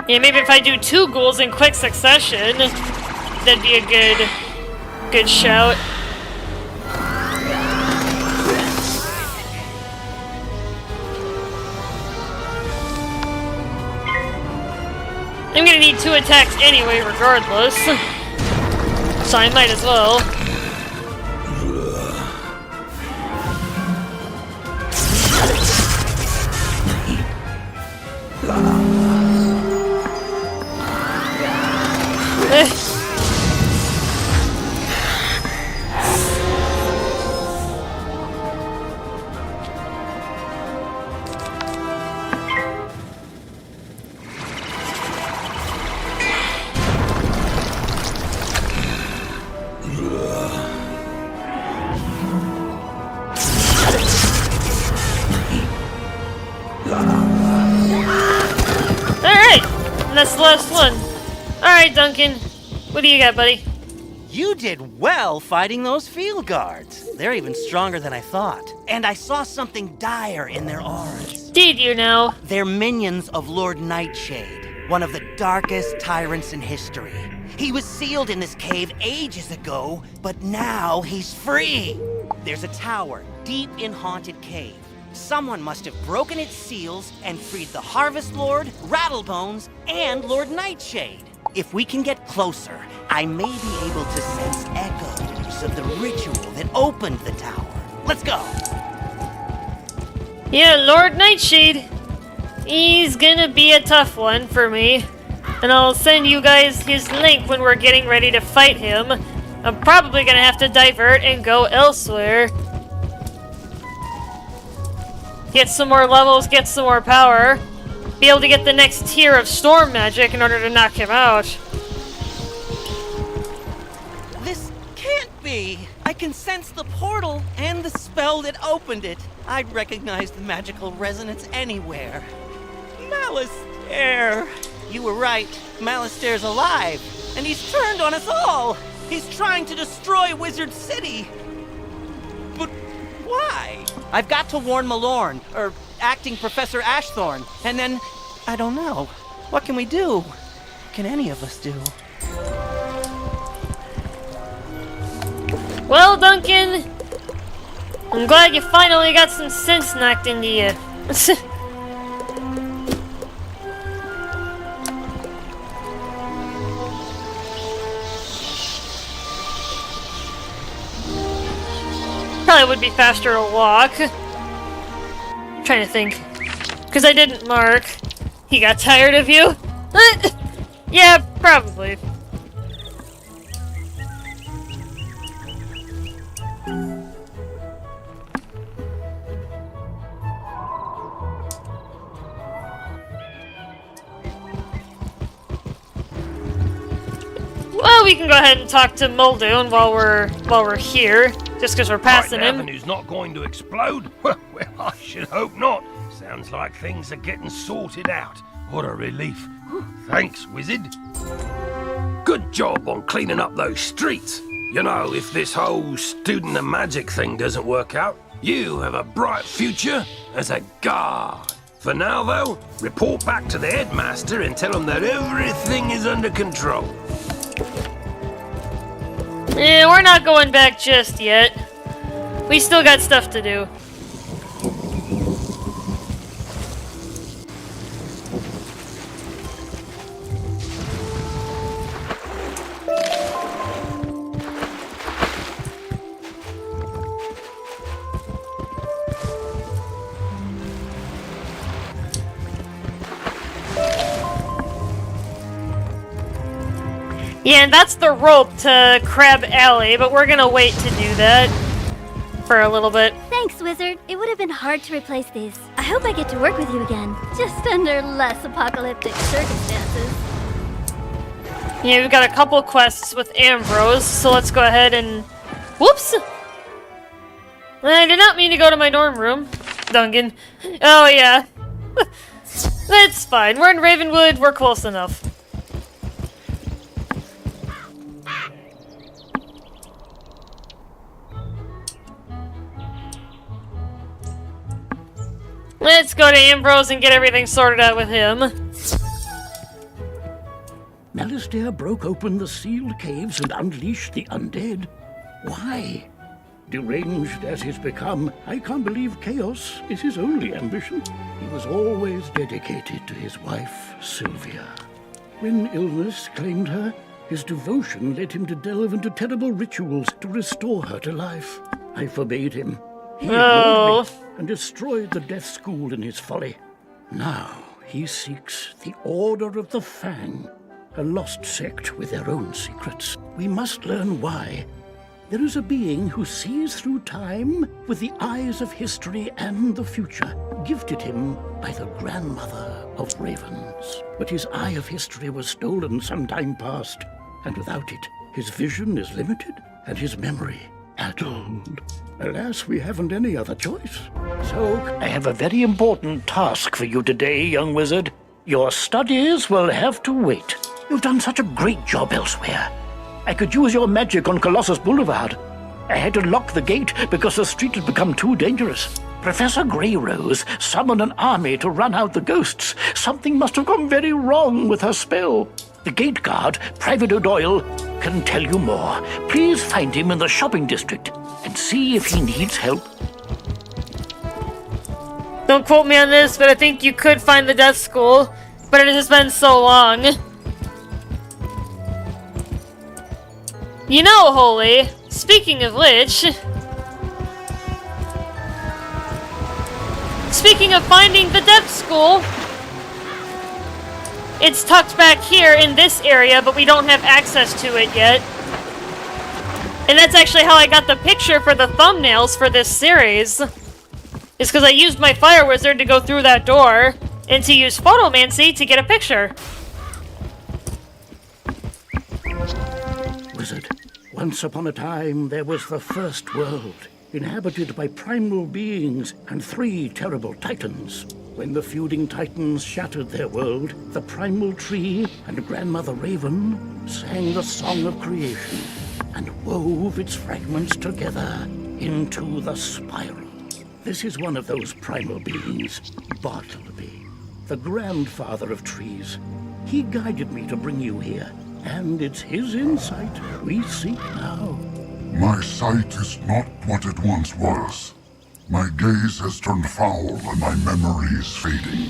Yeah, maybe if I do 2 ghouls in quick succession, that'd be a good shout. I'm gonna need 2 attacks anyway, regardless. So I might as well. That's the last one. Alright, Duncan. What do you got, buddy?
You did well fighting those field guards. They're even stronger than I thought. And I saw something dire in their auras.
Did you know?
They're minions of Lord Nightshade, one of the darkest tyrants in history. He was sealed in this cave ages ago, but now he's free. There's a tower deep in Haunted Cave. Someone must have broken its seals and freed the Harvest Lord, Rattlebones, and Lord Nightshade. If we can get closer, I may be able to sense echoes of the ritual that opened the tower. Let's go!
Yeah, Lord Nightshade. He's gonna be a tough one for me. And I'll send you guys his link when we're getting ready to fight him. I'm probably gonna have to divert and go elsewhere. Get some more levels, get some more power. Be able to get the next tier of storm magic in order to knock him out.
This can't be! I can sense the portal and the spell that opened it. I'd recognize the magical resonance anywhere. Malistaire! You were right. Malistaire's alive, and he's turned on us all! He's trying to destroy Wizard City! But why? I've got to warn Malorn, or acting Professor Ashthorn, and then, I don't know. What can we do? What can any of us do?
Well, Duncan, I'm glad you finally got some sense knocked into you. probably would be faster to walk. I'm trying to think. Because I didn't mark. He got tired of you? Yeah, probably. Well, we can go ahead and talk to Muldoon while we're here, just because we're passing him.
The avenue's not going to explode? Well, I should hope not. Sounds like things are getting sorted out. What a relief. Thanks, Wizard. Good job on cleaning up those streets. You know, if this whole student of magic thing doesn't work out, you have a bright future as a guard. For now, though, report back to the headmaster and tell him that everything is under control.
Yeah, we're not going back just yet. We still got stuff to do. Yeah, and that's the rope to Crab Alley, but we're gonna wait to do that for a little bit.
Thanks, Wizard. It would have been hard to replace these. I hope I get to work with you again, just under less apocalyptic circumstances.
Yeah, we've got a couple quests with Ambrose, so let's go ahead and... Whoops! I did not mean to go to my dorm room, Duncan. Oh, yeah. That's fine. We're in Ravenwood. We're close enough. Let's go to Ambrose and get everything sorted out with him.
Malistaire broke open the sealed caves and unleashed the undead. Why? Deranged as he's become, I can't believe chaos is his only ambition. He was always dedicated to his wife, Sylvia. When illness claimed her, his devotion led him to delve into terrible rituals to restore her to life. I forbade him. He ignored me and destroyed the Death School in his folly. Now he seeks the Order of the Fang, a lost sect with their own secrets. We must learn why. There is a being who sees through time with the eyes of history and the future, gifted him by the grandmother of ravens. But his eye of history was stolen some time past, and without it, his vision is limited and his memory addled. Alas, we haven't any other choice. So, I have a very important task for you today, young wizard. Your studies will have to wait. You've done such a great job elsewhere. I could use your magic on Colossus Boulevard. I had to lock the gate because the street had become too dangerous. Professor Greyrose summoned an army to run out the ghosts. Something must have gone very wrong with her spell. The gate guard, Private O'Doyle, can tell you more. Please find him in the shopping district and see if he needs help.
Don't quote me on this, but I think you could find the Death School, but it has been so long. You know, Holy, speaking of which... Speaking of finding the Death School... It's tucked back here in this area, but we don't have access to it yet. And that's actually how I got the picture for the thumbnails for this series. Is because I used my Fire Wizard to go through that door, and to use Photomancy to get a picture.
Wizard, once upon a time there was the first world, inhabited by primal beings and 3 terrible titans. When the feuding titans shattered their world, the primal tree and Grandmother Raven sang the song of creation and wove its fragments together into the spiral. This is one of those primal beings, Bartleby, the grandfather of trees. He guided me to bring you here, and it's his insight we seek now.
My sight is not what it once was. My gaze has turned foul and my memory is fading.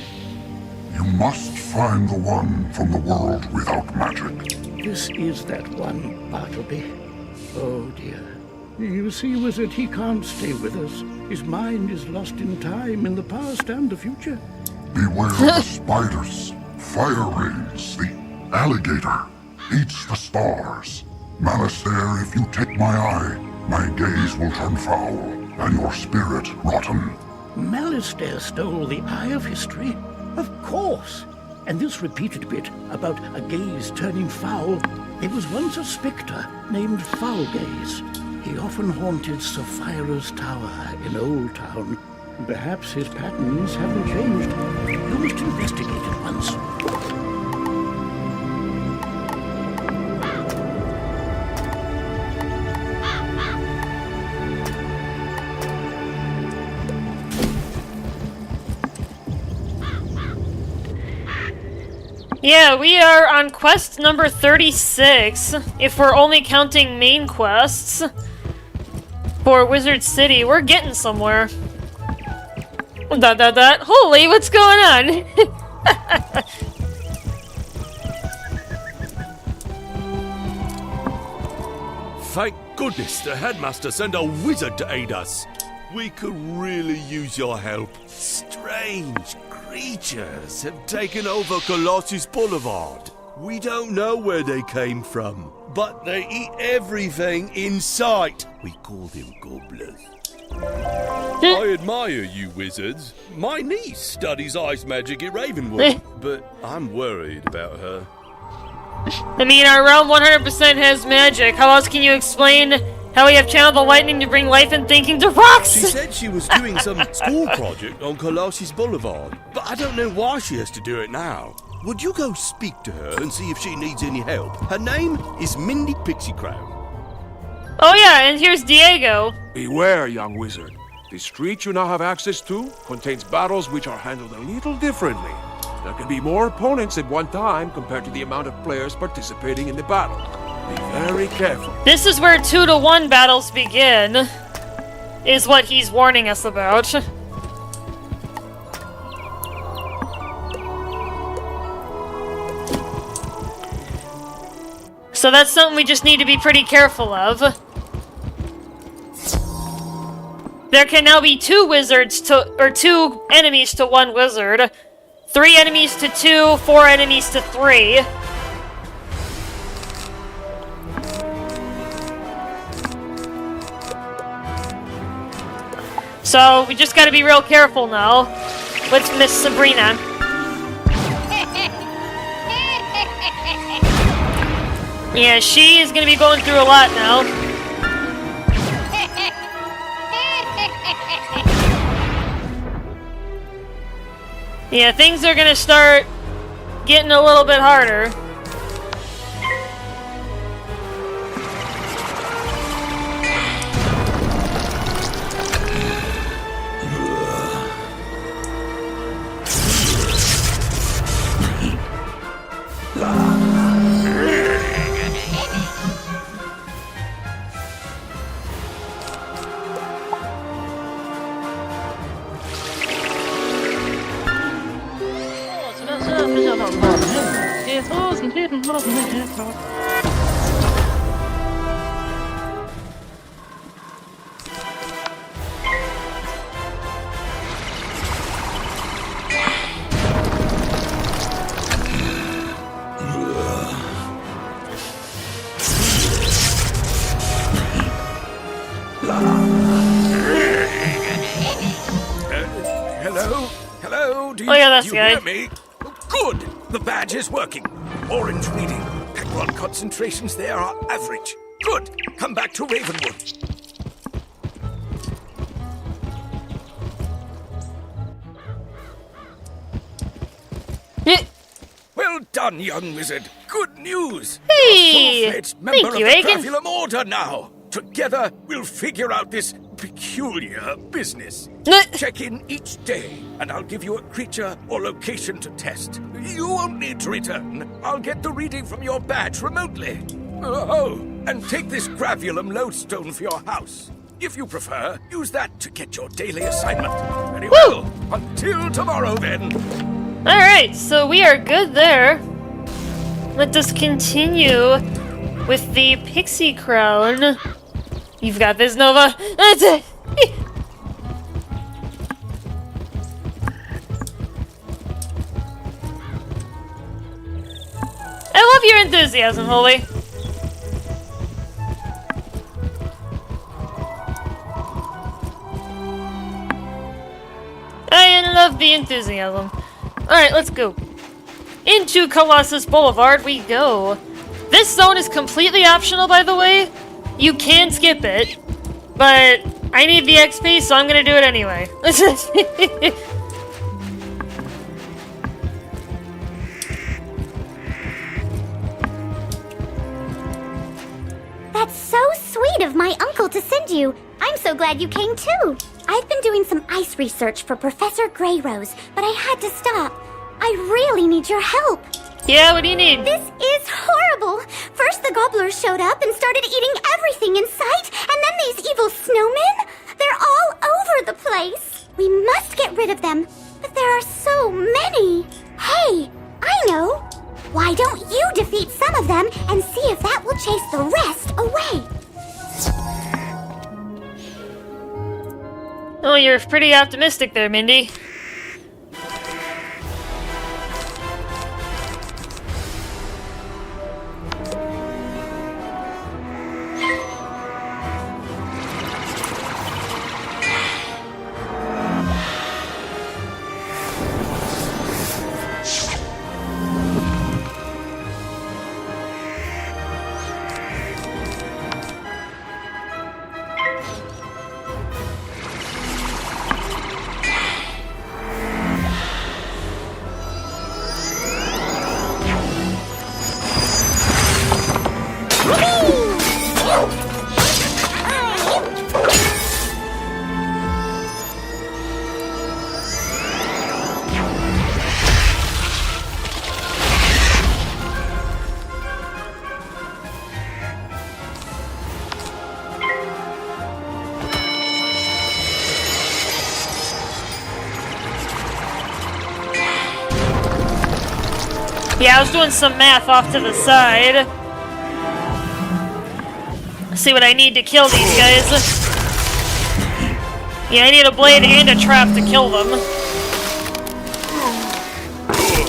You must find the one from the world without magic.
This is that one, Bartleby. Oh dear. You see, Wizard, he can't stay with us. His mind is lost in time, in the past and the future.
Beware of the spiders, fire raids, the alligator eats the stars. Malistaire, if you take my eye, my gaze will turn foul, and your spirit rotten.
Malistaire stole the eye of history? Of course! And this repeated bit about a gaze turning foul, there was once a spectre named Foulgaze. He often haunted Sapphira's tower in Old Town. Perhaps his patterns haven't changed. You must investigate it once.
Yeah, we are on quest number 36, if we're only counting main quests. For Wizard City, we're getting somewhere. Holy, what's going on?
Thank goodness the headmaster sent a wizard to aid us. We could really use your help. Strange creatures have taken over Colossus Boulevard. We don't know where they came from, but they eat everything in sight. We call them gobblers. I admire you wizards. My niece studies ice magic at Ravenwood, but I'm worried about her.
I mean, our realm 100% has magic. How else can you explain how we have channeled the lightning to bring life and thinking to rocks?
She said she was doing some school project on Colossus Boulevard, but I don't know why she has to do it now. Would you go speak to her and see if she needs any help? Her name is Mindy Pixie Crown.
Oh yeah, and here's Diego.
Beware, young wizard. The street you now have access to contains battles which are handled a little differently. There can be more opponents at one time compared to the amount of players participating in the battle. Be very careful.
This is where 2-to-1 battles begin, is what he's warning us about. So that's something we just need to be pretty careful of. There can now be 2 wizards or 2 enemies to 1 wizard. 3 enemies to 2, 4 enemies to 3. So, we just gotta be real careful now with Miss Sabrina. Yeah, she is gonna be going through a lot now. Yeah, things are gonna start getting a little bit harder.
Hello? Do you,
oh yeah, that's
you
guy.
hear me? Good! The badge is working. Orange reading. Pegron concentrations there are average. Good! Come back to Ravenwood. Well done, young wizard. Good news.
Hey!
You're a full-fledged member
Thank you,
of the
Aiken.
Gravulum Order now. Together, we'll figure out this peculiar business. Check in each day, and I'll give you a creature or location to test. You won't need to return. I'll get the reading from your badge remotely. Oh, and take this Gravulum lodestone for your house. If you prefer, use that to get your daily assignment. Very well. Until tomorrow, then.
Alright, so we are good there. Let us continue with the Pixie Crown. You've got this, Nova. That's it. I love your enthusiasm, Holy. I love the enthusiasm. Alright, let's go. Into Colossus Boulevard we go. This zone is completely optional, by the way. You can skip it. But I need the XP, so I'm gonna do it anyway.
That's so sweet of my uncle to send you. I'm so glad you came too. I've been doing some ice research for Professor Greyrose, but I had to stop. I really need your help.
Yeah, what do you need?
This is horrible. First the gobblers showed up and started eating everything in sight, and then these evil snowmen. They're all over the place. We must get rid of them, but there are so many. Hey, I know. Why don't you defeat some of them and see if that will chase the rest away?
Oh, you're pretty optimistic there, Mindy. Yeah, I was doing some math off to the side. See what I need to kill these guys. Yeah, I need a blade and a trap to kill them.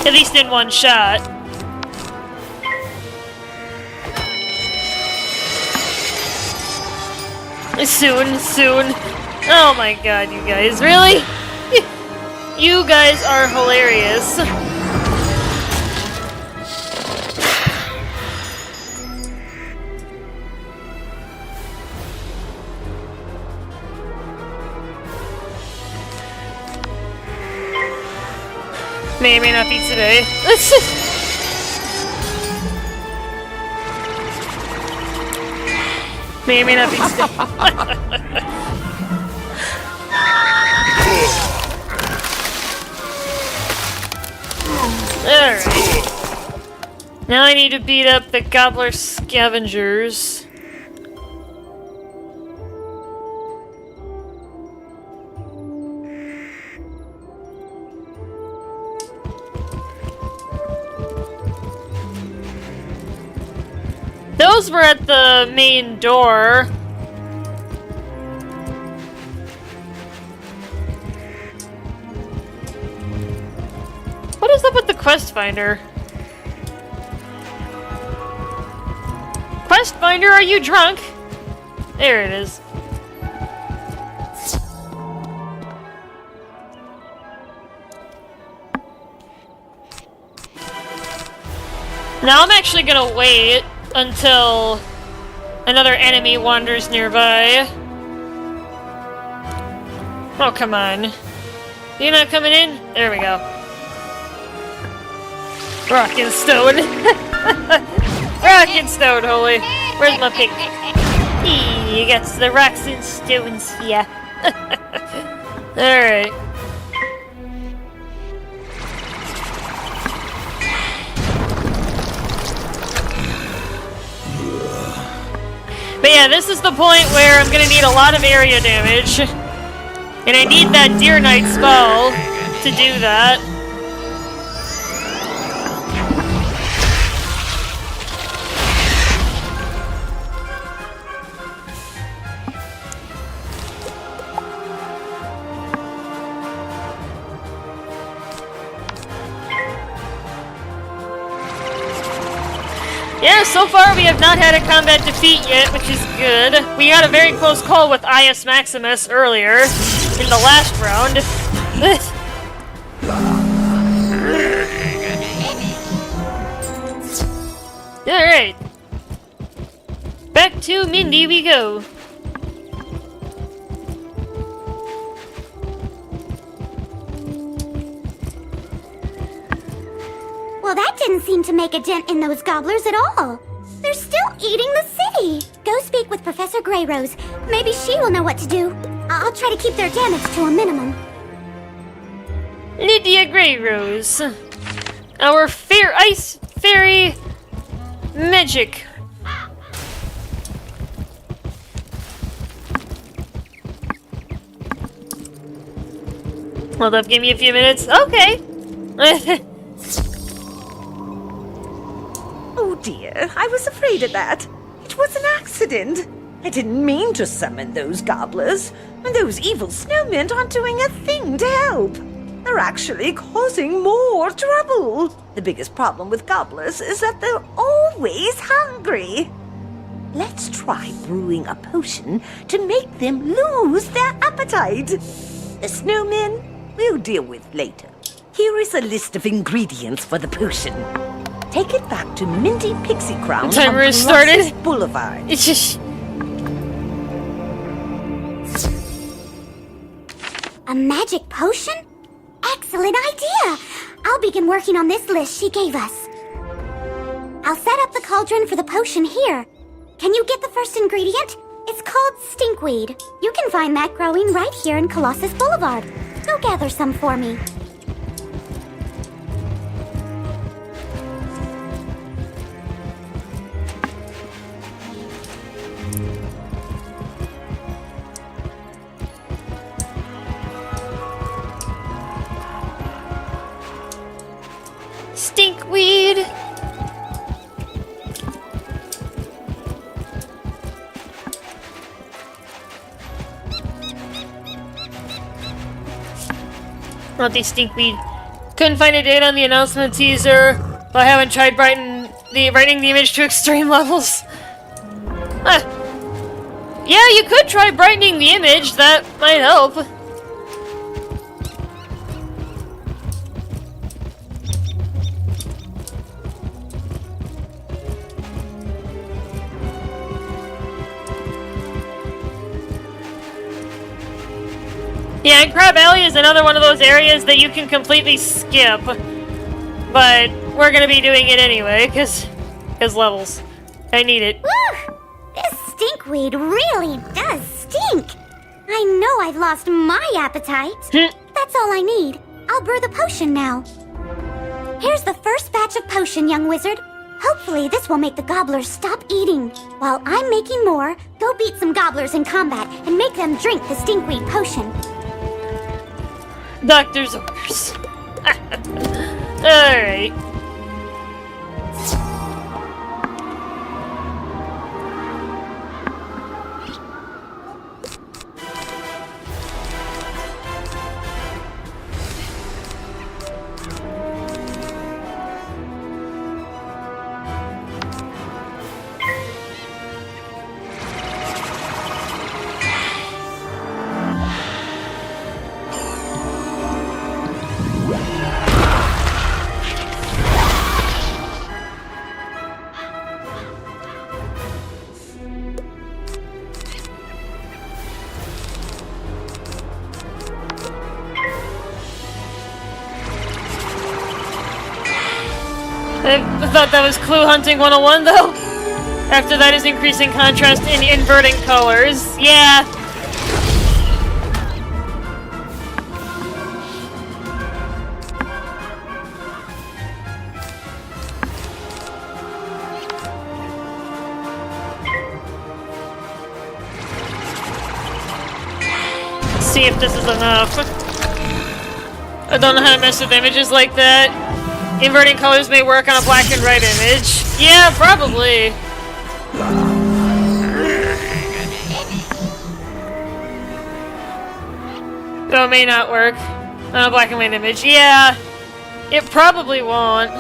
At least in one shot. Soon. Oh my god, you guys, really? You guys are hilarious. May or may not be today. May or may not be today. Alright. Now I need to beat up the Gobbler Scavengers. Those were at the main door. What is up with the quest finder? Quest finder, are you drunk? There it is. Now I'm actually gonna wait until another enemy wanders nearby. Oh, come on. You're not coming in? There we go. Rock and stone. Rock and stone, Holy. Where's my pick? You got the rocks and stones here. Alright. But yeah, this is the point where I'm gonna need a lot of area damage. And I need that Deer Knight spell to do that. Yeah, so far we have not had a combat defeat yet, which is good. We had a very close call with I.S. Maximus earlier, in the last round. Alright. Back to Mindy we go.
Well, that didn't seem to make a dent in those gobblers at all. They're still eating the city. Go speak with Professor Greyrose. Maybe she will know what to do. I'll try to keep their damage to a minimum.
Lydia Greyrose. Our ice fairy magic. Hold up, give me a few minutes. Okay.
Oh dear, I was afraid of that. It was an accident. I didn't mean to summon those gobblers, and those evil snowmen aren't doing a thing to help. They're actually causing more trouble. The biggest problem with gobblers is that they're always hungry. Let's try brewing a potion to make them lose their appetite. The snowmen we'll deal with later. Here is a list of ingredients for the potion. Take it back to Minty Pixie Crown
Timer
on
started.
Colossus Boulevard.
It's just...
A magic potion? Excellent idea! I'll begin working on this list she gave us. I'll set up the cauldron for the potion here. Can you get the first ingredient? It's called stinkweed. You can find that growing right here in Colossus Boulevard. Go gather some for me.
Stinkweed. Not the stinkweed. Couldn't find a date on the announcement teaser, but I haven't tried writing the image to extreme levels. Yeah, you could try brightening the image. That might help. Yeah, and Crab Alley is another one of those areas that you can completely skip. But we're gonna be doing it anyway, cause levels. I need it.
Woo! This stinkweed really does stink. I know I've lost my appetite. That's all I need. I'll brew the potion now. Here's the first batch of potion, young wizard. Hopefully this will make the gobblers stop eating. While I'm making more, go beat some gobblers in combat and make them drink the stinkweed potion.
Doctor's orders. Alright. I thought that was Clue Hunting 101, though. After that is increasing contrast in inverting colors. Yeah. Let's see if this is enough. I don't know how to mess with images like that. Inverting colors may work on a black and white image. Yeah, probably. Though it may not work on a black and white image. Yeah, it probably won't.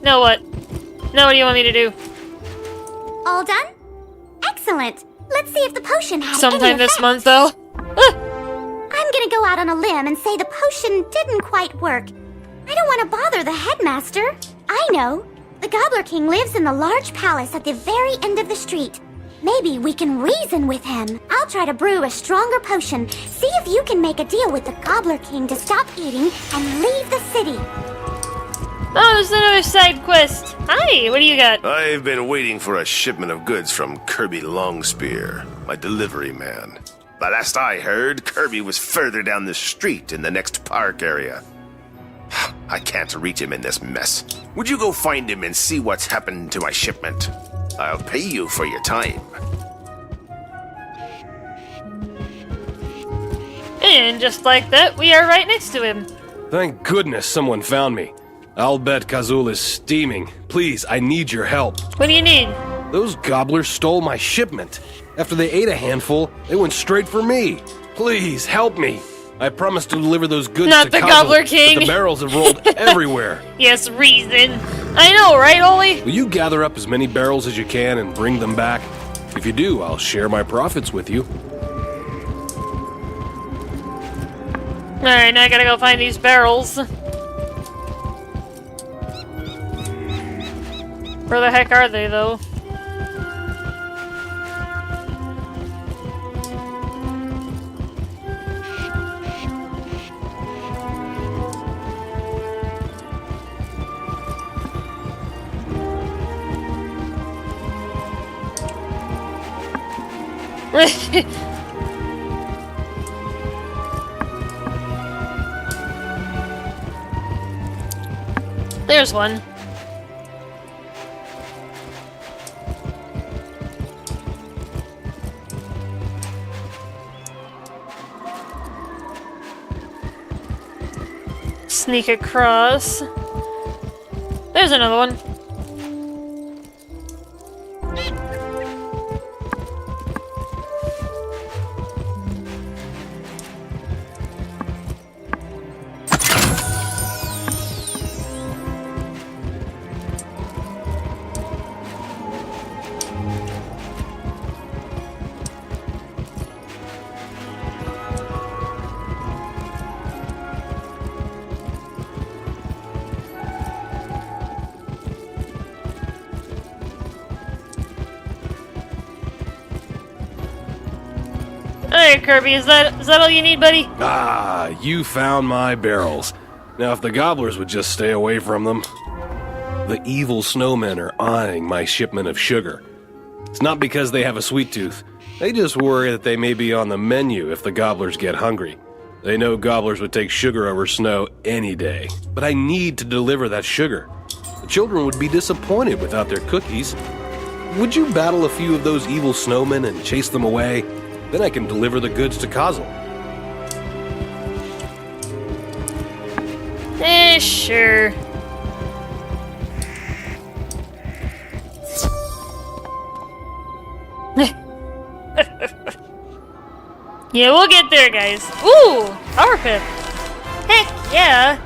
Now what? Now what do you want me to do?
All done? Excellent. Let's see if the potion had
Sometime
any
this
effect.
month, though.
I'm gonna go out on a limb and say the potion didn't quite work. I don't want to bother the headmaster. I know. The Gobbler King lives in the large palace at the very end of the street. Maybe we can reason with him. I'll try to brew a stronger potion. See if you can make a deal with the Gobbler King to stop eating and leave the city.
Oh, there's another side quest. Hi, what do you got?
I've been waiting for a shipment of goods from Kirby Longspear, my delivery man. But last I heard, Kirby was further down the street in the next park area. I can't reach him in this mess. Would you go find him and see what's happened to my shipment? I'll pay you for your time.
And just like that, we are right next to him.
Thank goodness someone found me. I'll bet Kazul is steaming. Please, I need your help.
What do you need?
Those gobblers stole my shipment. After they ate a handful, they went straight for me. Please, help me. I promised to deliver those goods
Not
to
the
Kazul,
Gobbler King.
but the barrels have rolled everywhere.
Yes, reason. I know, right, Oli?
Will you gather up as many barrels as you can and bring them back? If you do, I'll share my profits with you.
Alright, now I gotta go find these barrels. Where the heck are they, though? There's one. Sneak across. There's another one. Alright, Kirby, is that all you need, buddy?
Ah, you found my barrels. Now, if the gobblers would just stay away from them. The evil snowmen are eyeing my shipment of sugar. It's not because they have a sweet tooth. They just worry that they may be on the menu if the gobblers get hungry. They know gobblers would take sugar over snow any day. But I need to deliver that sugar. The children would be disappointed without their cookies. Would you battle a few of those evil snowmen and chase them away? Then I can deliver the goods to Kazul.
Sure. Yeah, we'll get there, guys. Ooh, power pip. Heck yeah.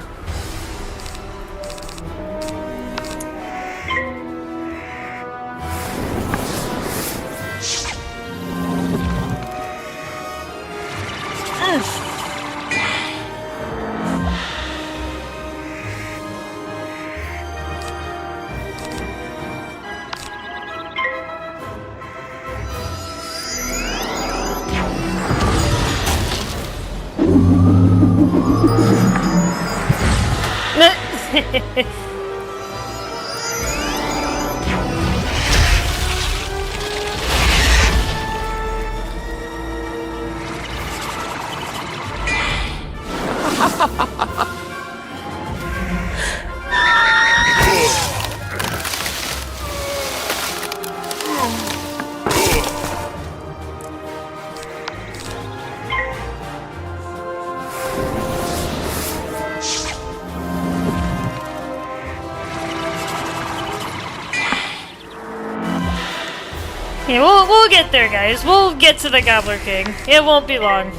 Yeah, we'll get there, guys. We'll get to the Gobbler King. It won't be long.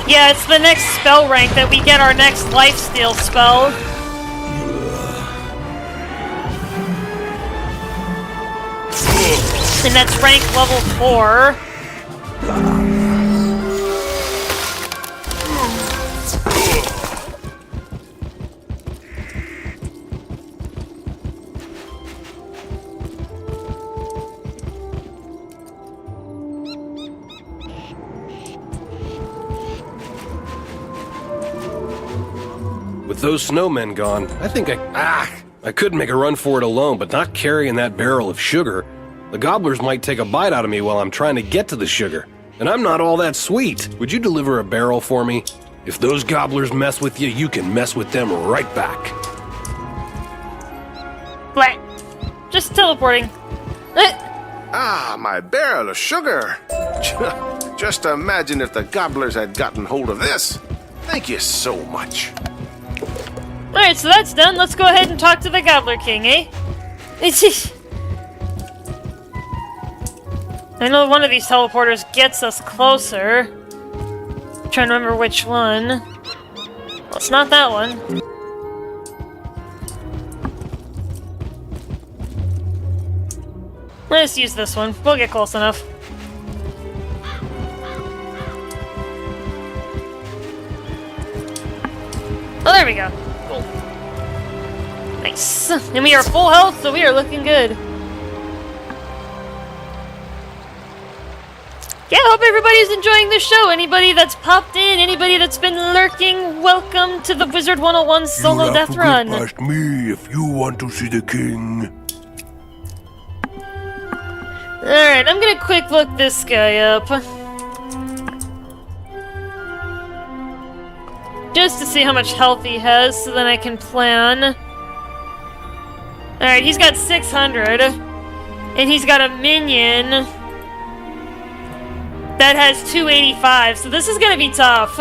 Yeah, it's the next spell rank that we get our next lifesteal spell. And that's rank level 4.
With those snowmen gone, I think I could make a run for it alone, but not carrying that barrel of sugar. The gobblers might take a bite out of me while I'm trying to get to the sugar. And I'm not all that sweet. Would you deliver a barrel for me? If those gobblers mess with you, you can mess with them right back.
What? Just teleporting.
Ah, my barrel of sugar. Just imagine if the gobblers had gotten hold of this. Thank you so much.
Alright, so that's done. Let's go ahead and talk to the Gobbler King, eh? I know one of these teleporters gets us closer. I'm trying to remember which one. Well, it's not that one. Let's use this one. We'll get close enough. Oh, there we go. Cool. Nice. And we are full health, so we are looking good. Yeah, I hope everybody's enjoying the show. Anybody that's popped in, anybody that's been lurking, welcome to the Wizard101 solo death run.
You have to get past me if you want to see the king.
Alright, I'm gonna quick look this guy up. Just to see how much health he has, so then I can plan. Alright, he's got 600. And he's got a minion that has 285, so this is gonna be tough.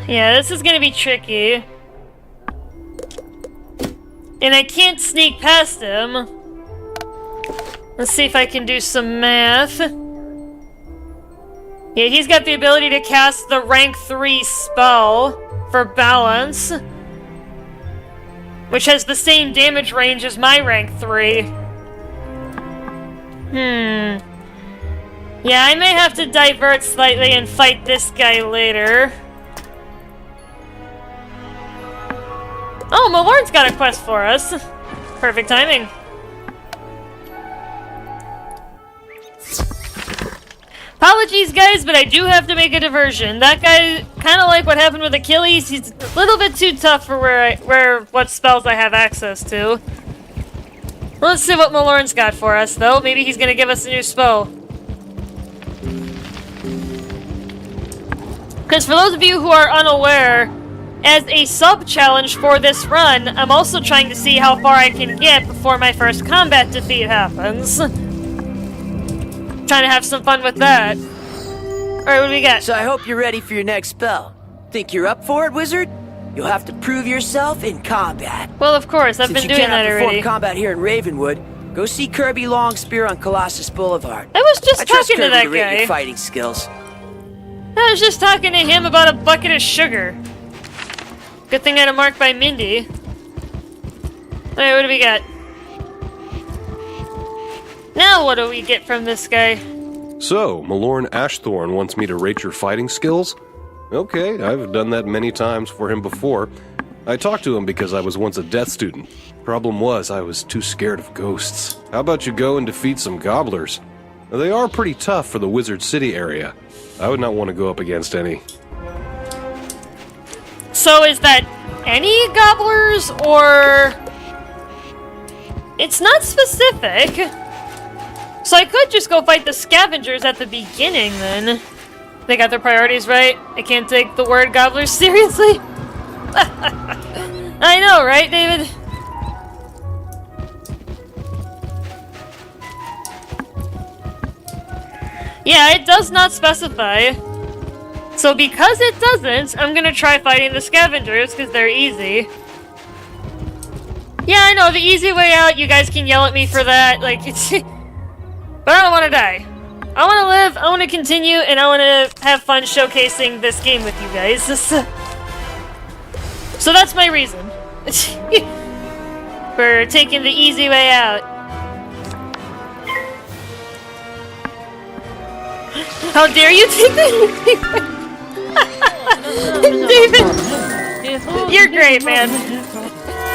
Yeah, this is gonna be tricky. And I can't sneak past him. Let's see if I can do some math. Yeah, he's got the ability to cast the rank 3 spell for balance, which has the same damage range as my rank 3. Yeah, I may have to divert slightly and fight this guy later. Oh, Malorn's got a quest for us. Perfect timing. Apologies, guys, but I do have to make a diversion. That guy, kind of like what happened with Achilles, he's a little bit too tough for what spells I have access to. Let's see what Malorn's got for us, though. Maybe he's gonna give us a new spell. Because for those of you who are unaware, as a sub-challenge for this run, I'm also trying to see how far I can get before my first combat defeat happens. Trying to have some fun with that. Alright, what do we got?
So I hope you're ready for your next spell. Think you're up for it, Wizard? You'll have to prove yourself in combat.
Well, of course, I've been doing that already.
Since you cannot perform combat here in Ravenwood, go see Kirby Longspear on Colossus Boulevard.
I was just talking to that
Kirby to rate
guy.
your fighting skills.
I was just talking to him about a bucket of sugar. Good thing I had a mark by Mindy. Alright, what do we got? Now what do we get from this guy?
So, Malorn Ashthorn wants me to rate your fighting skills? Okay, I've done that many times for him before. I talked to him because I was once a death student. Problem was, I was too scared of ghosts. How about you go and defeat some gobblers? They are pretty tough for the Wizard City area. I would not want to go up against any.
So is that any gobblers, or... It's not specific. So I could just go fight the scavengers at the beginning, then. They got their priorities right. I can't take the word gobblers seriously. I know, right, David? Yeah, it does not specify. So because it doesn't, I'm gonna try fighting the scavengers, because they're easy. Yeah, I know, the easy way out, you guys can yell at me for that, like, it's... But I don't want to die. I want to live, I want to continue, and I want to have fun showcasing this game with you guys. So that's my reason. For taking the easy way out. How dare you take the easy way? David! You're great, man.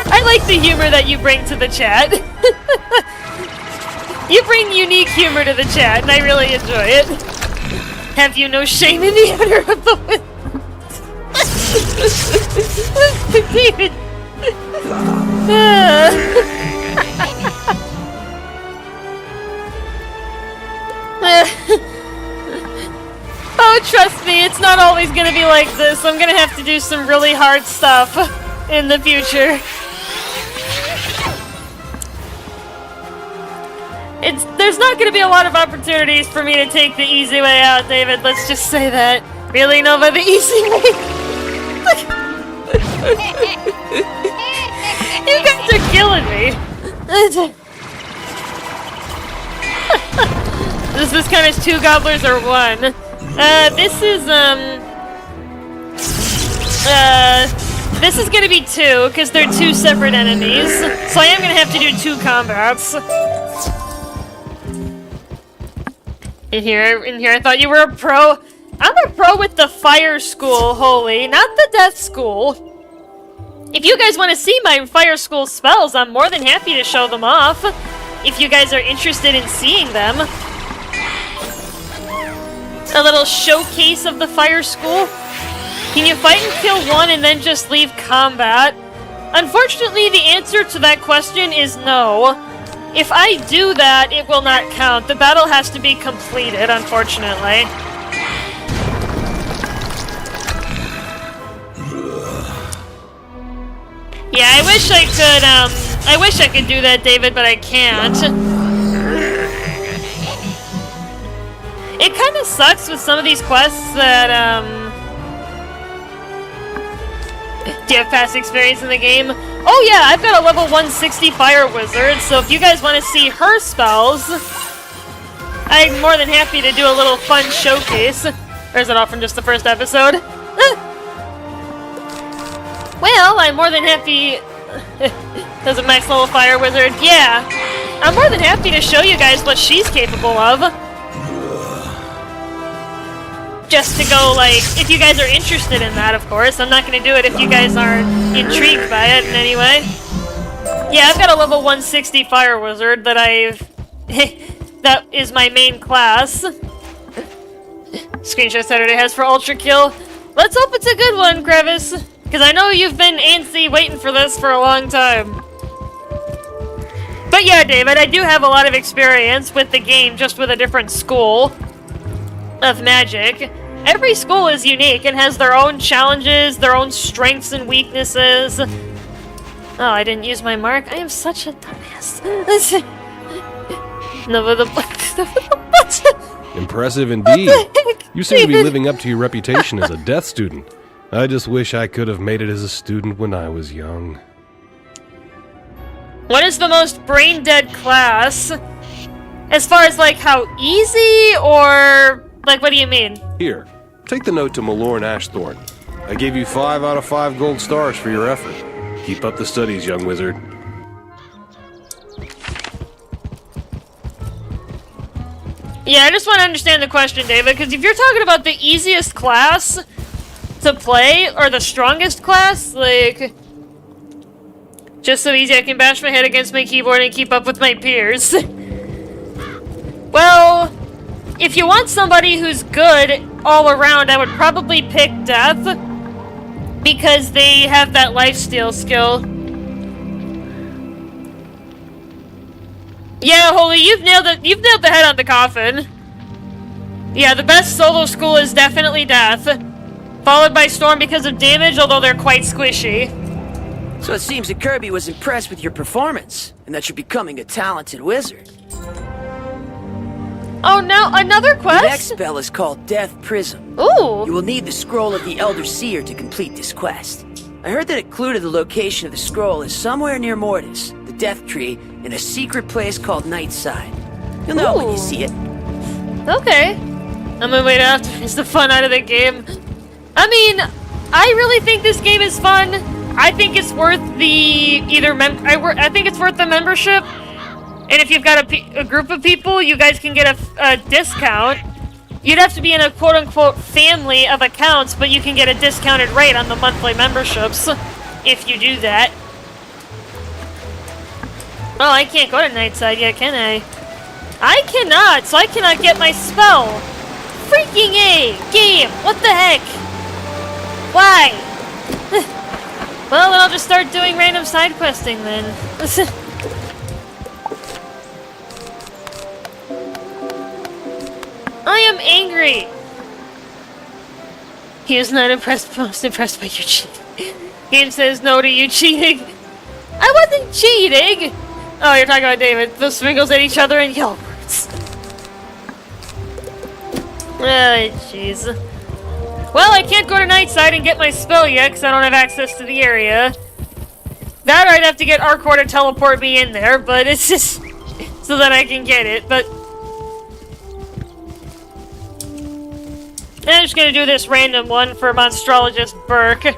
I like the humor that you bring to the chat. You bring unique humor to the chat, and I really enjoy it. Have you no shame in the honor of the David. Oh, trust me, it's not always gonna be like this. I'm gonna have to do some really hard stuff in the future. There's not gonna be a lot of opportunities for me to take the easy way out, David. Let's just say that. Really know about the easy way? You guys are killing me. Does this count as 2 gobblers or 1? This is gonna be 2, because they're 2 separate enemies. So I am gonna have to do 2 combats. In here, I thought you were a pro. I'm a pro with the fire school, holy, not the death school. If you guys want to see my fire school spells, I'm more than happy to show them off. If you guys are interested in seeing them. A little showcase of the fire school. Can you fight and kill 1 and then just leave combat? Unfortunately, the answer to that question is no. If I do that, it will not count. The battle has to be completed, unfortunately. Yeah, I wish I could do that, David, but I can't. It kind of sucks with some of these quests that, do you have past experience in the game? Oh yeah, I've got a level 160 fire wizard, so if you guys want to see her spells, I'm more than happy to do a little fun showcase. Or is it all from just the first episode? Well, I'm more than happy... There's a max level fire wizard. Yeah, I'm more than happy to show you guys what she's capable of. Just to go, like, if you guys are interested in that, of course. I'm not going to do it if you guys aren't intrigued by it in any way. Yeah, I've got a level 160 fire wizard that that is my main class. Screenshot Saturday has for Ultra Kill. Let's hope it's a good one, Crevice. Because I know you've been antsy waiting for this for a long time. But yeah, David, I do have a lot of experience with the game, just with a different school of magic. Every school is unique and has their own challenges, their own strengths and weaknesses. Oh, I didn't use my mark. I am such a dumbass.
Impressive indeed. You seem to be living up to your reputation as a death student. I just wish I could have made it as a student when I was young.
What is the most brain-dead class? As far as, like, how easy, or... Like, what do you mean?
Here, take the note to Malorn Ashthorn. I gave you 5 out of 5 gold stars for your effort. Keep up the studies, young wizard.
Yeah, I just want to understand the question, David, because if you're talking about the easiest class to play, or the strongest class, like... Just so easy I can bash my head against my keyboard and keep up with my peers. Well... If you want somebody who's good all around, I would probably pick Death, because they have that lifesteal skill. Yeah, Holy, you've nailed the head on the coffin. Yeah, the best solo school is definitely Death, followed by Storm because of damage, although they're quite squishy.
So it seems that Kirby was impressed with your performance, and that you're becoming a talented wizard.
Oh, now another quest?
The next spell is called Death Prism.
Ooh!
You will need the Scroll of the Elder Seer to complete this quest. I heard that a clue to the location of the scroll is somewhere near Mortis, the Death Tree, in a secret place called Nightside. You'll know when you see it.
Okay. I'm gonna wait out to finish the fun out of the game. I mean, I really think this game is fun. I think it's worth the I think it's worth the membership. And if you've got a group of people, you guys can get a discount. You'd have to be in a quote-unquote family of accounts, but you can get a discounted rate on the monthly memberships if you do that. Oh, I can't go to Nightside yet, can I? I cannot, so I cannot get my spell. Freaking A! Game! What the heck? Why? Well, then I'll just start doing random side questing then. I am angry! He is not most impressed by your cheating. Game says no to you cheating. I wasn't cheating! Oh, you're talking about David. The swingles at each other and yell words. Oh, jeez. Well, I can't go to Nightside and get my spell yet because I don't have access to the area. That or I'd have to get Arcor to teleport me in there, but it's just so that I can get it, but I'm just gonna do this random one for Monstrologist Burke.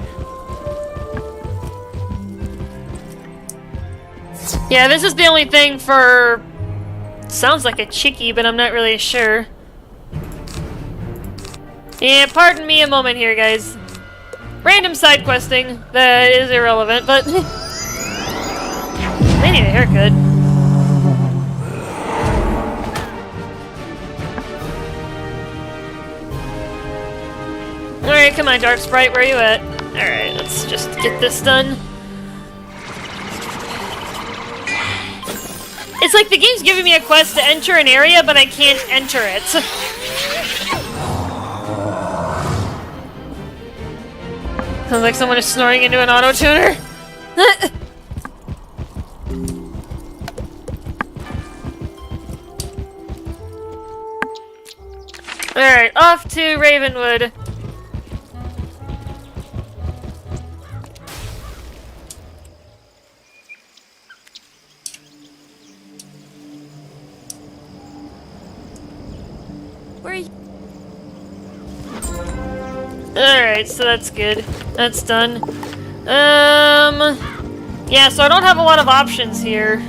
Yeah, this is the only thing for... Sounds like a chickie, but I'm not really sure. Yeah, pardon me a moment here, guys. Random side questing that is irrelevant, but... They need a haircut. Alright, come on, Dark Sprite, where are you at? Alright, let's just get this done. It's like the game's giving me a quest to enter an area, but I can't enter it. Sounds like someone is snoring into an auto-tuner. Alright, off to Ravenwood. Alright, so that's good. That's done. Yeah, so I don't have a lot of options here.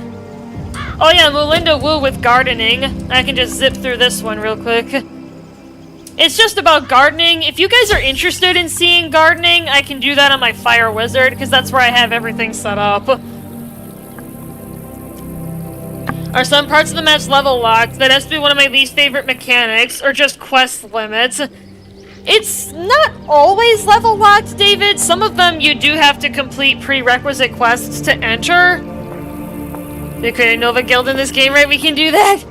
Oh yeah, Mulinda Woo with gardening. I can just zip through this one real quick. It's just about gardening. If you guys are interested in seeing gardening, I can do that on my Fire Wizard, because that's where I have everything set up. Are some parts of the match level locked? That has to be one of my least favorite mechanics, or just quest limits. It's not always level locked, David. Some of them you do have to complete prerequisite quests to enter. They create a Nova Guild in this game, right? We can do that?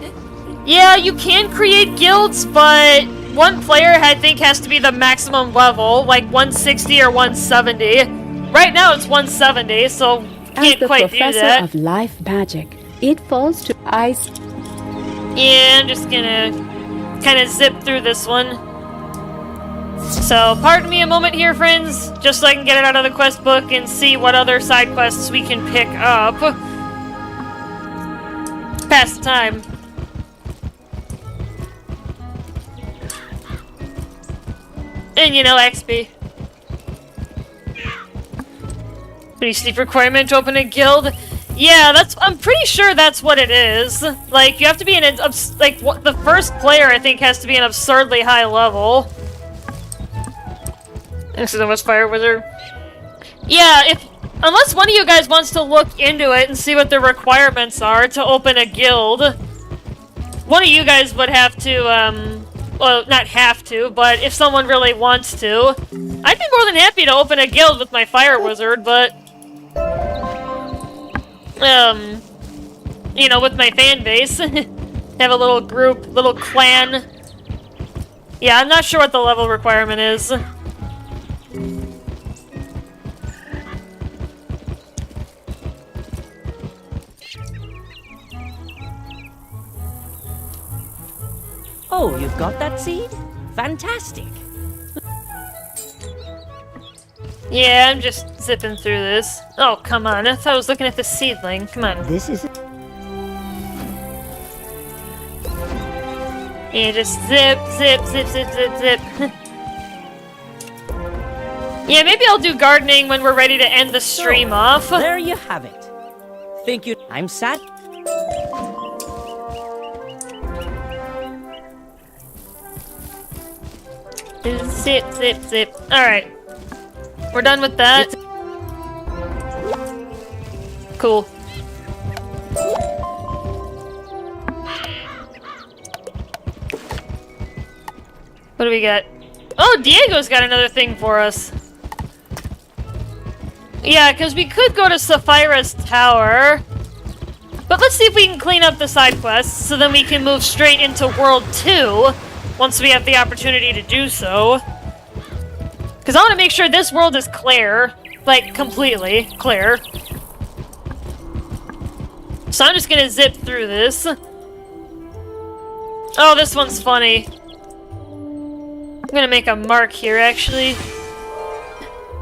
Yeah, you can create guilds, but one player, I think, has to be the maximum level, like 160 or 170. Right now it's 170, so can't quite do that.
As the professor of life magic, it falls to ice.
Yeah, I'm just gonna kind of zip through this one. So, pardon me a moment here, friends, just so I can get it out of the quest book and see what other side quests we can pick up. Pass the time. And, you know, XP. Pretty steep requirement to open a guild. Yeah, I'm pretty sure that's what it is. Like, you have to be the first player, I think, has to be an absurdly high level. This is almost Fire Wizard. Yeah, unless one of you guys wants to look into it and see what the requirements are to open a guild, one of you guys would have to, well, not have to, but if someone really wants to, I'd be more than happy to open a guild with my Fire Wizard, but, you know, with my fan base, have a little group, little clan. Yeah, I'm not sure what the level requirement is.
Oh, you've got that seed? Fantastic.
Yeah, I'm just zipping through this. Oh, come on. I thought I was looking at the seedling. Come on.
This is...
Yeah, just zip, zip, zip, zip, zip, zip. Yeah, maybe I'll do gardening when we're ready to end the stream off.
There you have it. Think you... I'm sad.
Zip, zip, zip. Alright. We're done with that. Cool. What do we got? Oh, Diego's got another thing for us. Yeah, because we could go to Sapphira's Tower. But let's see if we can clean up the side quests, so then we can move straight into World 2, once we have the opportunity to do so. Because I want to make sure this world is clear. Like, completely clear. So I'm just gonna zip through this. Oh, this one's funny. I'm gonna make a mark here, actually.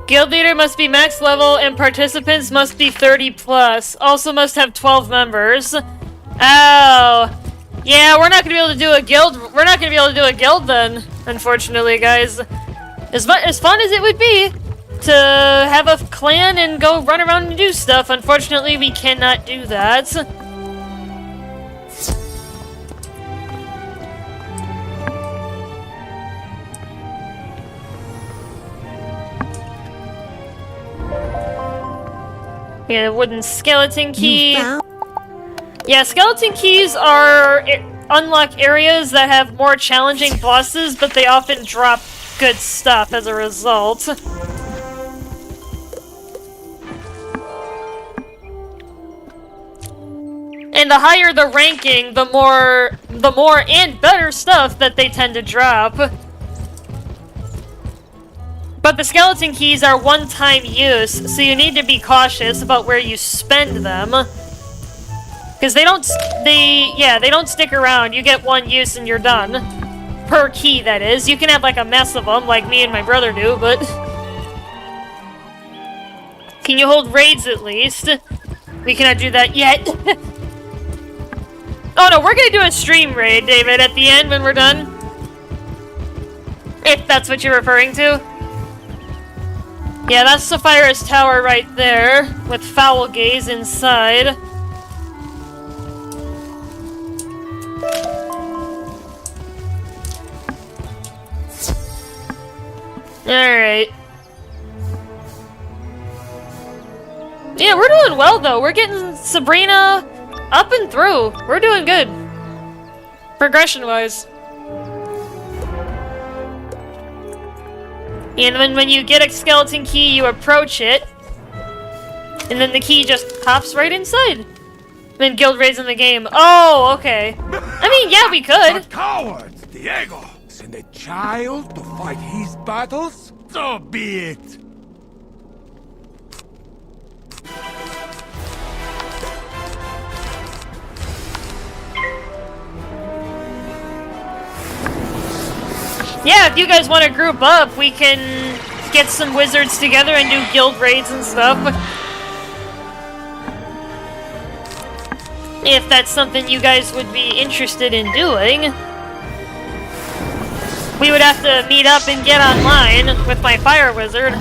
Guild leader must be max level and participants must be 30 plus. Also must have 12 members. Oh. Yeah, we're not gonna be able to do a guild. We're not gonna be able to do a guild then, unfortunately, guys. As fun as it would be to have a clan and go run around and do stuff, unfortunately, we cannot do that. Yeah, wooden skeleton key. Yeah, skeleton keys are unlock areas that have more challenging bosses, but they often drop good stuff as a result. And the higher the ranking, the more and better stuff that they tend to drop. But the skeleton keys are one-time use, so you need to be cautious about where you spend them. Because they don't stick around. You get one use and you're done. Per key, that is. You can have like a mess of them, like me and my brother do, but... Can you hold raids at least? We cannot do that yet. Oh no, we're gonna do a stream raid, David, at the end when we're done. If that's what you're referring to. Yeah, that's Sapphira's Tower right there, with Foul Gaze inside. Alright. Yeah, we're doing well, though. We're getting Sabrina up and through. We're doing good. Progression-wise. And when you get a skeleton key, you approach it. And then the key just pops right inside. Then guild raids in the game. Oh, okay. I mean, yeah, we could.
A coward, Diego. Send a child to fight his battles? So be it.
Yeah, if you guys want to group up, we can get some wizards together and do guild raids and stuff. If that's something you guys would be interested in doing. We would have to meet up and get online with my fire wizard.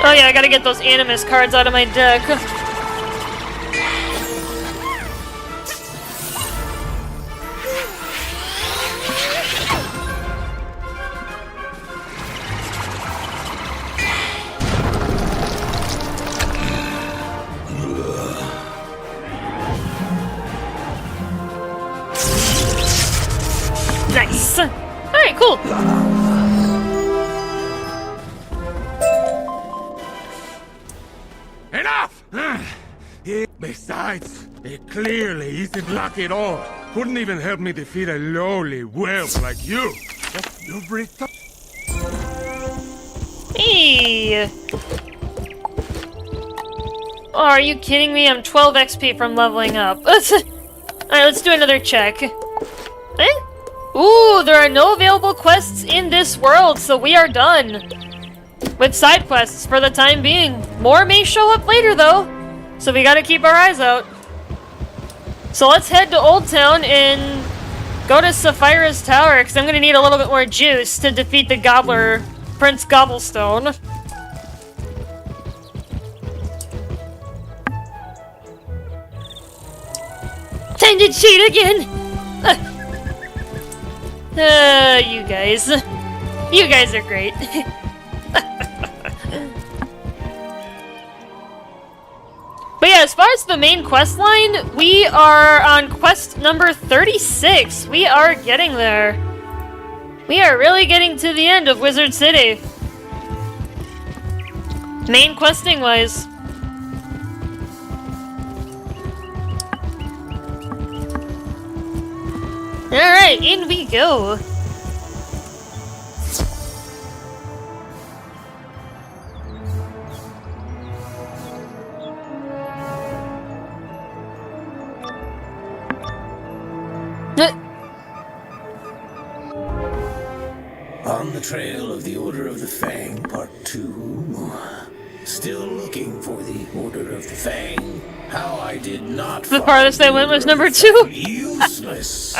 Oh yeah, I gotta get those Animus cards out of my deck. Nice! Alright, cool!
Enough! Besides, it clearly isn't luck at all. Couldn't even help me defeat a lowly whelp like you.
Hey! Oh, are you kidding me? I'm 12 XP from leveling up. Alright, let's do another check. Eh? Ooh, there are no available quests in this world, so we are done with side quests for the time being. More may show up later, though, so we gotta keep our eyes out. So let's head to Old Town and go to Sapphira's Tower, because I'm gonna need a little bit more juice to defeat the Gobbler, Prince Gobblestone. Time to cheat again! You guys. You guys are great. But yeah, as far as the main quest line, we are on quest number 36. We are getting there. We are really getting to the end of Wizard City. Main questing wise. Alright, in we go.
On the trail of the Order of the Fang, Part 2. Still looking for the Order of the Fang. How I did not
The farthest I went was number 2.
Useless.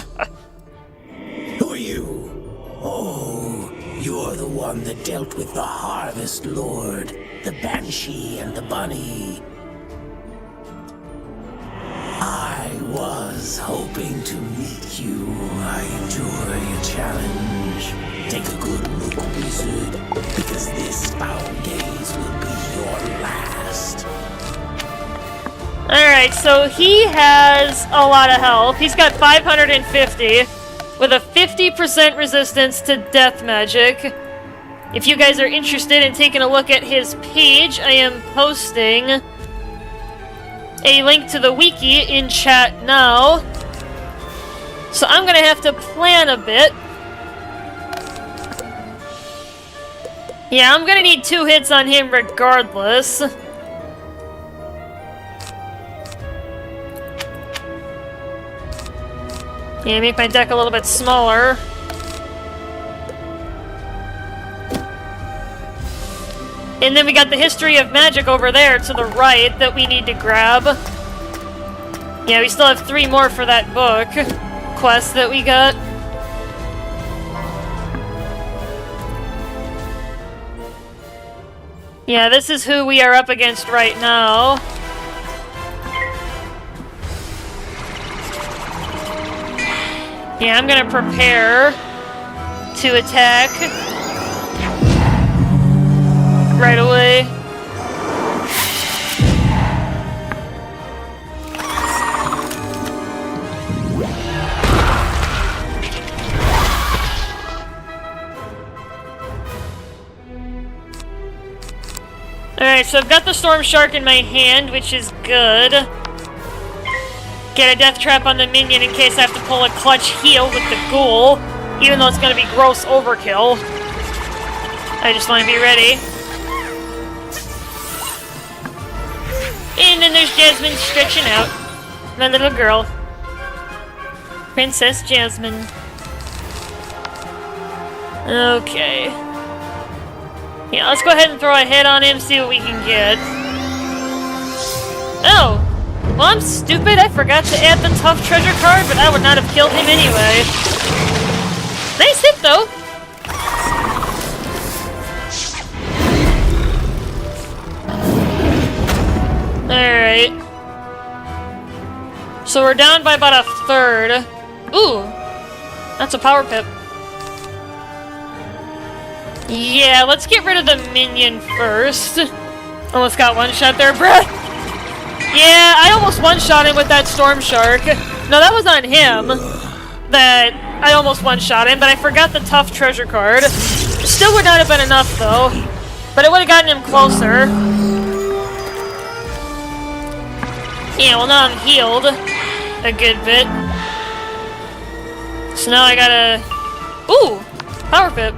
Who are you? Oh, you're the one that dealt with the Harvest Lord, the Banshee and the Bunny. I was hoping to meet you. I enjoy a challenge. Take a good look, Wizard, because this foul gaze will be your last.
Alright, so he has a lot of health. He's got 550 with a 50% resistance to death magic. If you guys are interested in taking a look at his page, I am posting a link to the wiki in chat now. So I'm gonna have to plan a bit. Yeah, I'm gonna need 2 hits on him regardless. Yeah, make my deck a little bit smaller. And then we got the history of magic over there to the right that we need to grab. Yeah, we still have 3 more for that book quest that we got. Yeah, this is who we are up against right now. Yeah, I'm gonna prepare to attack right away. Alright, so I've got the Storm Shark in my hand, which is good. Get a death trap on the minion in case I have to pull a clutch heal with the ghoul, even though it's gonna be gross overkill. I just want to be ready. And then there's Jasmine stretching out. My little girl. Princess Jasmine. Okay. Yeah, let's go ahead and throw a hit on him, see what we can get. Oh! Well, I'm stupid. I forgot to add the tough treasure card, but I would not have killed him anyway. Nice hit, though! Alright. So we're down by about a third. Ooh! That's a power pip. Yeah, let's get rid of the minion first. Almost got one shot there, bruh. Yeah, I almost one-shot him with that Storm Shark. No, that was on him. That I almost one-shot him, but I forgot the tough treasure card. Still would not have been enough, though. But it would have gotten him closer. Yeah, well now I'm healed a good bit. So now I gotta... Ooh! Power pip.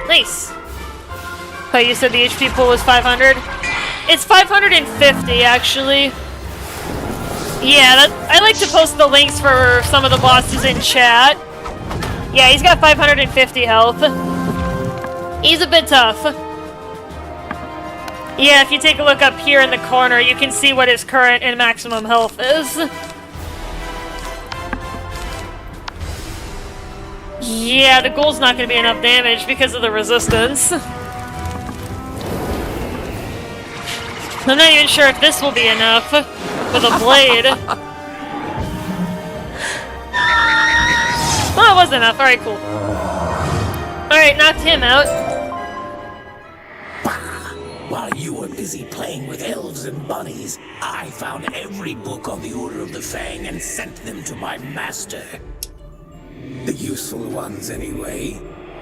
Nice. Oh, you said the HP pool was 500? It's 550, actually. Yeah, I like to post the links for some of the bosses in chat. Yeah, he's got 550 health. He's a bit tough. Yeah, if you take a look up here in the corner, you can see what his current and maximum health is. Yeah, the ghoul's not going to be enough damage because of the resistance. I'm not even sure if this will be enough with a blade. Oh, it was enough. Alright, cool. Alright, knocked him out.
While you were busy playing with elves and bunnies, I found every book on the Order of the Fang and sent them to my master. The useful ones, anyway.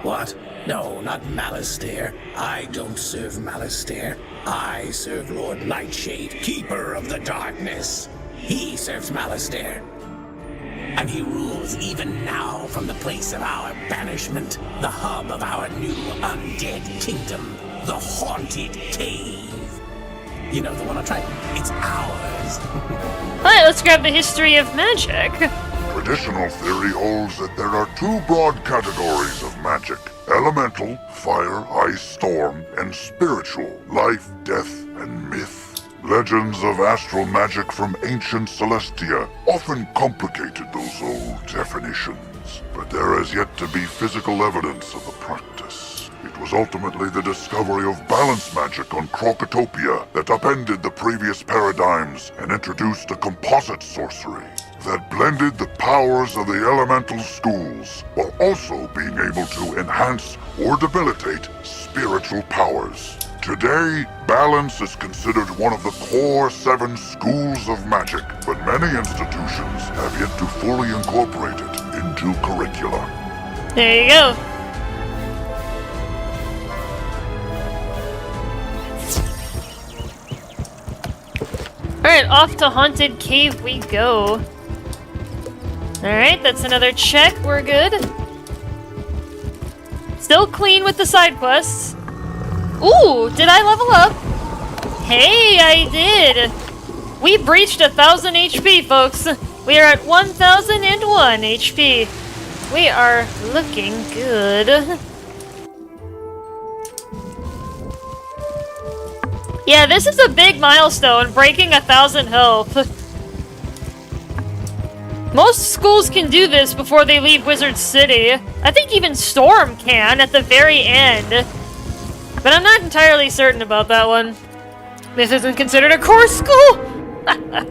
What? No, not Malastare. I don't serve Malastare. I serve Lord Nightshade, Keeper of the Darkness. He serves Malastare. And he rules even now from the place of our banishment, the hub of our new undead kingdom, the Haunted Cave. You know, the one on track? It's ours.
Alright, let's grab the history of magic.
Traditional theory holds that there are two broad categories of magic: elemental, fire, ice, storm, and spiritual, life, death, and myth. Legends of astral magic from ancient Celestia often complicated those old definitions, but there has yet to be physical evidence of the practice. It was ultimately the discovery of balance magic on Krokotopia that upended the previous paradigms and introduced a composite sorcery that blended the powers of the elemental schools while also being able to enhance or debilitate spiritual powers. Today, balance is considered one of the core 7 schools of magic, but many institutions have yet to fully incorporate it into curricula.
There you go. Alright, off to Haunted Cave we go. Alright, that's another check. We're good. Still clean with the side quests. Ooh, did I level up? Hey, I did! We breached 1,000 HP, folks. We are at 1,001 HP. We are looking good. Yeah, this is a big milestone, breaking 1,000 health. Most schools can do this before they leave Wizard City. I think even Storm can at the very end. But I'm not entirely certain about that one. This isn't considered a core school?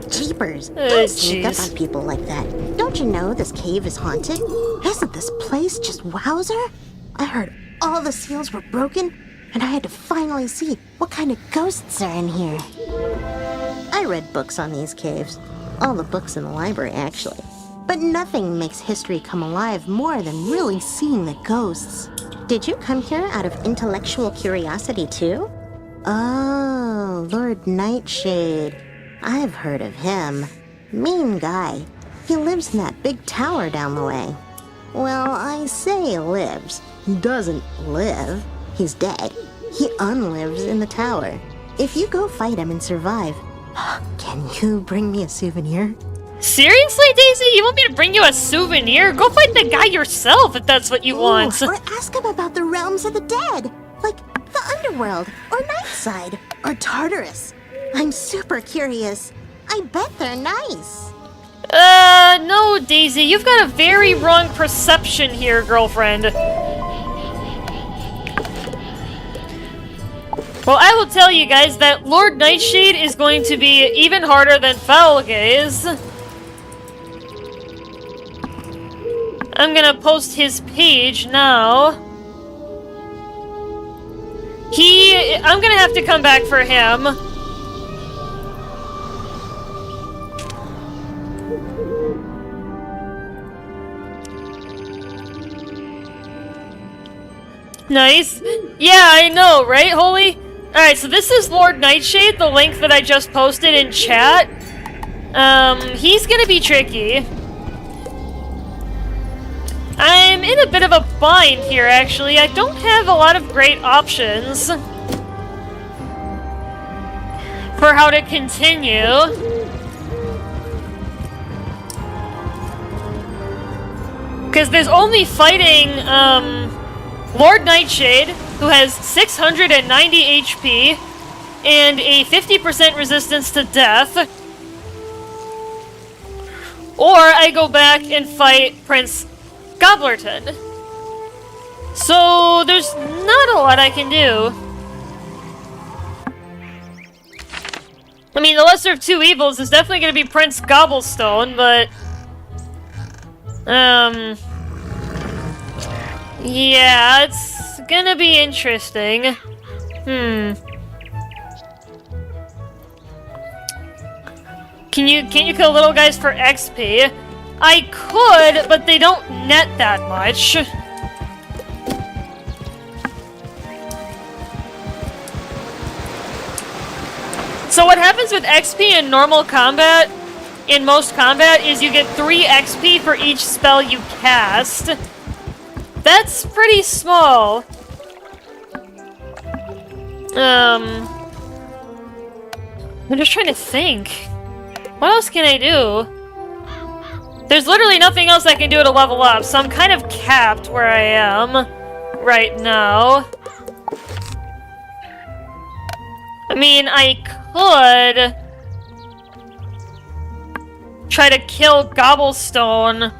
Jeepers, don't sneak up on people like that. Don't you know this cave is haunted? Isn't this place just wowzer? I heard all the seals were broken, and I had to finally see what kind of ghosts are in here. I read books on these caves. All the books in the library, actually. But nothing makes history come alive more than really seeing the ghosts. Did you come here out of intellectual curiosity, too? Oh, Lord Nightshade. I've heard of him. Mean guy. He lives in that big tower down the way. Well, I say lives. He doesn't live. He's dead. He unlives in the tower. If you go fight him and survive, can you bring me a souvenir?
Seriously, Daisy? You want me to bring you a souvenir? Go fight the guy yourself if that's what you want.
Or ask him about the realms of the dead. Like the underworld, or Nightside, or Tartarus. I'm super curious. I bet they're nice.
No, Daisy. You've got a very wrong perception here, girlfriend. Well, I will tell you guys that Lord Nightshade is going to be even harder than Foul Gaze. I'm gonna post his page now. I'm gonna have to come back for him. Nice. Yeah, I know, right, Holy? Alright, so this is Lord Nightshade, the link that I just posted in chat. He's gonna be tricky. I'm in a bit of a bind here, actually. I don't have a lot of great options for how to continue. Because there's only fighting, Lord Nightshade, who has 690 HP and a 50% resistance to death. Or I go back and fight Prince Gobblerton. So there's not a lot I can do. I mean, the lesser of two evils is definitely going to be Prince Gobblestone, but... yeah, it's gonna be interesting. Can you kill little guys for XP? I could, but they don't net that much. So what happens with XP in normal combat, in most combat, is you get 3 XP for each spell you cast. That's pretty small. I'm just trying to think. What else can I do? There's literally nothing else I can do to level up, so I'm kind of capped where I am right now. I mean, I could try to kill Gobblestone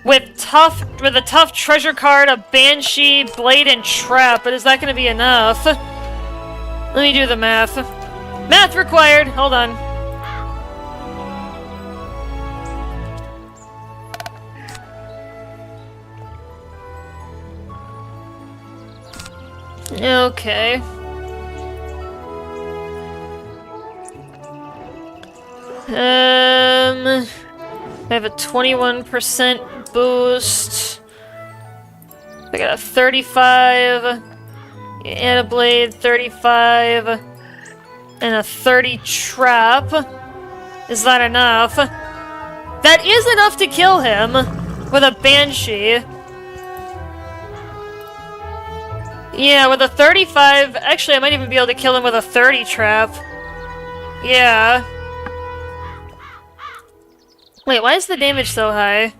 with a tough treasure card, a banshee, blade, and trap, but is that gonna be enough? Let me do the math. Math required! Hold on. Okay. I have a 21% boost. I got a 35, and a blade, 35, and a 30 trap. Is that enough? That is enough to kill him with a banshee. Yeah, with a 35, actually I might even be able to kill him with a 30 trap. Yeah. Wait, why is the damage so high?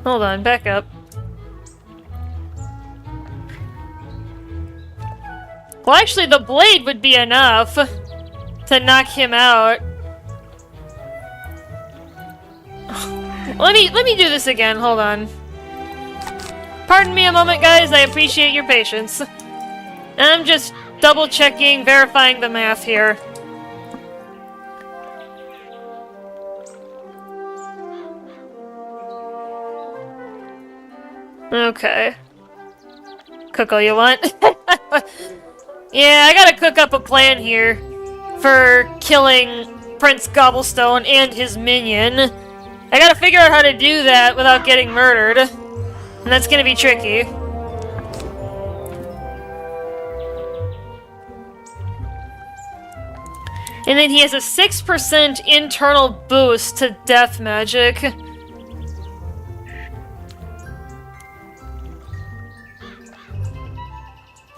Hold on, back up. Well, actually, the blade would be enough to knock him out. Let me do this again. Hold on. Pardon me a moment, guys. I appreciate your patience. I'm just double-checking, verifying the math here. Okay. Cook all you want. Yeah, I gotta cook up a plan here for killing Prince Gobblestone and his minion. I gotta figure out how to do that without getting murdered. And that's gonna be tricky. And then he has a 6% internal boost to death magic.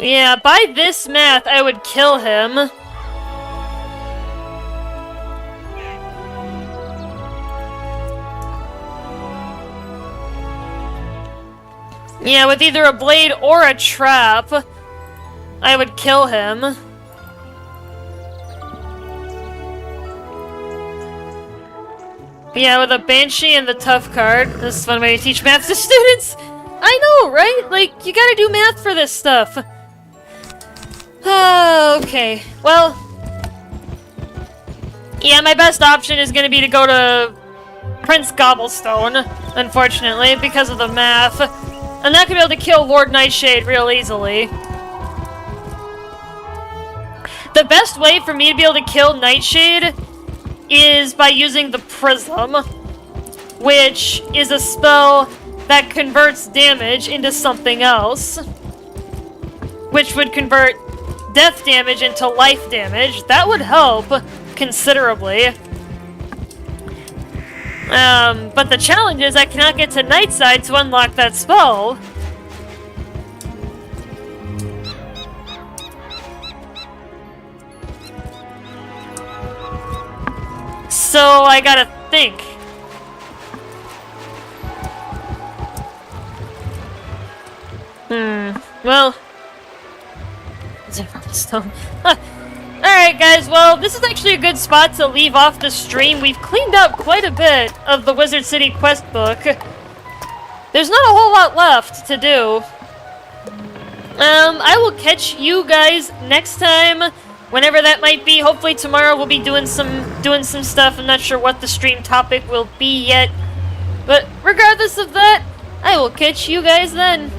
Yeah, by this math, I would kill him. Yeah, with either a blade or a trap, I would kill him. Yeah, with a banshee and the tough card. This is a fun way to teach math to students. I know, right? Like, you gotta do math for this stuff. Okay, well, yeah, my best option is going to be to go to Prince Gobblestone, unfortunately, because of the math. I'm not going to be able to kill Lord Nightshade real easily. The best way for me to be able to kill Nightshade is by using the Prism, which is a spell that converts damage into something else, which would convert death damage into life damage. That would help, considerably. But the challenge is I cannot get to Nightside to unlock that spell. So I gotta think. Well. Alright guys, well, this is actually a good spot to leave off the stream. We've cleaned up quite a bit of the Wizard City quest book. There's not a whole lot left to do. I will catch you guys next time, whenever that might be. Hopefully tomorrow we'll be doing some stuff. I'm not sure what the stream topic will be yet. But regardless of that, I will catch you guys then.